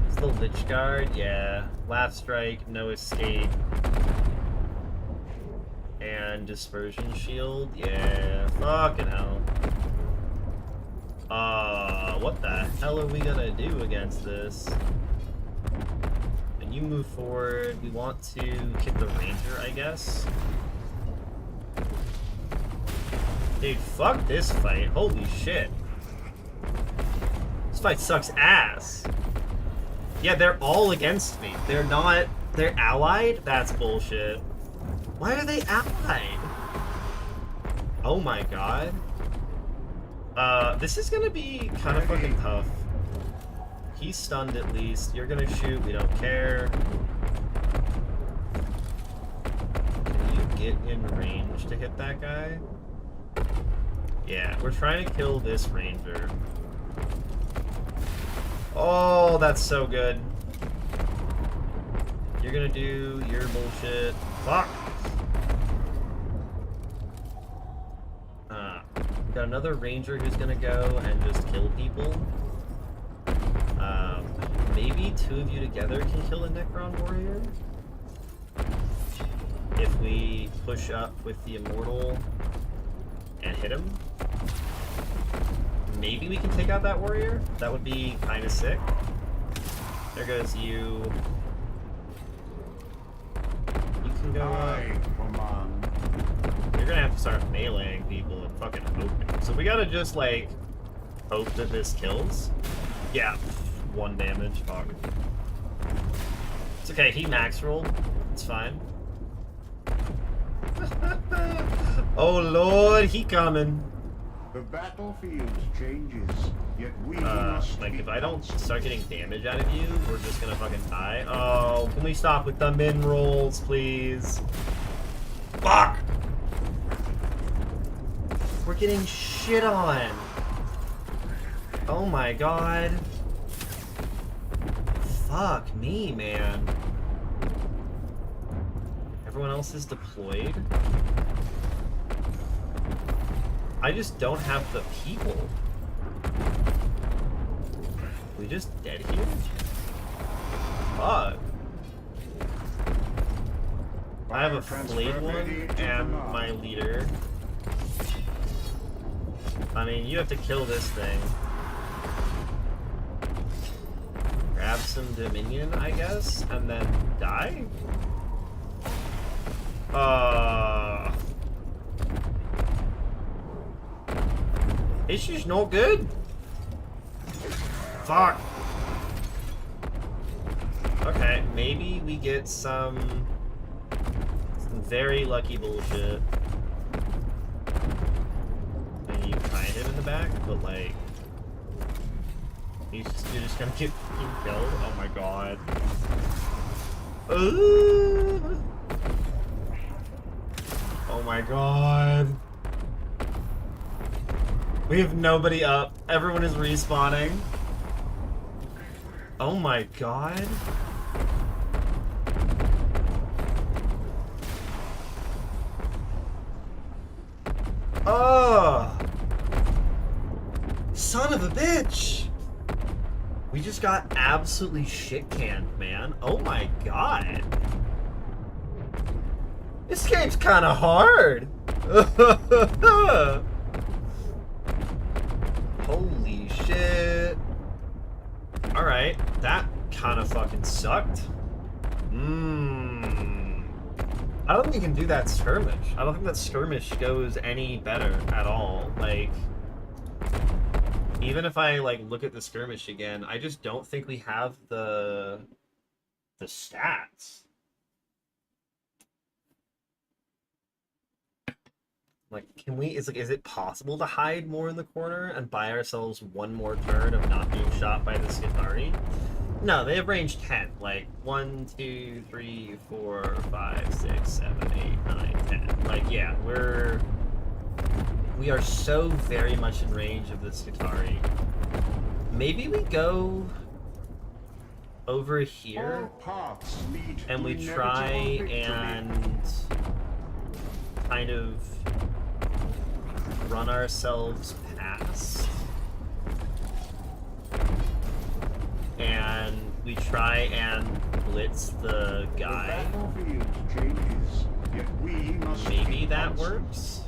A: It's the Lich Guard, yeah. Laugh Strike, no escape. And Dispersion Shield, yeah. Fucking hell. What the hell are we gonna do against this? When you move forward, we want to kick the Ranger, I guess. Dude, fuck this fight. Holy shit. This fight sucks ass. Yeah, they're all against me. They're not... They're allied? That's bullshit. Why are they allied? Oh my god. This is gonna be kind of fucking tough. He's stunned at least. You're gonna shoot. We don't care. Can you get in range to hit that guy? Yeah, we're trying to kill this Ranger. Oh, that's so good. You're gonna do your bullshit. Fuck! We got another Ranger who's gonna go and just kill people. Maybe 2 of you together can kill a Necron Warrior? If we push up with the Immortal and hit him. Maybe we can take out that Warrior? That would be kind of sick. There goes you. You can go up. You're gonna have to start meleeing people and fucking hoping. So we gotta just, like, hope that this kills. Yeah, 1 damage. Fuck. It's okay, he max rolled. It's fine. Oh lord, he coming.
F: The battlefield changes, yet we must
A: like, if I don't start getting damage out of you, we're just gonna fucking die. Oh, can we stop with the min rolls, please? Fuck! We're getting shit on. Oh my god. Fuck me, man. Everyone else is deployed. I just don't have the people. We just dead here? Fuck. I have a flayed one and my leader. I mean, you have to kill this thing. Grab some Dominion, I guess, and then die? It's just not good. Fuck. Okay, maybe we get some very lucky bullshit. And you find him in the back, but like... You're just gonna get fucking killed? Oh my god. Ooh. Oh my god. We have nobody up. Everyone is respawning. Oh my god. Oh! Son of a bitch! We just got absolutely shit-canned, man. Oh my god. This game's kind of hard. Holy shit. Alright, that kind of fucking sucked. I don't think you can do that skirmish. I don't think that skirmish goes any better at all. Like, even if I, like, look at the skirmish again, I just don't think we have the stats. Like, is it possible to hide more in the corner and buy ourselves one more turn of not being shot by the Skitari? No, they have range 10. Like, 1, 2, 3, 4, 5, 6, 7, 8, 9, 10. Like, yeah, we are so very much in range of the Skitari. Maybe we go over here and we try and kind of run ourselves past, and we try and blitz the guy. Maybe that works.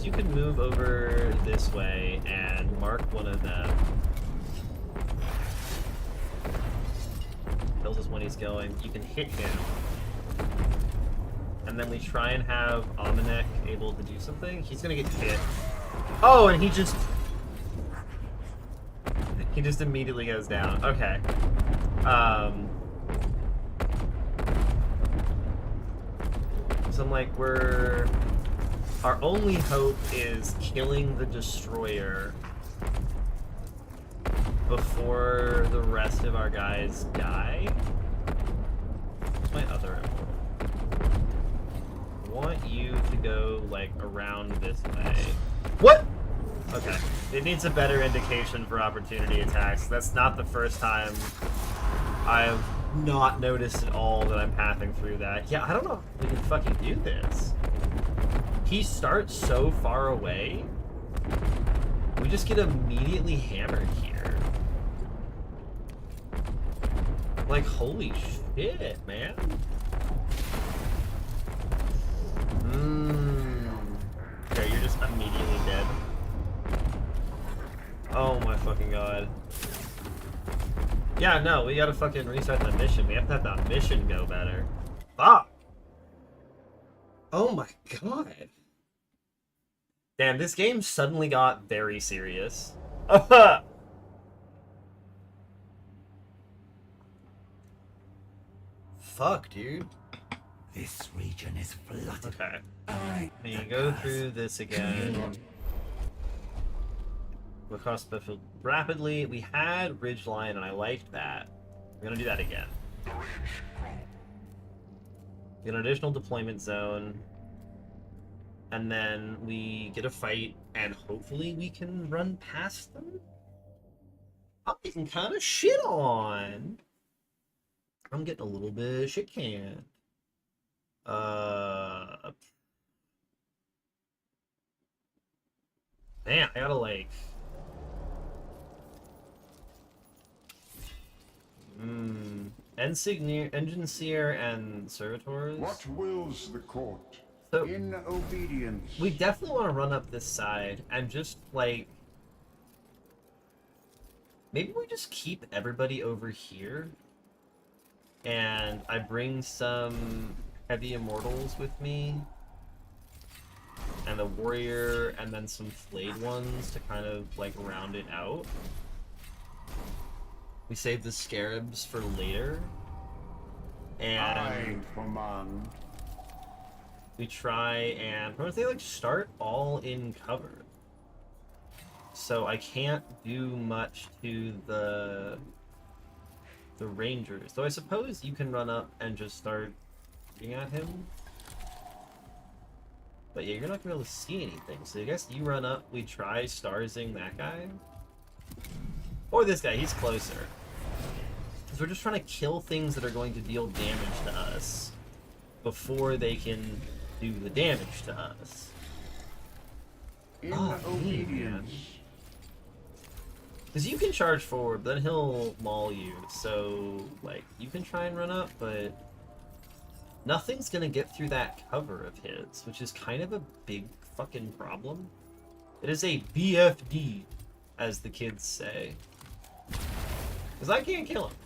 A: You could move over this way and mark one of them. Kills us when he's going. You can hit him. And then we try and have Amanek able to do something. He's gonna get hit. Oh, and he just immediately goes down. Okay. So I'm like, our only hope is killing the destroyer before the rest of our guys die. What's my other immortal? I want you to go, like, around this way. What? Okay. It needs a better indication for opportunity attacks. That's not the first time I've not noticed at all that I'm pathing through that. Yeah, I don't know if we can fucking do this. He starts so far away. We just get immediately hammered here. Like, holy shit, man. Okay, you're just immediately dead. Oh my fucking god. Yeah, no, we gotta fucking restart the mission. We have to have that mission go better. Fuck! Oh my god. Damn, this game suddenly got very serious. Fuck, dude.
C: This region is flooded.
A: Okay. We go through this again. We'll cross the field rapidly. We had Ridgeline, and I liked that. We're gonna do that again. Get an additional deployment zone. And then we get a fight, and hopefully we can run past them? I'm getting kind of shit on. I'm getting a little bit shit canned. Man, I gotta, like... Engineer and Servitors.
F: What wills the court?
A: So,
F: in obedience.
A: We definitely want to run up this side and just, like... Maybe we just keep everybody over here. And I bring some heavy immortals with me. And the warrior, and then some flayed ones to kind of, like, round it out. We save the scarabs for later.
F: I
A: And
F: command.
A: we try and... What if they, like, start all in cover? So I can't do much to the Rangers. Though I suppose you can run up and just start shooting at him. But yeah, you're not gonna be able to see anything. So I guess you run up, we try starsing that guy. Or this guy, he's closer. Because we're just trying to kill things that are going to deal damage to us before they can do the damage to us.
F: In
A: Oh,
F: obedience.
A: Because you can charge forward, but then he'll maul you. So, like, you can try and run up, but nothing's gonna get through that cover of his, which is kind of a big fucking problem. It is a BFD, as the kids say. Because I can't kill him.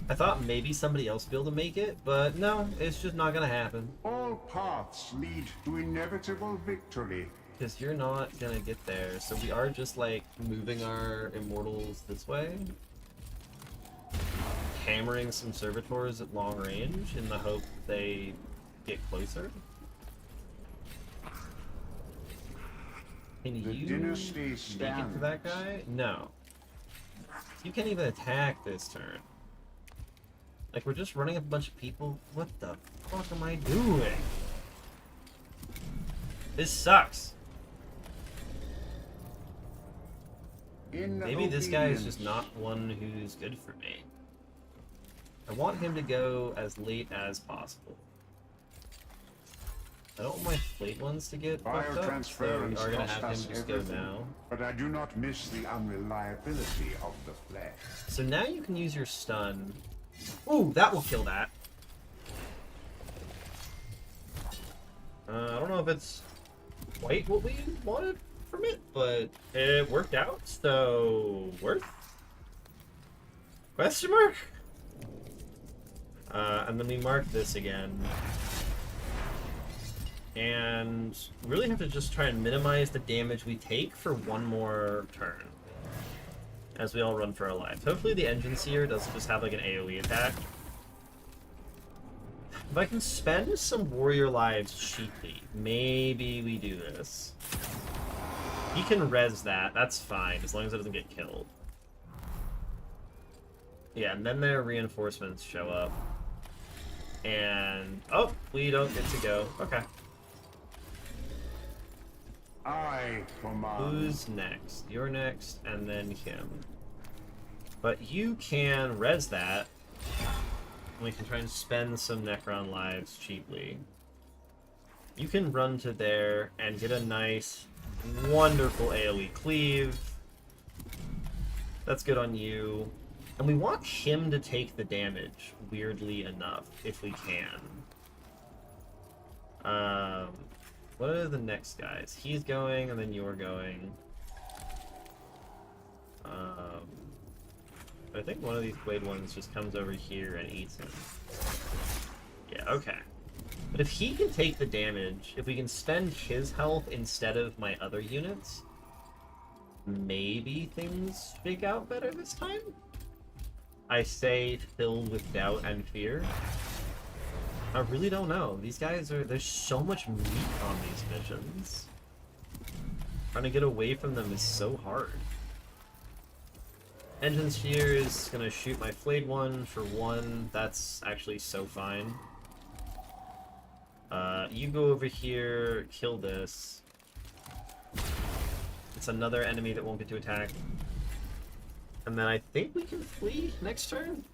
A: I thought maybe somebody else would be able to make it, but no, it's just not gonna happen.
F: All paths lead to inevitable victory.
A: Because you're not gonna get there, so we are just, like, moving our immortals this way. Hammering some servitors at long range in the hope they get closer. Can
F: The
A: you
F: dynasty
A: make it to
F: stands.
A: that guy? No. You can't even attack this turn. Like, we're just running up a bunch of people. What the fuck am I doing? This sucks.
F: In
A: Maybe this guy is
F: obedience.
A: just not one who's good for me. I want him to go as late as possible. I don't want my plate ones to get fucked up, so we
F: Biotransference
A: are gonna
F: cost
A: have him
F: us
A: just go
F: everything,
A: now.
F: but I do not miss the unreliability of the flesh.
A: So now you can use your stun. Ooh, that will kill that. I don't know if it's quite what we wanted from it, but it worked out, so worth? Question mark? And then we mark this again. And we really have to just try and minimize the damage we take for one more turn. As we all run for our lives. Hopefully the Engine Seer doesn't just have like an AoE attack. If I can spend some warrior lives cheaply, maybe we do this. He can res that, that's fine, as long as it doesn't get killed. Yeah, and then their reinforcements show up. And... oh, we don't get to go. Okay.
F: I command.
A: Who's next? You're next, and then him. But you can res that. We can try and spend some Necron lives cheaply. You can run to there and get a nice, wonderful AoE cleave. That's good on you. And we want him to take the damage, weirdly enough, if we can. What are the next guys? He's going, and then you're going. I think one of these blade ones just comes over here and eats him. Yeah, okay. But if he can take the damage, if we can spend his health instead of my other units, maybe things shake out better this time? I say filled with doubt and fear. I really don't know. These guys are... there's so much meat on these missions. Trying to get away from them is so hard. Engine Sphere is gonna shoot my flayed one for 1. That's actually so fine. You go over here, kill this. It's another enemy that won't get to attack. And then I think we can flee next turn?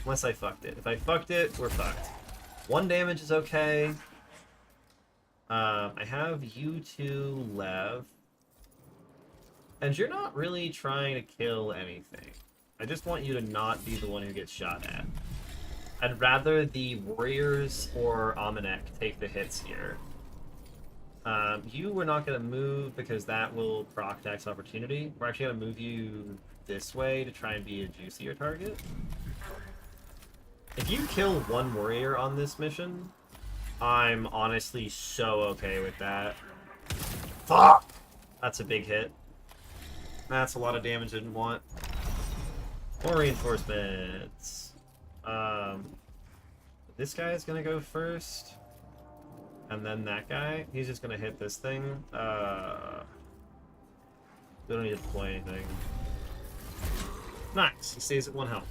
A: Unless I fucked it. If I fucked it, we're fucked. 1 damage is okay. I have you two left. And you're not really trying to kill anything. I just want you to not be the one who gets shot at. I'd rather the warriors or Amanek take the hits here. You were not going to move because that will proc tax opportunity. We're actually going to move you this way to try and be a juicier target. If you kill 1 warrior on this mission, I'm honestly so okay with that. Fuck! That's a big hit. That's a lot of damage I didn't want. More reinforcements. This guy is gonna go first. And then that guy, he's just gonna hit this thing. We don't need to deploy anything. Nice, he stays at 1 health.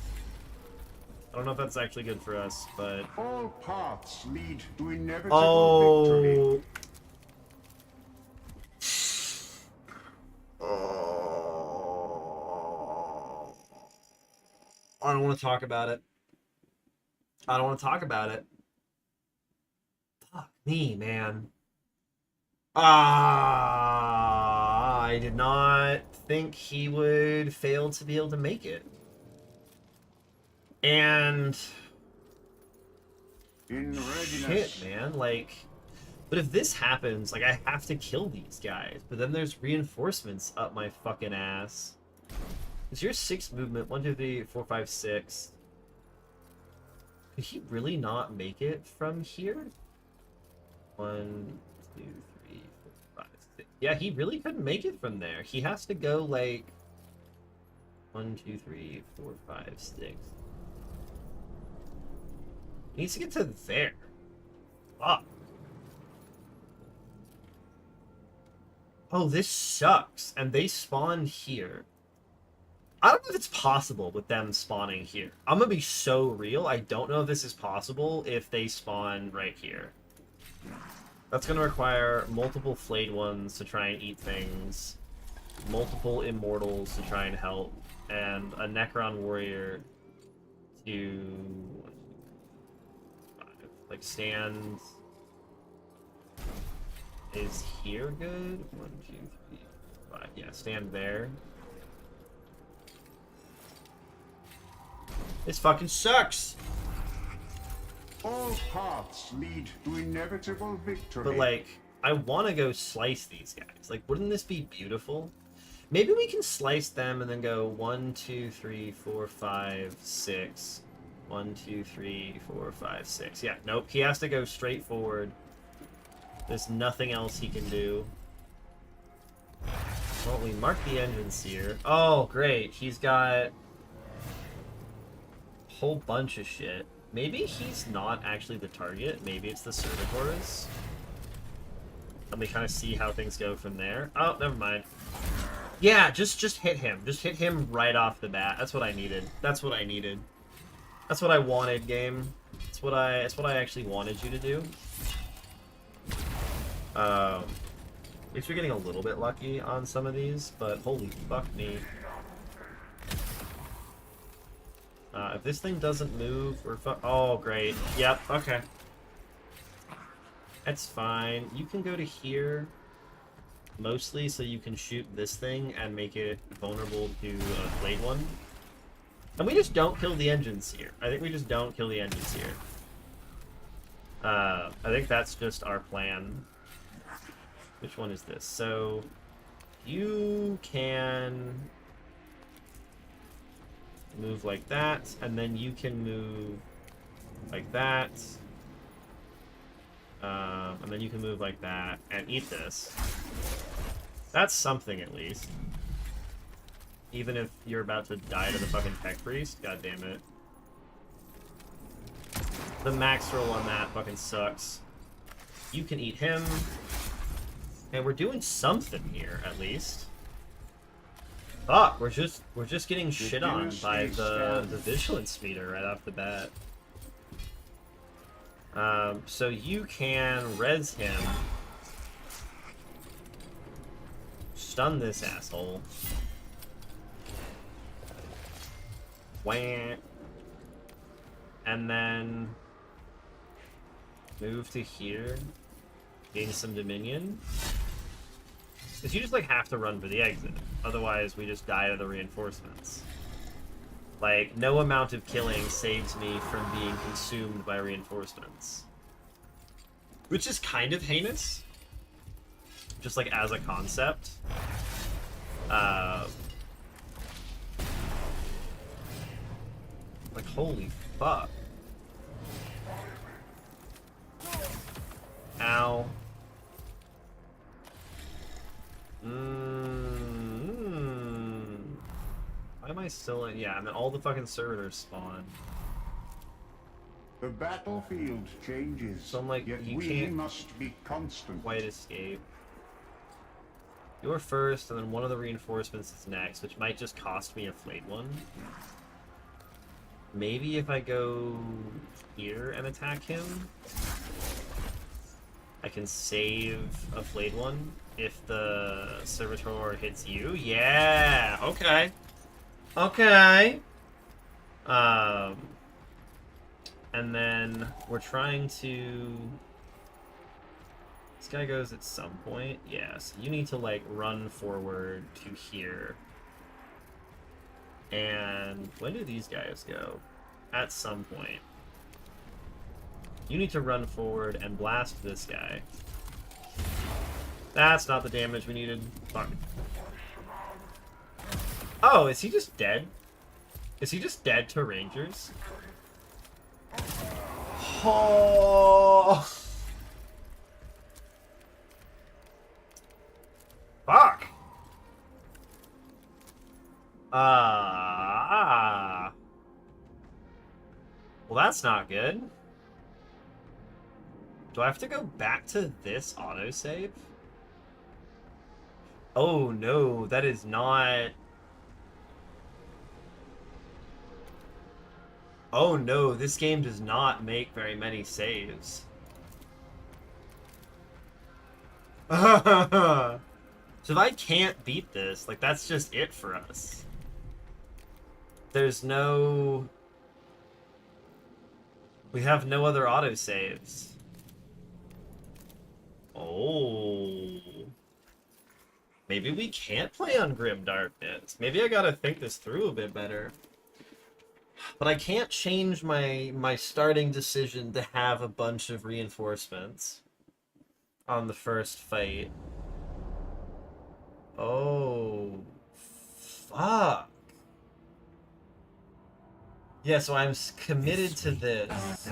A: I don't know if that's actually good for us, but...
F: All paths lead to inevitable victory.
A: I don't want to talk about it. I don't want to talk about it. Fuck me, man. I did not think he would fail to be able to make it. And...
F: In readiness.
A: Shit, man. Like... But if this happens, like, I have to kill these guys. But then there's reinforcements up my fucking ass. Is your 6 movement? 1, 2, 3, 4, 5, 6. Could he really not make it from here? 1, 2, 3, 4, 5, 6. Yeah, he really couldn't make it from there. He has to go, like... 1, 2, 3, 4, 5, 6. He needs to get to there. Fuck. Oh, this sucks. And they spawn here. I don't know if it's possible with them spawning here. I'm gonna be so real. I don't know if this is possible if they spawn right here. That's gonna require multiple flayed ones to try and eat things, multiple immortals to try and help, and a Necron warrior to like stand. Is here good? 1, 2, 3, 5. Yeah, stand there. This fucking sucks.
F: All paths lead to inevitable victory.
A: But like, I want to go slice these guys. Like, wouldn't this be beautiful? Maybe we can slice them and then go 1, 2, 3, 4, 5, 6. 1, 2, 3, 4, 5, 6. Yeah, nope. He has to go straight forward. There's nothing else he can do. Well, we mark the engines here. Oh, great. He's got a whole bunch of shit. Maybe he's not actually the target. Maybe it's the Servitors. And we kind of see how things go from there. Oh, never mind. Yeah, just hit him. Just hit him right off the bat. That's what I needed. That's what I needed. That's what I wanted, game. That's what I actually wanted you to do. At least we're getting a little bit lucky on some of these, but holy fuck me. If this thing doesn't move, we're oh, great. Yep, okay. That's fine. You can go to here, mostly so you can shoot this thing and make it vulnerable to a blade one. And we just don't kill the engines here. I think we just don't kill the engines here. I think that's just our plan. Which one is this? So, you can move like that, and then you can move like that. And then you can move like that and eat this. That's something, at least. Even if you're about to die to the fucking Tech Priest, god damn it. The max roll on that fucking sucks. You can eat him. And we're doing something here, at least. Fuck, we're just getting shit on by the vigilance meter right off the bat. So you can res him. Stun this asshole. Wham. And then move to here. Gain some dominion. Because you just like have to run for the exit. Otherwise we just die to the reinforcements. Like, no amount of killing saves me from being consumed by reinforcements. Which is kind of heinous. Just like as a concept. Like, holy fuck. Ow. Why am I still in? Yeah, and then all the fucking servitors spawn.
F: The battlefield changes,
A: So I'm like,
F: yet
A: you
F: we
A: can't
F: must be constant.
A: quite escape. You're first, and then one of the reinforcements is next, which might just cost me a flayed one. Maybe if I go here and attack him, I can save a flayed one if the servitor hits you. Yeah, okay. Okay. And then we're trying to... This guy goes at some point. Yeah, so you need to, like, run forward to here. And when do these guys go? At some point. You need to run forward and blast this guy. That's not the damage we needed. Fuck. Oh, is he just dead? Is he just dead to rangers? Oh. Fuck. Well, that's not good. Do I have to go back to this autosave? Oh no, that is not... Oh no, this game does not make very many saves. So if I can't beat this, like, that's just it for us. There's no... We have no other autosaves. Oh. Maybe we can't play on Grim Darkness. Maybe I gotta think this through a bit better. But I can't change my starting decision to have a bunch of reinforcements on the first fight. Oh. Fuck. Yeah, so I'm committed to this.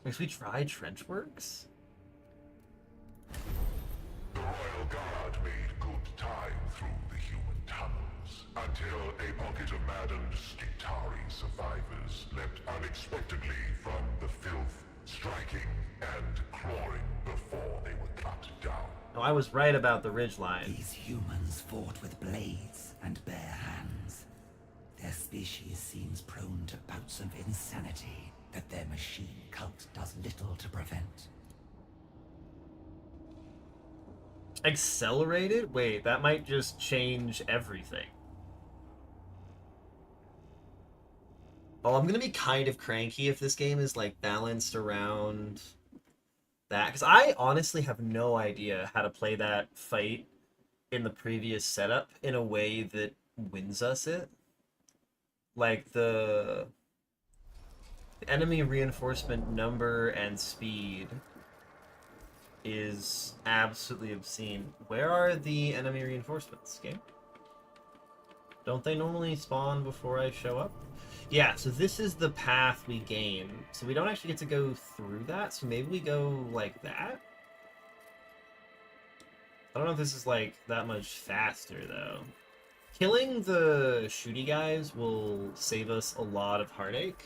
A: Should we try Trenchworks?
B: The Royal Guard made good time through the human tunnels, until a pocket of maddened Skitari survivors leapt unexpectedly from the filth, striking and clawing before they were cut down.
A: No, I was right about the ridgeline.
C: These humans fought with blades and bare hands. Their species seems prone to bouts of insanity that their machine cult does little to prevent.
A: Accelerated? Wait, that might just change everything. Oh, I'm gonna be kind of cranky if this game is, like, balanced around that. Because I honestly have no idea how to play that fight in the previous setup in a way that wins us it. Like, the enemy reinforcement number and speed is absolutely obscene. Where are the enemy reinforcements, game? Don't they normally spawn before I show up? Yeah, so this is the path we gain. So we don't actually get to go through that, so maybe we go like that? I don't know if this is, like, that much faster, though. Killing the shooty guys will save us a lot of heartache.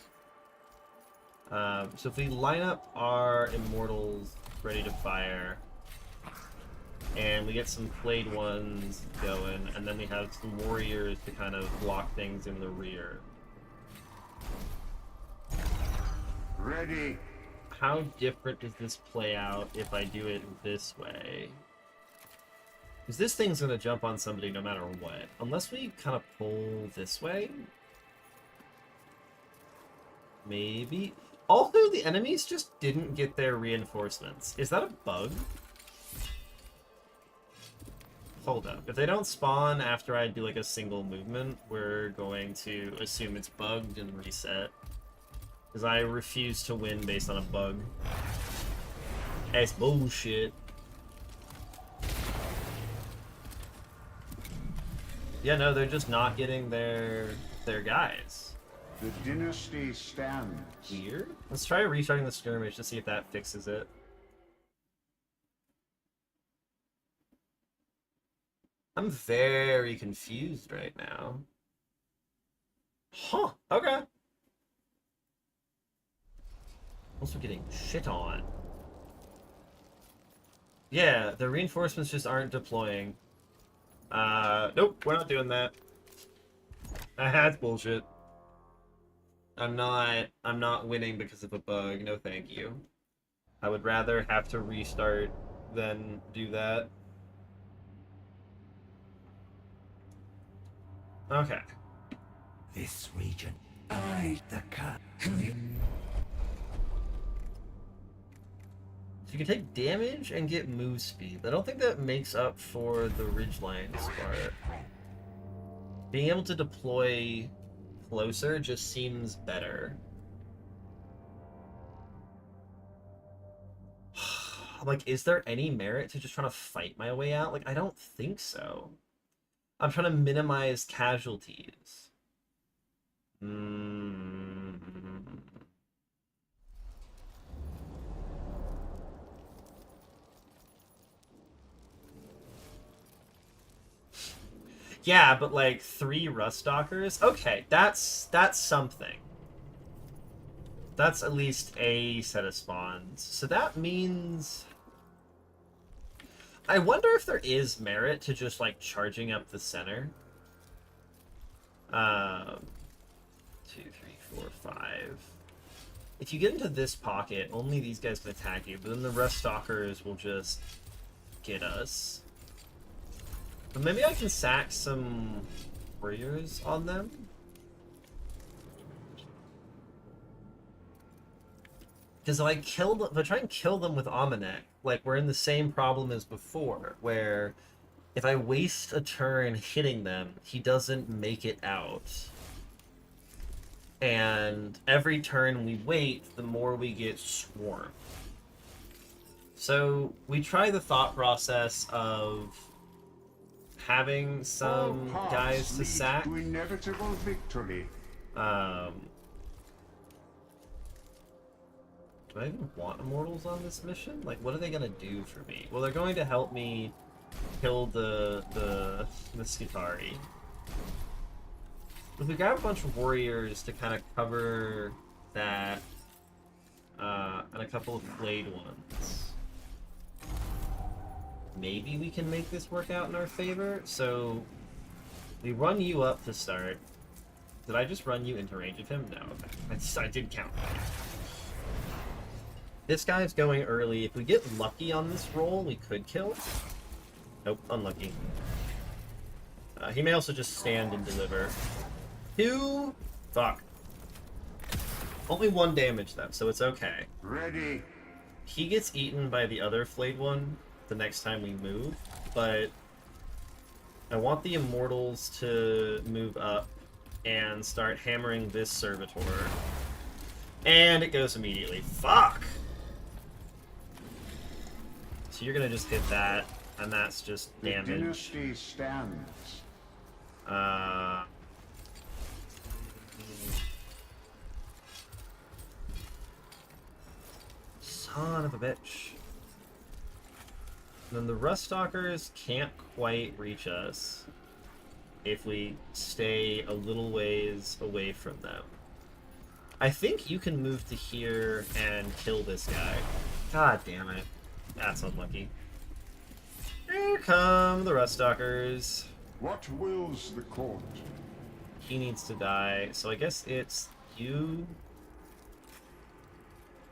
A: So if we line up our immortals ready to fire, and we get some flayed ones going, and then we have some warriors to kind of block things in the rear.
F: Ready.
A: How different does this play out if I do it this way? Because this thing's going to jump on somebody no matter what. Unless we kind of pull this way. Maybe. Also, the enemies just didn't get their reinforcements. Is that a bug? Hold up. If they don't spawn after I do, like, a single movement, we're going to assume it's bugged and reset. Because I refuse to win based on a bug. That's bullshit. Yeah, no, they're just not getting their guys.
F: The dynasty stands.
A: Weird. Let's try restarting the skirmish to see if that fixes it. I'm very confused right now. Huh, okay. Also getting shit on. Yeah, the reinforcements just aren't deploying. Nope, we're not doing that. That's bullshit. I'm not winning because of a bug, no thank you. I would rather have to restart than do that. Okay.
C: This region, the cut.
A: So you can take damage and get move speed. I don't think that makes up for the ridgelines part. Being able to deploy closer just seems better. Like, is there any merit to just trying to fight my way out? Like, I don't think so. I'm trying to minimize casualties. Yeah, but like 3 Ruststalkers? Okay, that's something. That's at least a set of spawns. So that means... I wonder if there is merit to just, like, charging up the center. 2, 3, 4, 5. If you get into this pocket, only these guys can attack you, but then the Ruststalkers will just get us. But maybe I can sack some warriors on them. Because if I try and kill them with Amanek, like, we're in the same problem as before, where if I waste a turn hitting them, he doesn't make it out. And every turn we wait, the more we get swarmed. So we try the thought process of having some guys to sack.
F: To inevitable victory.
A: Do I even want Immortals on this mission? Like, what are they gonna do for me? Well, they're going to help me kill the Skitari. If we grab a bunch of warriors to kind of cover that, and a couple of flayed ones, maybe we can make this work out in our favor. So we run you up to start. Did I just run you into range of him? No, okay. I did count. This guy's going early. If we get lucky on this roll, we could kill. Nope, unlucky. He may also just stand and deliver. 2. Fuck. Only 1 damage though, so it's okay.
F: Ready.
A: He gets eaten by the other flayed one the next time we move, but I want the Immortals to move up and start hammering this Servitor. And it goes immediately. Fuck! So you're gonna just hit that, and that's just damage.
F: The dynasty stands.
A: Son of a bitch. And then the Ruststalkers can't quite reach us if we stay a little ways away from them. I think you can move to here and kill this guy. God damn it. That's unlucky. Here come the Ruststalkers.
F: What wills the court?
A: He needs to die, so I guess it's you.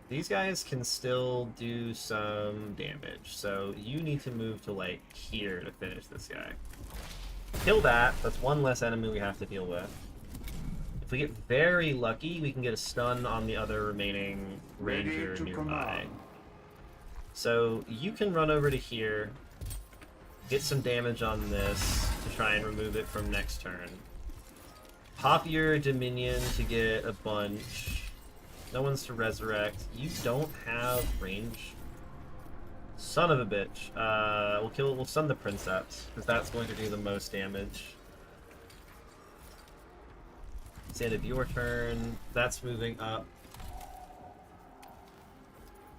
A: These guys can still do some damage, so you need to move to, like, here to finish this guy. Kill that. That's 1 less enemy we have to deal with. If we get very lucky, we can get a stun on the other remaining ranger nearby.
F: Command.
A: So you can run over to here, get some damage on this to try and remove it from next turn. Pop your Dominion to get a bunch. No one's to resurrect. You don't have range. Son of a bitch. We'll stun the Princeps, because that's going to do the most damage. It's the end of your turn. That's moving up.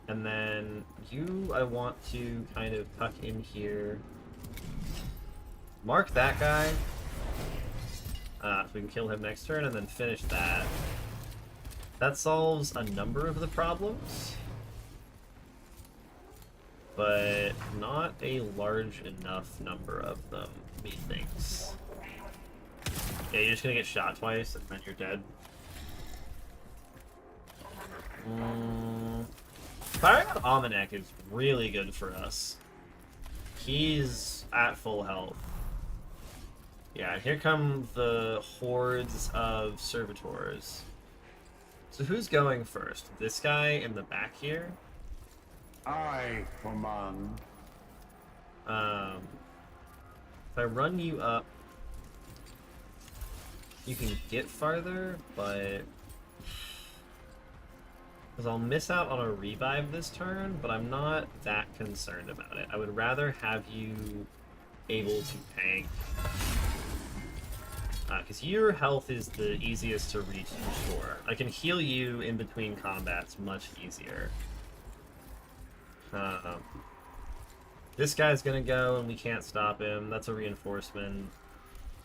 A: And then you, I want to kind of tuck in here. Mark that guy. So we can kill him next turn and then finish that. That solves a number of the problems, but not a large enough number of them, methinks. Yeah, you're just gonna get shot twice and then you're dead. Firing on Almanac is really good for us. He's at full health. Yeah, and here come the hordes of servitors. So who's going first? This guy in the back here?
F: I command.
A: If I run you up, you can get farther, but... Because I'll miss out on a revive this turn, but I'm not that concerned about it. I would rather have you able to tank. Because your health is the easiest to reach for sure. I can heal you in between combats much easier. This guy's gonna go and we can't stop him. That's a reinforcement.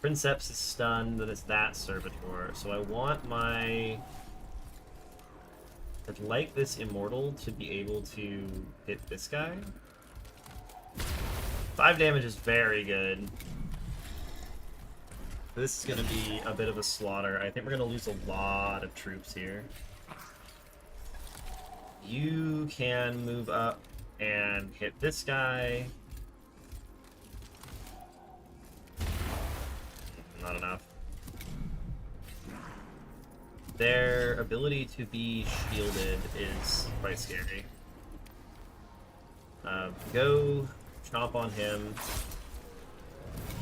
A: Princeps is stunned, then it's that servitor. So I want my... I'd like this immortal to be able to hit this guy. 5 damage is very good. This is going to be a bit of a slaughter. I think we're going to lose a lot of troops here. You can move up and hit this guy. Not enough. Their ability to be shielded is quite scary. Go chomp on him.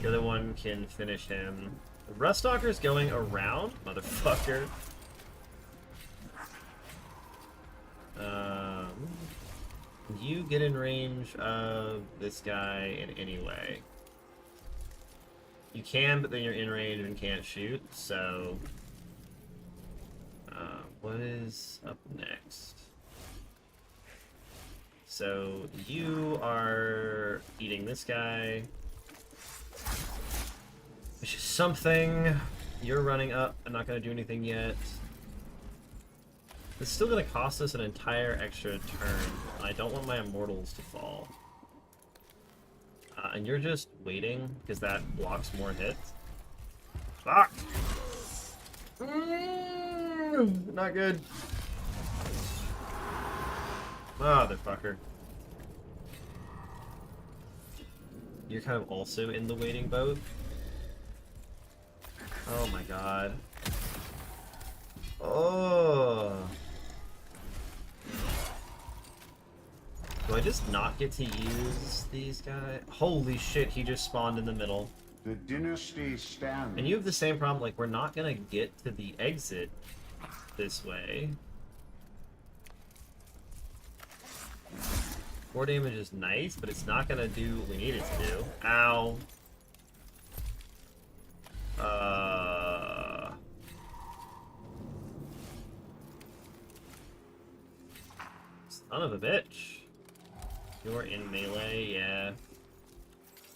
A: The other one can finish him. The Ruststalker's going around, motherfucker. You get in range of this guy in any way. You can, but then you're in range and can't shoot, so... what is up next? So, you are eating this guy. Which is something. You're running up. I'm not going to do anything yet. It's still going to cost us an entire extra turn. I don't want my immortals to fall. And you're just waiting, because that blocks more hits. Fuck! Not good. Motherfucker. You're kind of also in the waiting boat. Oh my god. Oh. Do I just not get to use these guys? Holy shit, he just spawned in the middle.
F: The dynasty stands.
A: And you have the same problem, like, we're not gonna get to the exit this way. 4 damage is nice, but it's not gonna do what we need it to do. Ow. Son of a bitch. You're in melee, yeah.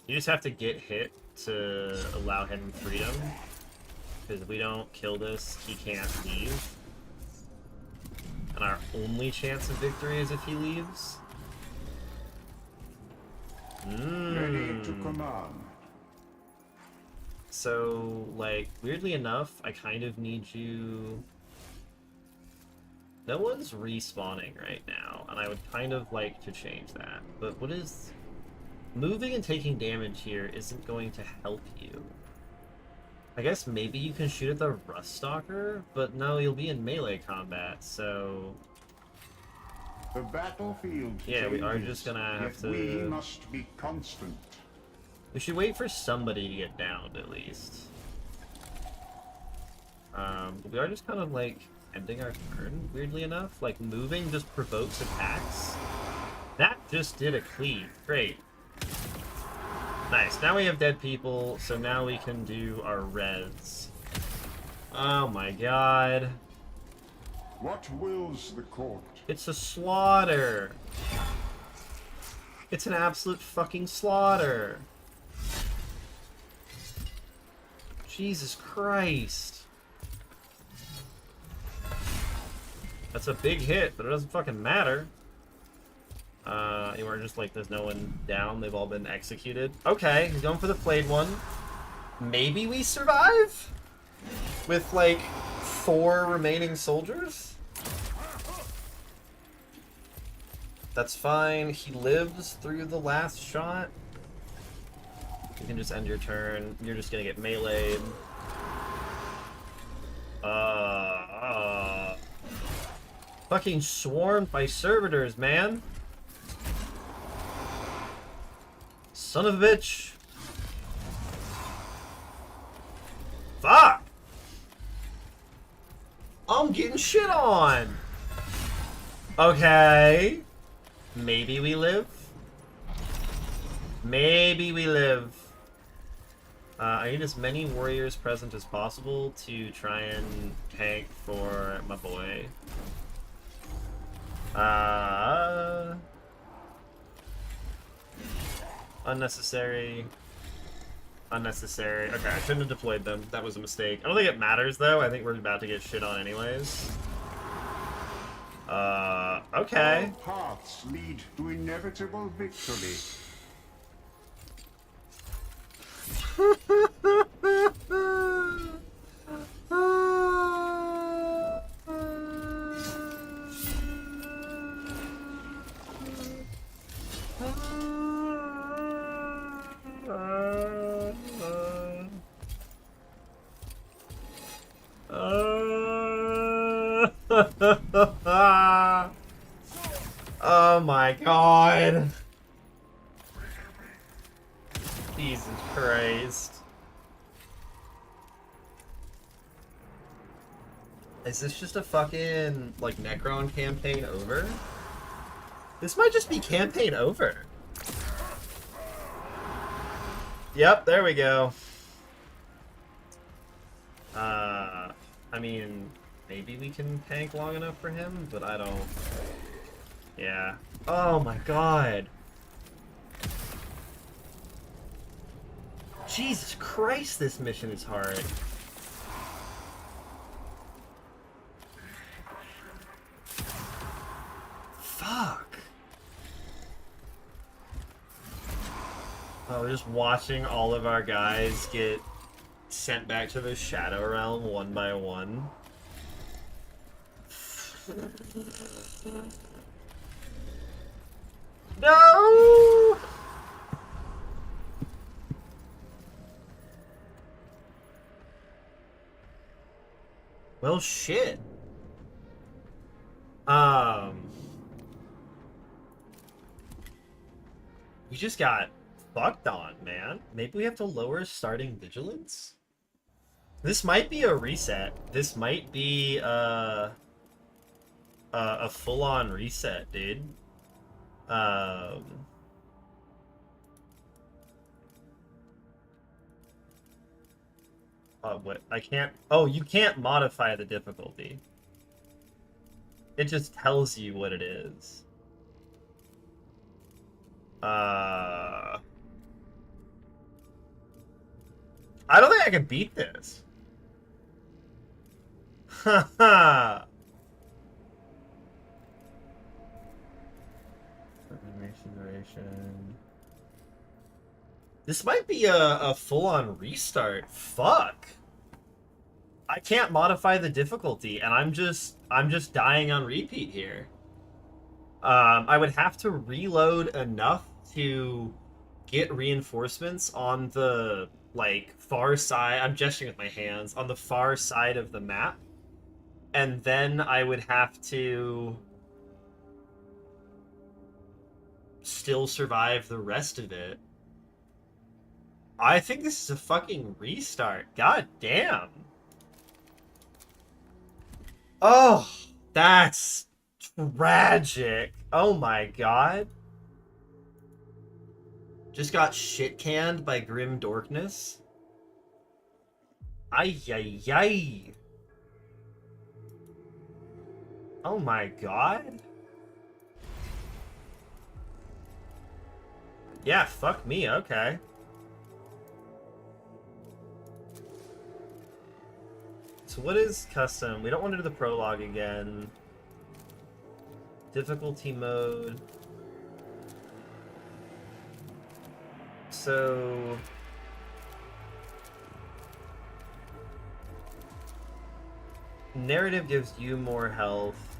A: You just have to get hit to allow him freedom. Because if we don't kill this, he can't leave. And our only chance of victory is if he leaves.
F: Ready to command.
A: So, like, weirdly enough, I kind of need you... No one's respawning right now, and I would kind of like to change that. But what is... Moving and taking damage here isn't going to help you. I guess maybe you can shoot at the Ruststalker, but no, you'll be in melee combat, so...
F: The battlefield
A: Yeah, we are
F: changes,
A: just gonna have
F: yet
A: to...
F: we must be constant.
A: We should wait for somebody to get downed, at least. But we are just kind of, like, ending our turn, weirdly enough. Like, moving just provokes attacks. That just did a cleave. Great. Nice. Now we have dead people, so now we can do our res. Oh my god.
F: What wills the court?
A: It's a slaughter. It's an absolute fucking slaughter. Jesus Christ. That's a big hit, but it doesn't fucking matter. You are just like, there's no one down. They've all been executed. Okay, he's going for the flayed one. Maybe we survive? With, like, 4 remaining soldiers? That's fine. He lives through the last shot. You can just end your turn. You're just gonna get meleeed. Fucking swarmed by servitors, man. Son of a bitch. Fuck! I'm getting shit on! Okay. Maybe we live. Maybe we live. I need as many warriors present as possible to try and tank for my boy. Unnecessary. Unnecessary. Okay, I shouldn't have deployed them. That was a mistake. I don't think it matters, though. I think we're about to get shit on anyways. Okay.
F: All paths lead to inevitable victory.
A: Oh my god. Jesus Christ. Is this just a fucking, like, Necron campaign over? This might just be campaign over. Yep, there we go. I mean, maybe we can tank long enough for him, but I don't... Yeah. Oh my god. Jesus Christ, this mission is hard. Fuck. Oh, we're just watching all of our guys get sent back to the Shadow Realm one by one. No! Well, shit. We just got fucked on, man. Maybe we have to lower starting vigilance? This might be a reset. This might be a full-on reset, dude. Oh, what? I can't... Oh, you can't modify the difficulty. It just tells you what it is. I don't think I can beat this. Haha. Duration. This might be a full-on restart. Fuck. I can't modify the difficulty, and I'm just dying on repeat here. I would have to reload enough to get reinforcements on the, like, far side. I'm gesturing with my hands on the far side of the map, and then I would have to still survive the rest of it. I think this is a fucking restart. God damn. Oh, that's tragic. Oh my god. Just got shit canned by Grim Dorkness. Ay, ay, ay. Oh my god. Yeah, fuck me, okay. So what is custom? We don't want to do the prologue again. Difficulty mode. So... narrative gives you more health.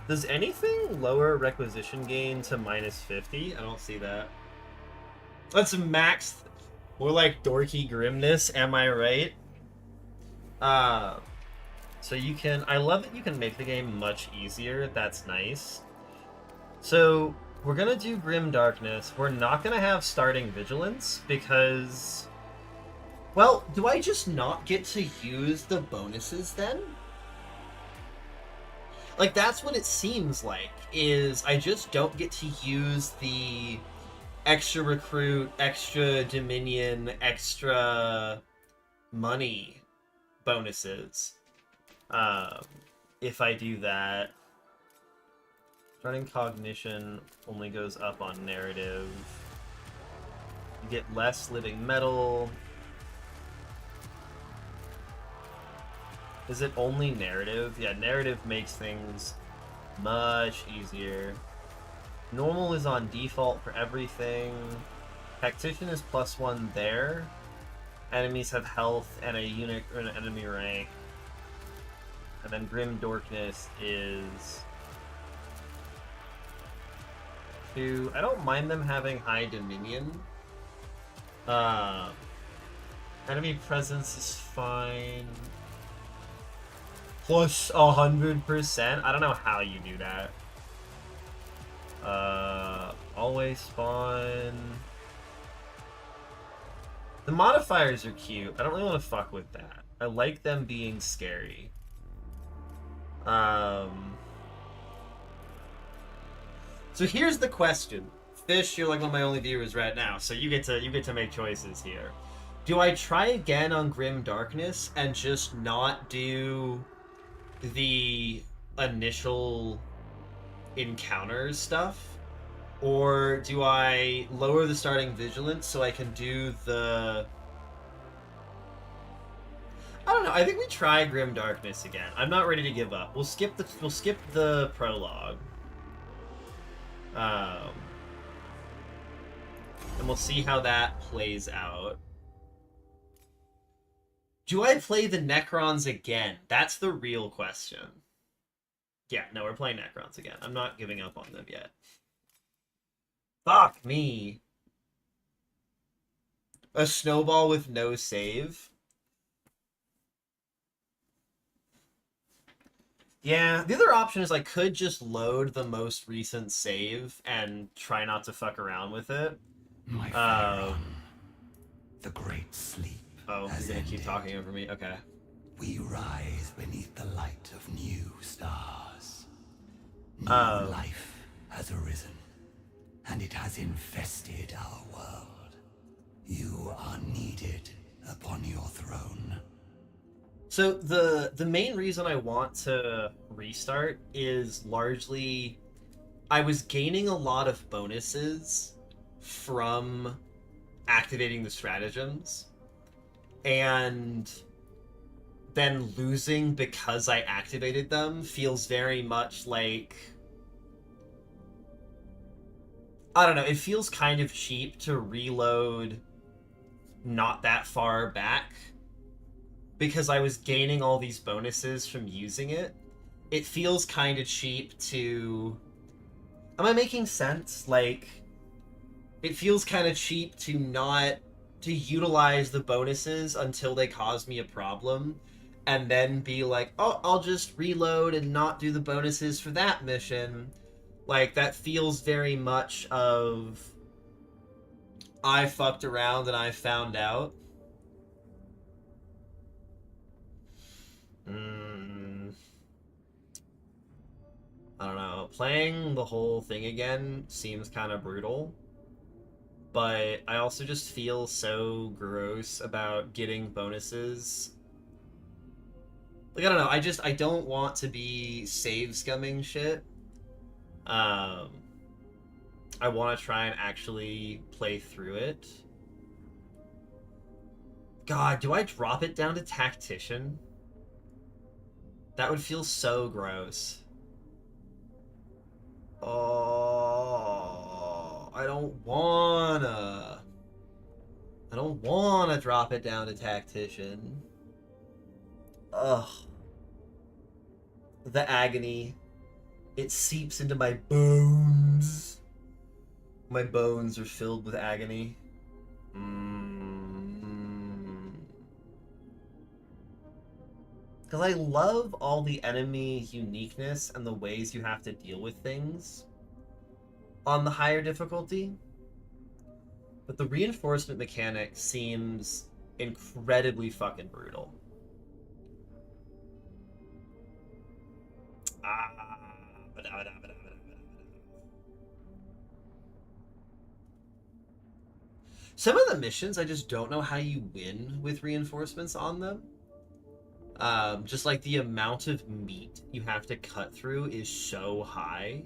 A: Does anything lower requisition gain to -50? I don't see that. That's max. More like dorky grimness, am I right? So you can... I love that you can make the game much easier. That's nice. So we're gonna do Grim Darkness. We're not gonna have starting Vigilance because... well, do I just not get to use the bonuses then? Like, that's what it seems like, is I just don't get to use the extra recruit, extra dominion, extra money bonuses. If I do that. Starting cognition only goes up on narrative. You get less living metal. Is it only narrative? Yeah, narrative makes things much easier. Normal is on default for everything. Tactician is +1 there. Enemies have health and a unit or an enemy rank. And then Grim Darkness is 2. I don't mind them having high dominion. Enemy presence is fine. Plus 100%? I don't know how you do that. Always spawn. The modifiers are cute. I don't really want to fuck with that. I like them being scary. So here's the question. Fish, you're like one of my only viewers right now, so you get to make choices here. Do I try again on Grim Darkness and just not do the initial encounters stuff? Or do I lower the starting vigilance so I can do the... I don't know, I think we try Grim Darkness again. I'm not ready to give up. We'll skip the prologue. And we'll see how that plays out. Do I play the Necrons again? That's the real question. Yeah, no, we're playing Necrons again. I'm not giving up on them yet. Fuck me. A snowball with no save? Yeah, the other option is I could just load the most recent save and try not to fuck around with it.
C: My Pharaoh, the great sleep.
A: Oh, he's gonna keep talking over me? Okay.
C: We rise beneath the light of new stars. New
A: Oh.
C: life has arisen, and it has infested our world. You are needed upon your throne.
A: So the main reason I want to restart is largely I was gaining a lot of bonuses from activating the stratagems, and then losing because I activated them feels very much like... I don't know, it feels kind of cheap to reload not that far back because I was gaining all these bonuses from using it. It feels kind of cheap to... Am I making sense? Like, it feels kind of cheap to not... to utilize the bonuses until they cause me a problem, and then be like, oh, I'll just reload and not do the bonuses for that mission. Like, that feels very much of... I fucked around and I found out. I don't know. Playing the whole thing again seems kind of brutal. But I also just feel so gross about getting bonuses. Like, I don't know. I don't want to be save scumming shit. I want to try and actually play through it. God, do I drop it down to Tactician? That would feel so gross. Oh, I don't wanna. I don't wanna drop it down to Tactician. Ugh. The agony. It seeps into my bones. My bones are filled with agony. Because I love all the enemy uniqueness and the ways you have to deal with things on the higher difficulty. But the reinforcement mechanic seems incredibly fucking brutal. Some of the missions, I just don't know how you win with reinforcements on them. Just like the amount of meat you have to cut through is so high.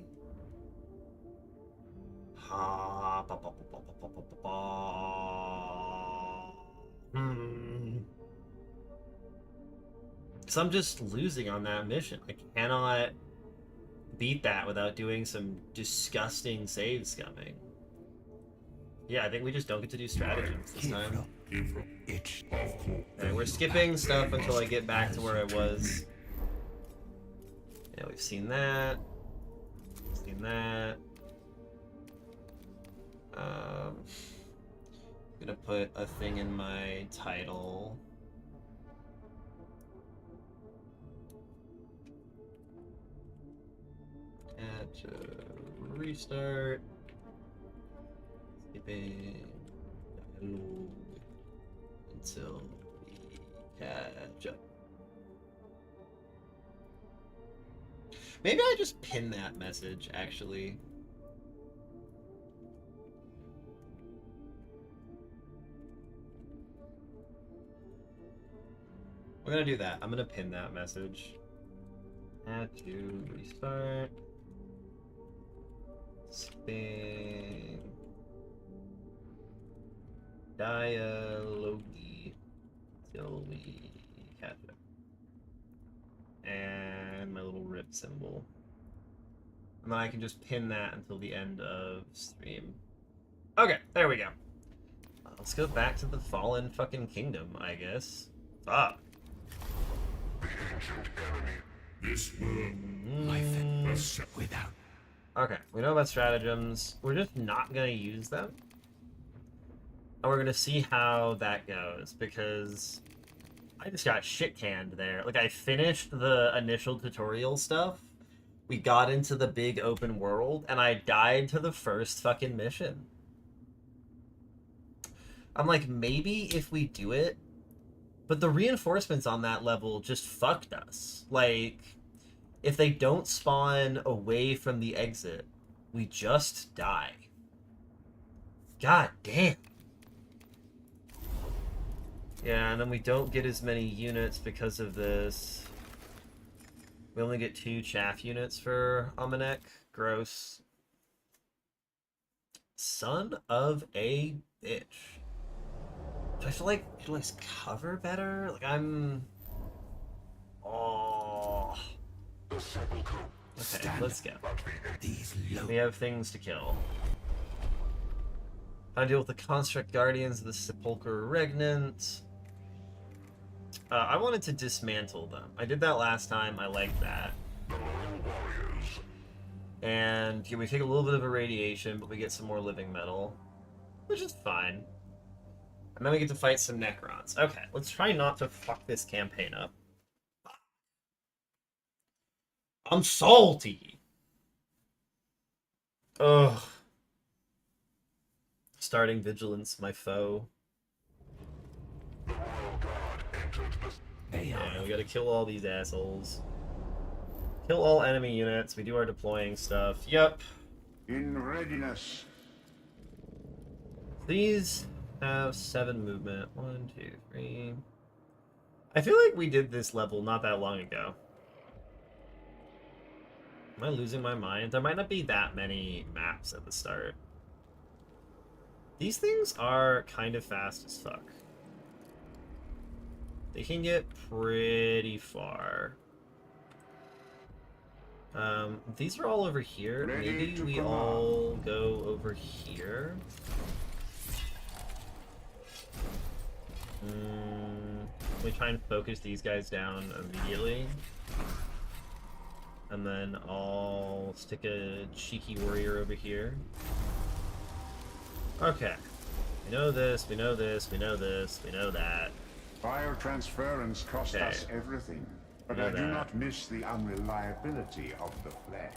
A: Because I'm just losing on that mission. I cannot beat that without doing some disgusting save scumming. Yeah, I think we just don't get to do stratagems this time. Okay, we're skipping stuff until I get back to where I was. Yeah, we've seen that. Seen that. I'm gonna put a thing in my title. And restart. Skipping dialogue until we catch up. Maybe I just pin that message, actually. We're gonna do that. I'm gonna pin that message. Add to restart. Spin. Dialogue till we catch up. And my little rip symbol. And then I can just pin that until the end of stream. Okay, there we go. Let's go back to the fallen fucking kingdom, I guess. Fuck.
B: The ancient enemy.
D: This world
C: Life without.
A: Okay, we know about stratagems. We're just not gonna use them. And we're gonna see how that goes, because I just got shit canned there. Like, I finished the initial tutorial stuff, we got into the big open world, and I died to the first fucking mission. I'm like, maybe if we do it, but the reinforcements on that level just fucked us. Like, if they don't spawn away from the exit, we just die. God damn. Yeah, and then we don't get as many units because of this. We only get 2 chaff units for Amanek. Gross. Son of a bitch. Do I feel like utilize cover better? Like, I'm... Oh. Okay, let's go. We have things to kill. I deal with the Construct Guardians of the Sepulchre Regnant. I wanted to dismantle them. I did that last time. I liked that. And yeah, we take a little bit of irradiation, but we get some more living metal, which is fine. And then we get to fight some Necrons. Okay, let's try not to fuck this campaign up. I'm salty! Ugh. Starting Vigilance, my foe. Yeah, we gotta kill all these assholes. Kill all enemy units. We do our deploying stuff. Yep.
F: In readiness.
A: Please have 7 movement. 1, 2, 3. I feel like we did this level not that long ago. Am I losing my mind? There might not be that many maps at the start. These things are kind of fast as fuck. They can get pretty far. These are all over here.
F: Ready
A: Maybe
F: to
A: we
F: command.
A: all go over here. We try and focus these guys down immediately. And then I'll stick a cheeky warrior over here. Okay. We know this, we know this, we know this, we know that.
F: Biotransference cost
A: Okay.
F: us everything, but
A: Know
F: I do
A: that.
F: not miss the unreliability of the flesh.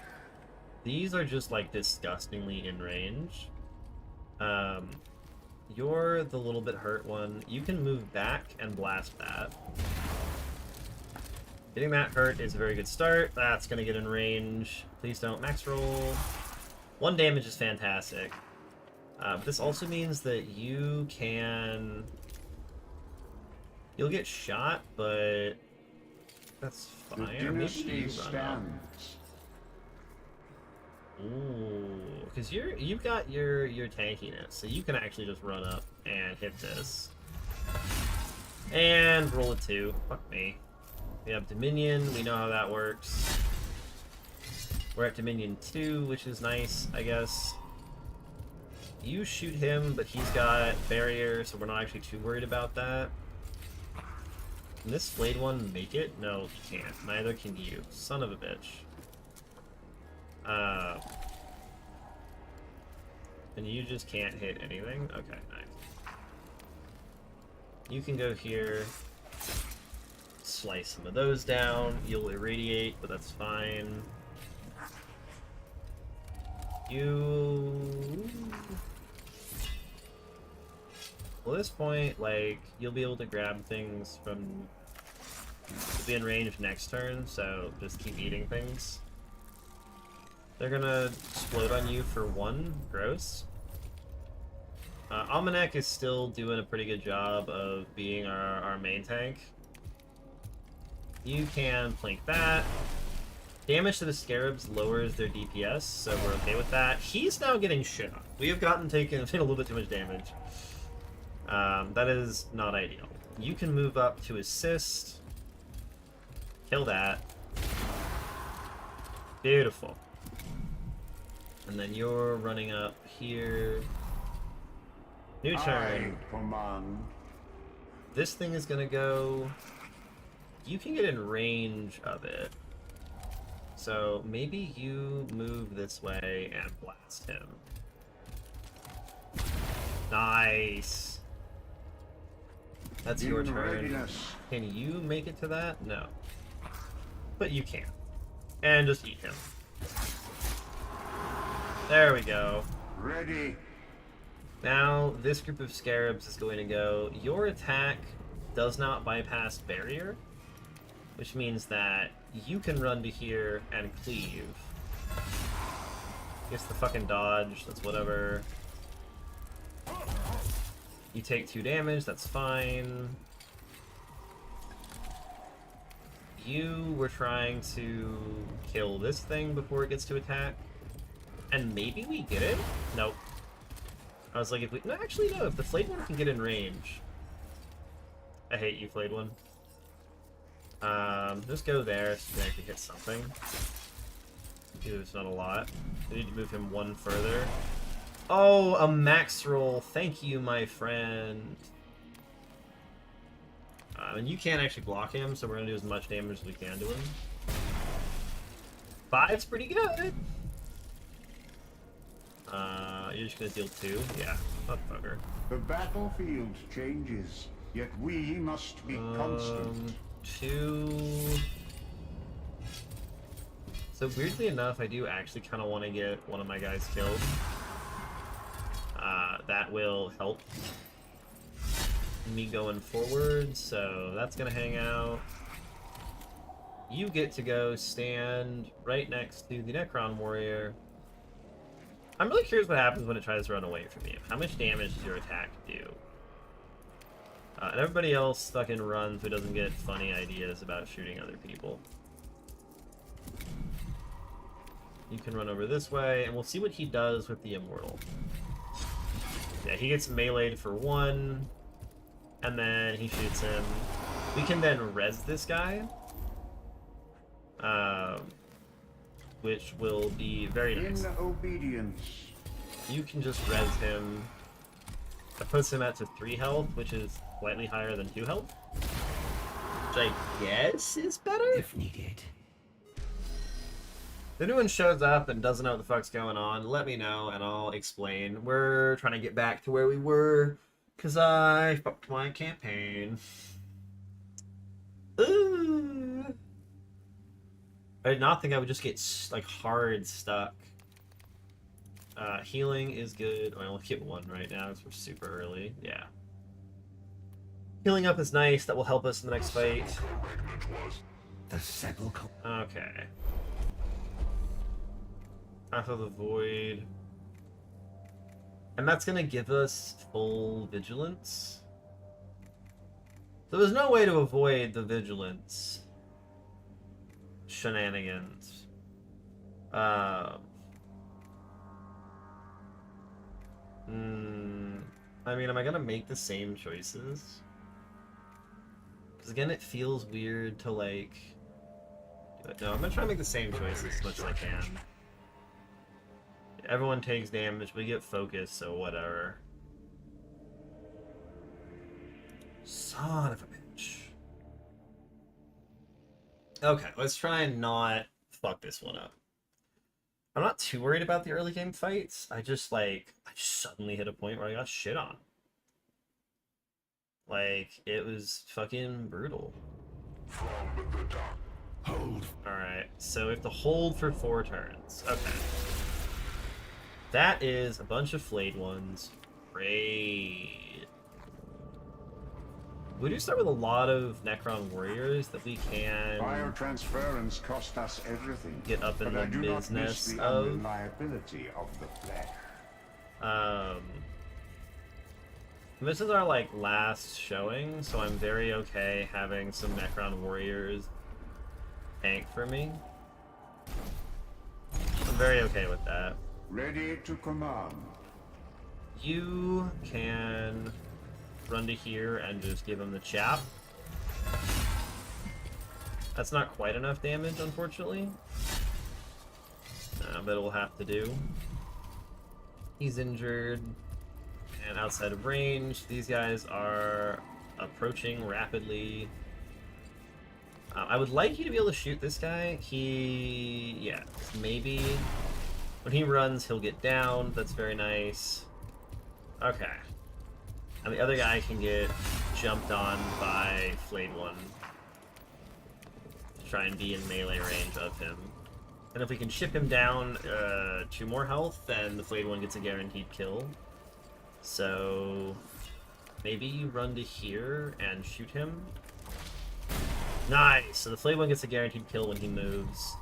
A: These are just like disgustingly in range. You're the little bit hurt one. You can move back and blast that. Getting that hurt is a very good start. That's gonna get in range. Please don't max roll. 1 damage is fantastic. But this also means that you can... You'll get shot, but that's
F: The
A: fine. Or maybe
F: dynasty
A: you run up.
F: stands.
A: Ooh, because you've got your tankiness, so you can actually just run up and hit this. And roll a 2. Fuck me. We have Dominion, we know how that works. We're at Dominion 2, which is nice, I guess. You shoot him, but he's got barrier, so we're not actually too worried about that. Can this flayed one make it? No, he can't. Neither can you. Son of a bitch. And you just can't hit anything? Okay, nice. You can go here, slice some of those down. You'll irradiate, but that's fine. Well, at this point, like, you'll be able to grab things from... You'll be in range next turn, so just keep eating things. They're gonna explode on you for 1. Gross. Almanac is still doing a pretty good job of being our main tank. You can plink that. Damage to the scarabs lowers their DPS, so we're okay with that. He's now getting shit on. We have taken a little bit too much damage. That is not ideal. You can move up to assist. Kill that. Beautiful. And then you're running up here. New turn.
F: I command.
A: This thing is gonna go... You can get in range of it. So maybe you move this way and blast him. Nice. That's your
F: In
A: turn.
F: readiness.
A: Can you make it to that? No. But you can. And just eat him. There we go.
F: Ready.
A: Now, this group of scarabs is going to go... Your attack does not bypass barrier, which means that you can run to here and cleave. It's the fucking dodge, that's whatever. You take 2 damage, that's fine. You were trying to kill this thing before it gets to attack. And maybe we get it? Nope. I was like, if we... No, actually, no. If the flayed one can get in range... I hate you, flayed one. Just go there so you can actually hit something. It's not a lot. I need to move him 1 further. Oh, a max roll. Thank you, my friend. And you can't actually block him, so we're going to do as much damage as we can to him. 5's pretty good. You're just going to deal 2? Yeah, motherfucker.
F: The battlefield changes, yet we must be constant.
A: 2... So weirdly enough, I do actually kind of want to get one of my guys killed. That will help me going forward, so that's gonna hang out. You get to go stand right next to the Necron Warrior. I'm really curious what happens when it tries to run away from you. How much damage does your attack do? And everybody else fucking runs so it doesn't get funny ideas about shooting other people. You can run over this way, and we'll see what he does with the Immortal. Yeah, he gets meleeed for 1, and then he shoots him. We can then res this guy, which will be very nice.
F: In obedience.
A: You can just res him. That puts him at to 3 health, which is slightly higher than 2 health. Which I guess is better?
C: If needed.
A: If anyone shows up and doesn't know what the fuck's going on, let me know and I'll explain. We're trying to get back to where we were, because I fucked my campaign. Ooh. I did not think I would just get, like, hard stuck. Healing is good. I only get 1 right now because we're super early. Yeah. Healing up is nice. That will help us in the next fight.
C: The sepulchre.
A: Okay. After the void. And that's going to give us full vigilance. So there's no way to avoid the vigilance shenanigans. I mean, am I gonna make the same choices? Because again, it feels weird to, like... No, I'm gonna try to make the same choices as much as I can. Everyone takes damage, we get focused, so whatever. Son of a bitch. Okay, let's try and not fuck this one up. I'm not too worried about the early game fights. I just suddenly hit a point where I got shit on. Like, it was fucking brutal.
B: From the dark.
C: Hold.
A: Alright, so we have to hold for 4 turns. Okay. That is a bunch of flayed ones. Great. We do start with a lot of Necron warriors that we can
F: Biotransference cost us everything.
A: get up in
F: but
A: the
F: I do not miss
A: business
F: the
A: of.
F: unreliability of the flesh.
A: This is our, like, last showing, so I'm very okay having some Necron warriors tank for me. I'm very okay with that.
F: Ready to command.
A: You can run to here and just give him the chap. That's not quite enough damage, unfortunately. But it will have to do. He's injured and outside of range. These guys are approaching rapidly. I would like you to be able to shoot this guy. Yeah, maybe when he runs, he'll get down. That's very nice. Okay. And the other guy can get jumped on by Flayed One to try and be in melee range of him. And if we can ship him down 2 more health, then the Flayed One gets a guaranteed kill. So maybe you run to here and shoot him. Nice! So the Flayed One gets a guaranteed kill when he moves.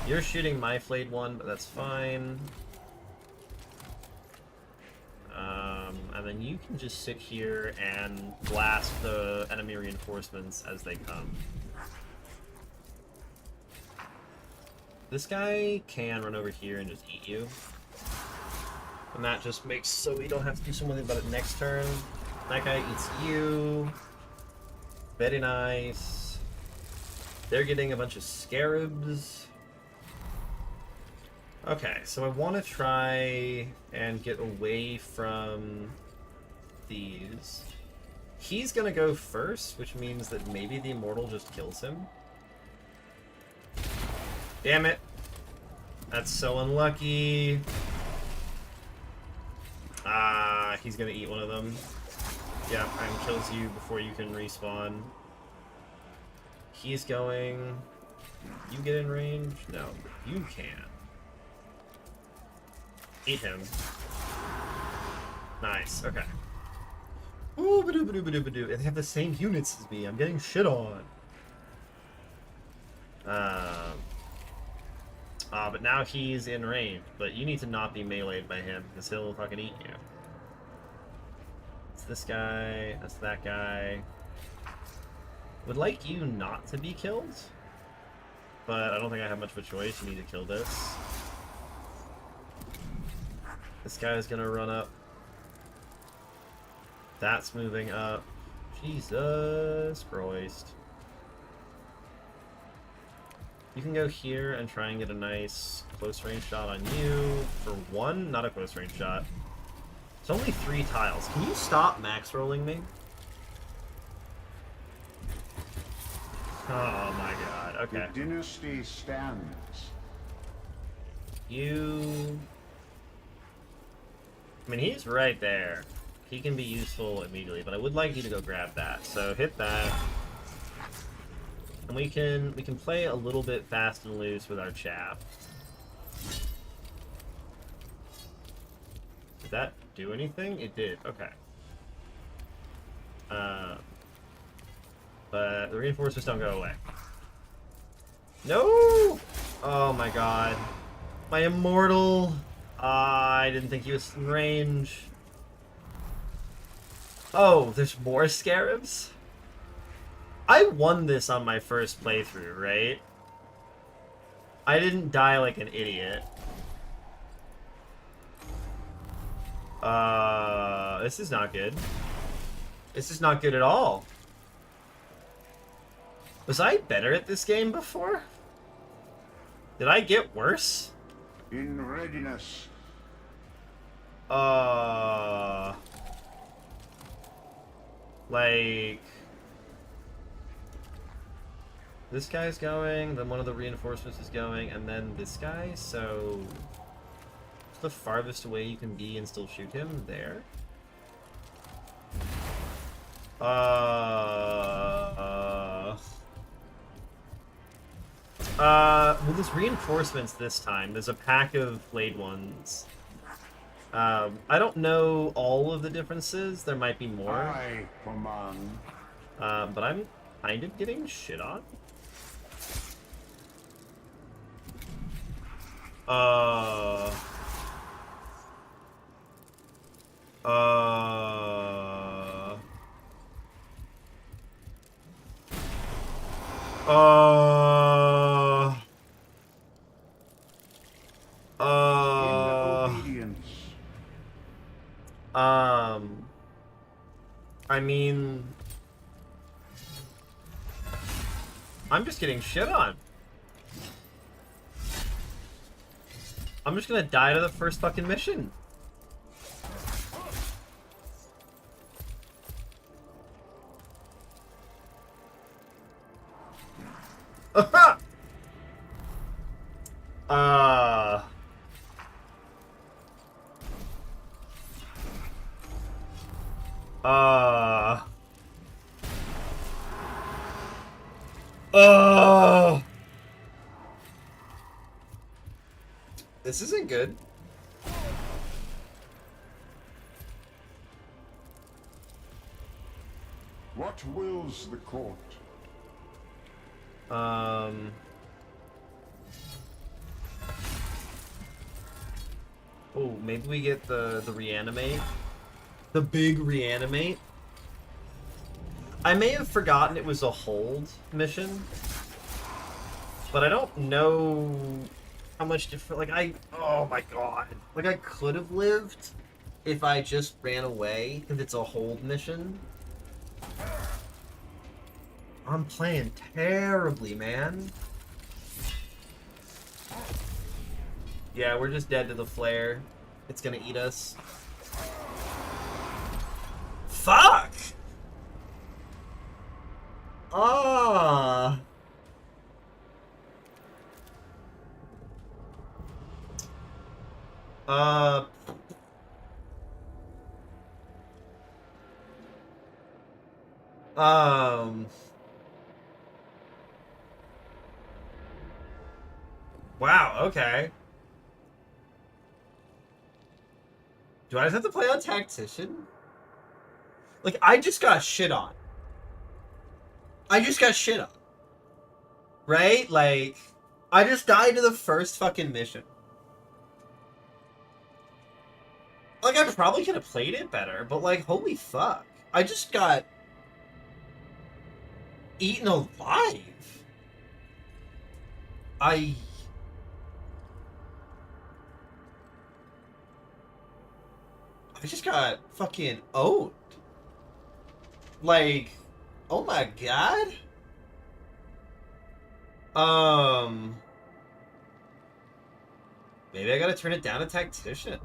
A: You're shooting my Flayed One, but that's fine. And then you can just sit here and blast the enemy reinforcements as they come. This guy can run over here and just eat you. And that just makes so we don't have to do something about it next turn. That guy eats you. Very nice. They're getting a bunch of scarabs. Okay, so I want to try and get away from these. He's gonna go first, which means that maybe the Immortal just kills him. Damn it. That's so unlucky. He's gonna eat one of them. Yeah, and kills you before you can respawn. He's going... You get in range? No, you can. Eat him. Nice, okay. Ooh, ba-doo. And they have the same units as me. I'm getting shit on. But now he's in range. But you need to not be meleeed by him, because he'll fucking eat you. It's this guy. That's that guy. Would like you not to be killed. But I don't think I have much of a choice. You need to kill this. This guy's gonna run up. That's moving up. Jesus Christ. You can go here and try and get a nice close range shot on you. For one, not a close range shot. It's only 3 tiles. Can you stop max rolling me? Oh my god, okay.
F: The dynasty stands.
A: You... I mean, he's right there. He can be useful immediately, but I would like you to go grab that. So hit that. And we can play a little bit fast and loose with our chaff. Did that do anything? It did, okay. But the reinforcements don't go away. No! Oh my god. My immortal! I didn't think he was in range. Oh, there's more scarabs? I won this on my first playthrough, right? I didn't die like an idiot. This is not good. This is not good at all. Was I better at this game before? Did I get worse?
F: In readiness.
A: Like... This guy's going, then one of the reinforcements is going, and then this guy, so... What's the farthest away you can be and still shoot him? There? Well, there's reinforcements this time. There's a pack of blade ones. I don't know all of the differences. There might be more.
F: I command.
A: But I'm kind of getting shit on. Uh... I mean... I'm just getting shit on. I'm just gonna die to the first fucking mission. This isn't good.
F: What wills the court?
A: Oh, maybe we get the reanimate. The big reanimate. I may have forgotten it was a hold mission. But I don't know how much different, like oh my god. Like I could have lived if I just ran away, because it's a hold mission. I'm playing terribly, man. Yeah, we're just dead to the flare. It's gonna eat us. Fuck! Ah! Wow, okay. Do I just have to play on Tactician? Like, I just got shit on. I just got shit on. Right? Like, I just died to the first fucking mission. Like, I probably could have played it better, but like, holy fuck. I just got eaten alive. I just got fucking owned. Like, oh my god. Maybe I gotta turn it down to Tactician.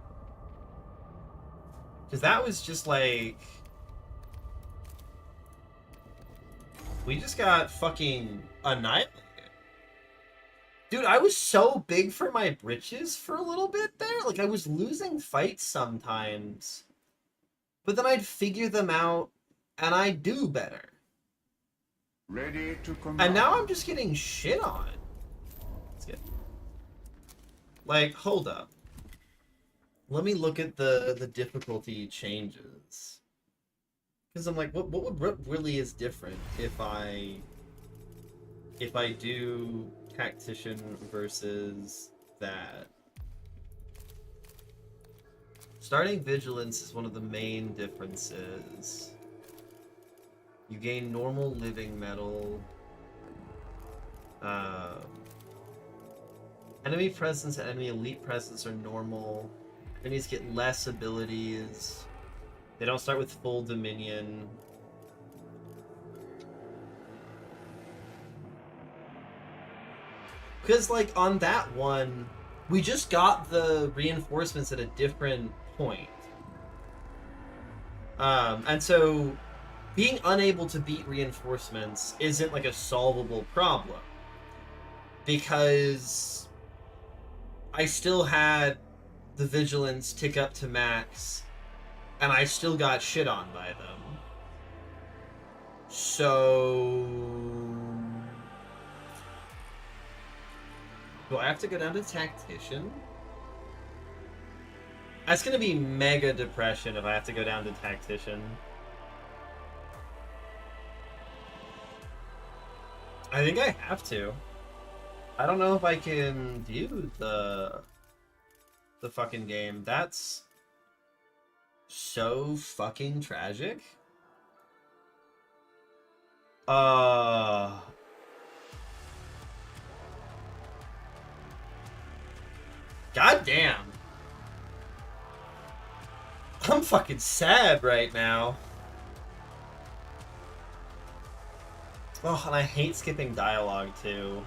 A: Because that was just like... We just got fucking annihilated. Dude, I was so big for my britches for a little bit there. Like, I was losing fights sometimes. But then I'd figure them out, and I'd do better.
F: Ready to command.
A: And now I'm just getting shit on. Let's get... Like, hold up. Let me look at the difficulty changes. Because I'm like, what really is different if I do Tactician versus that? Starting Vigilance is one of the main differences. You gain normal living metal. Enemy presence and enemy elite presence are normal. Enemies get less abilities. They don't start with full dominion. Because, like, on that one, we just got the reinforcements at a different point. And so, being unable to beat reinforcements isn't, like, a solvable problem. Because I still had the vigilance tick up to max, and I still got shit on by them. So... Do I have to go down to Tactician? That's gonna be mega depression if I have to go down to Tactician. I think I have to. I don't know if I can view the fucking game. That's so fucking tragic. God damn. I'm fucking sad right now. Oh, and I hate skipping dialogue too.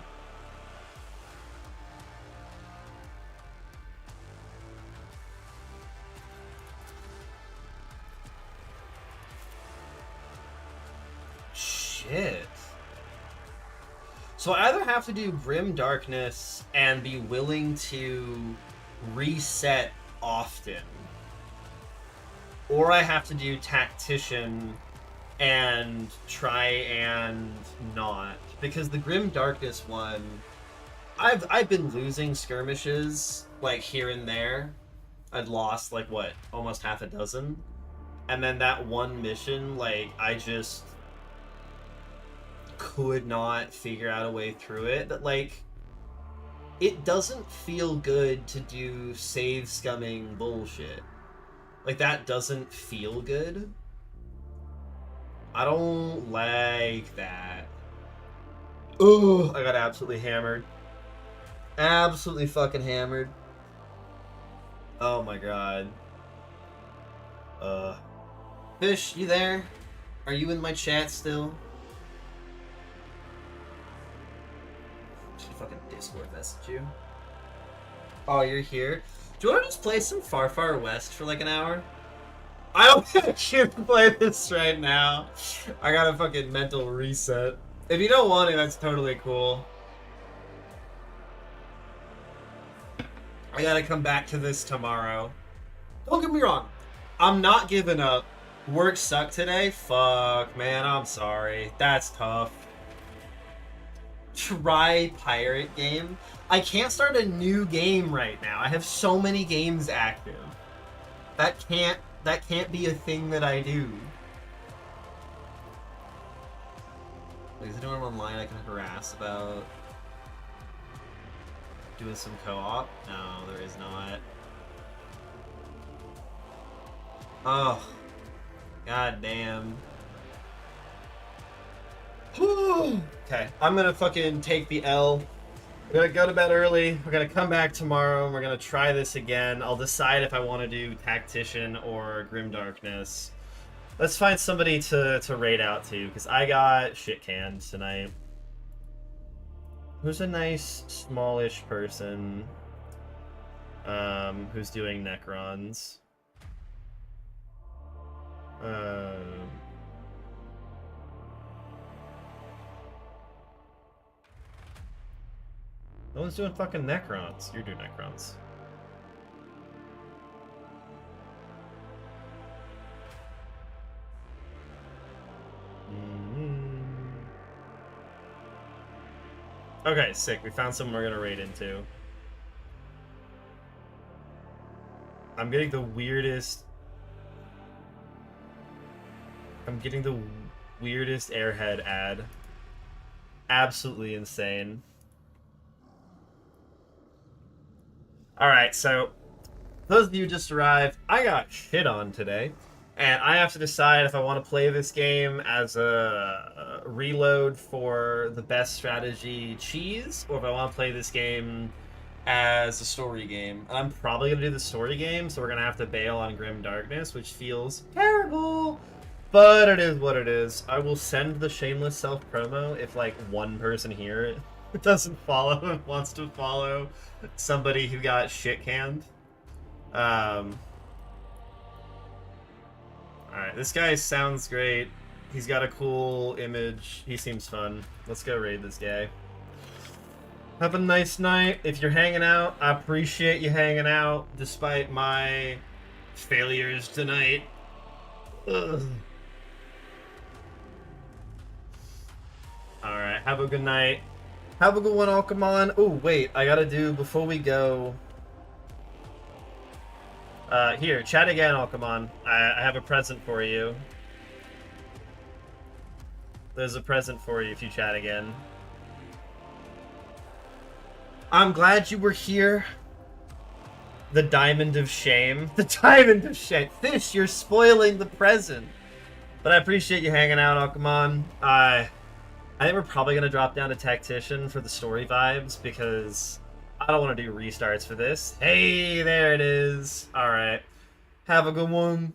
A: Shit. So I either have to do Grim Darkness and be willing to reset often, or I have to do Tactician and try and not. Because the Grim Darkness one, I've been losing skirmishes, like, here and there. I'd lost, like, what, almost half a dozen? And then that one mission, like, I just could not figure out a way through it. That, like, it doesn't feel good to do save scumming bullshit. Like, that doesn't feel good. I don't like that. Ugh, I got absolutely hammered. Absolutely fucking hammered. Oh my god. Fish, you there? Are you in my chat still? Should fucking Discord message you. Oh, you're here? Do you want to just play some Far Far West for like an hour? I don't think I should play this right now. I got a fucking mental reset. If you don't want it, that's totally cool. I gotta come back to this tomorrow. Don't get me wrong. I'm not giving up. Work sucked today? Fuck, man, I'm sorry. That's tough. Try pirate game? I can't start a new game right now. I have so many games active. That can't be a thing that I do. Like, is anyone online I can harass about doing some co-op? No, there is not. Oh. God damn. Okay, I'm gonna fucking take the L. We're gonna go to bed early. We're gonna come back tomorrow and we're gonna try this again. I'll decide if I want to do Tactician or Grim Darkness. Let's find somebody to raid out to, because I got shit canned tonight. Who's a nice, smallish person who's doing Necrons? No one's doing fucking Necrons. You're doing Necrons. Okay, sick. We found someone we're gonna raid into. I'm getting the weirdest... Airhead ad. Absolutely insane. Alright, so... those of you who just arrived, I got shit on today. And I have to decide if I want to play this game as a reload for the best strategy cheese, or if I want to play this game as a story game. And I'm probably going to do the story game, so we're going to have to bail on Grim Darkness, which feels terrible. But it is what it is. I will send the shameless self-promo if, like, one person here doesn't follow and wants to follow somebody who got shit canned. Alright, this guy sounds great. He's got a cool image. He seems fun. Let's go raid this guy. Have a nice night. If you're hanging out, I appreciate you hanging out despite my failures tonight. Ugh. Alright, have a good night. Have a good one, Alcamon. Oh, wait, I gotta do, before we go... here, chat again, Alcamon. I have a present for you. There's a present for you if you chat again. I'm glad you were here. The Diamond of Shame. The Diamond of Shame. Fish, you're spoiling the present. But I appreciate you hanging out, Alcamon. I think we're probably going to drop down to Tactician for the story vibes, because I don't want to do restarts for this. Hey, there it is. Alright. Have a good one.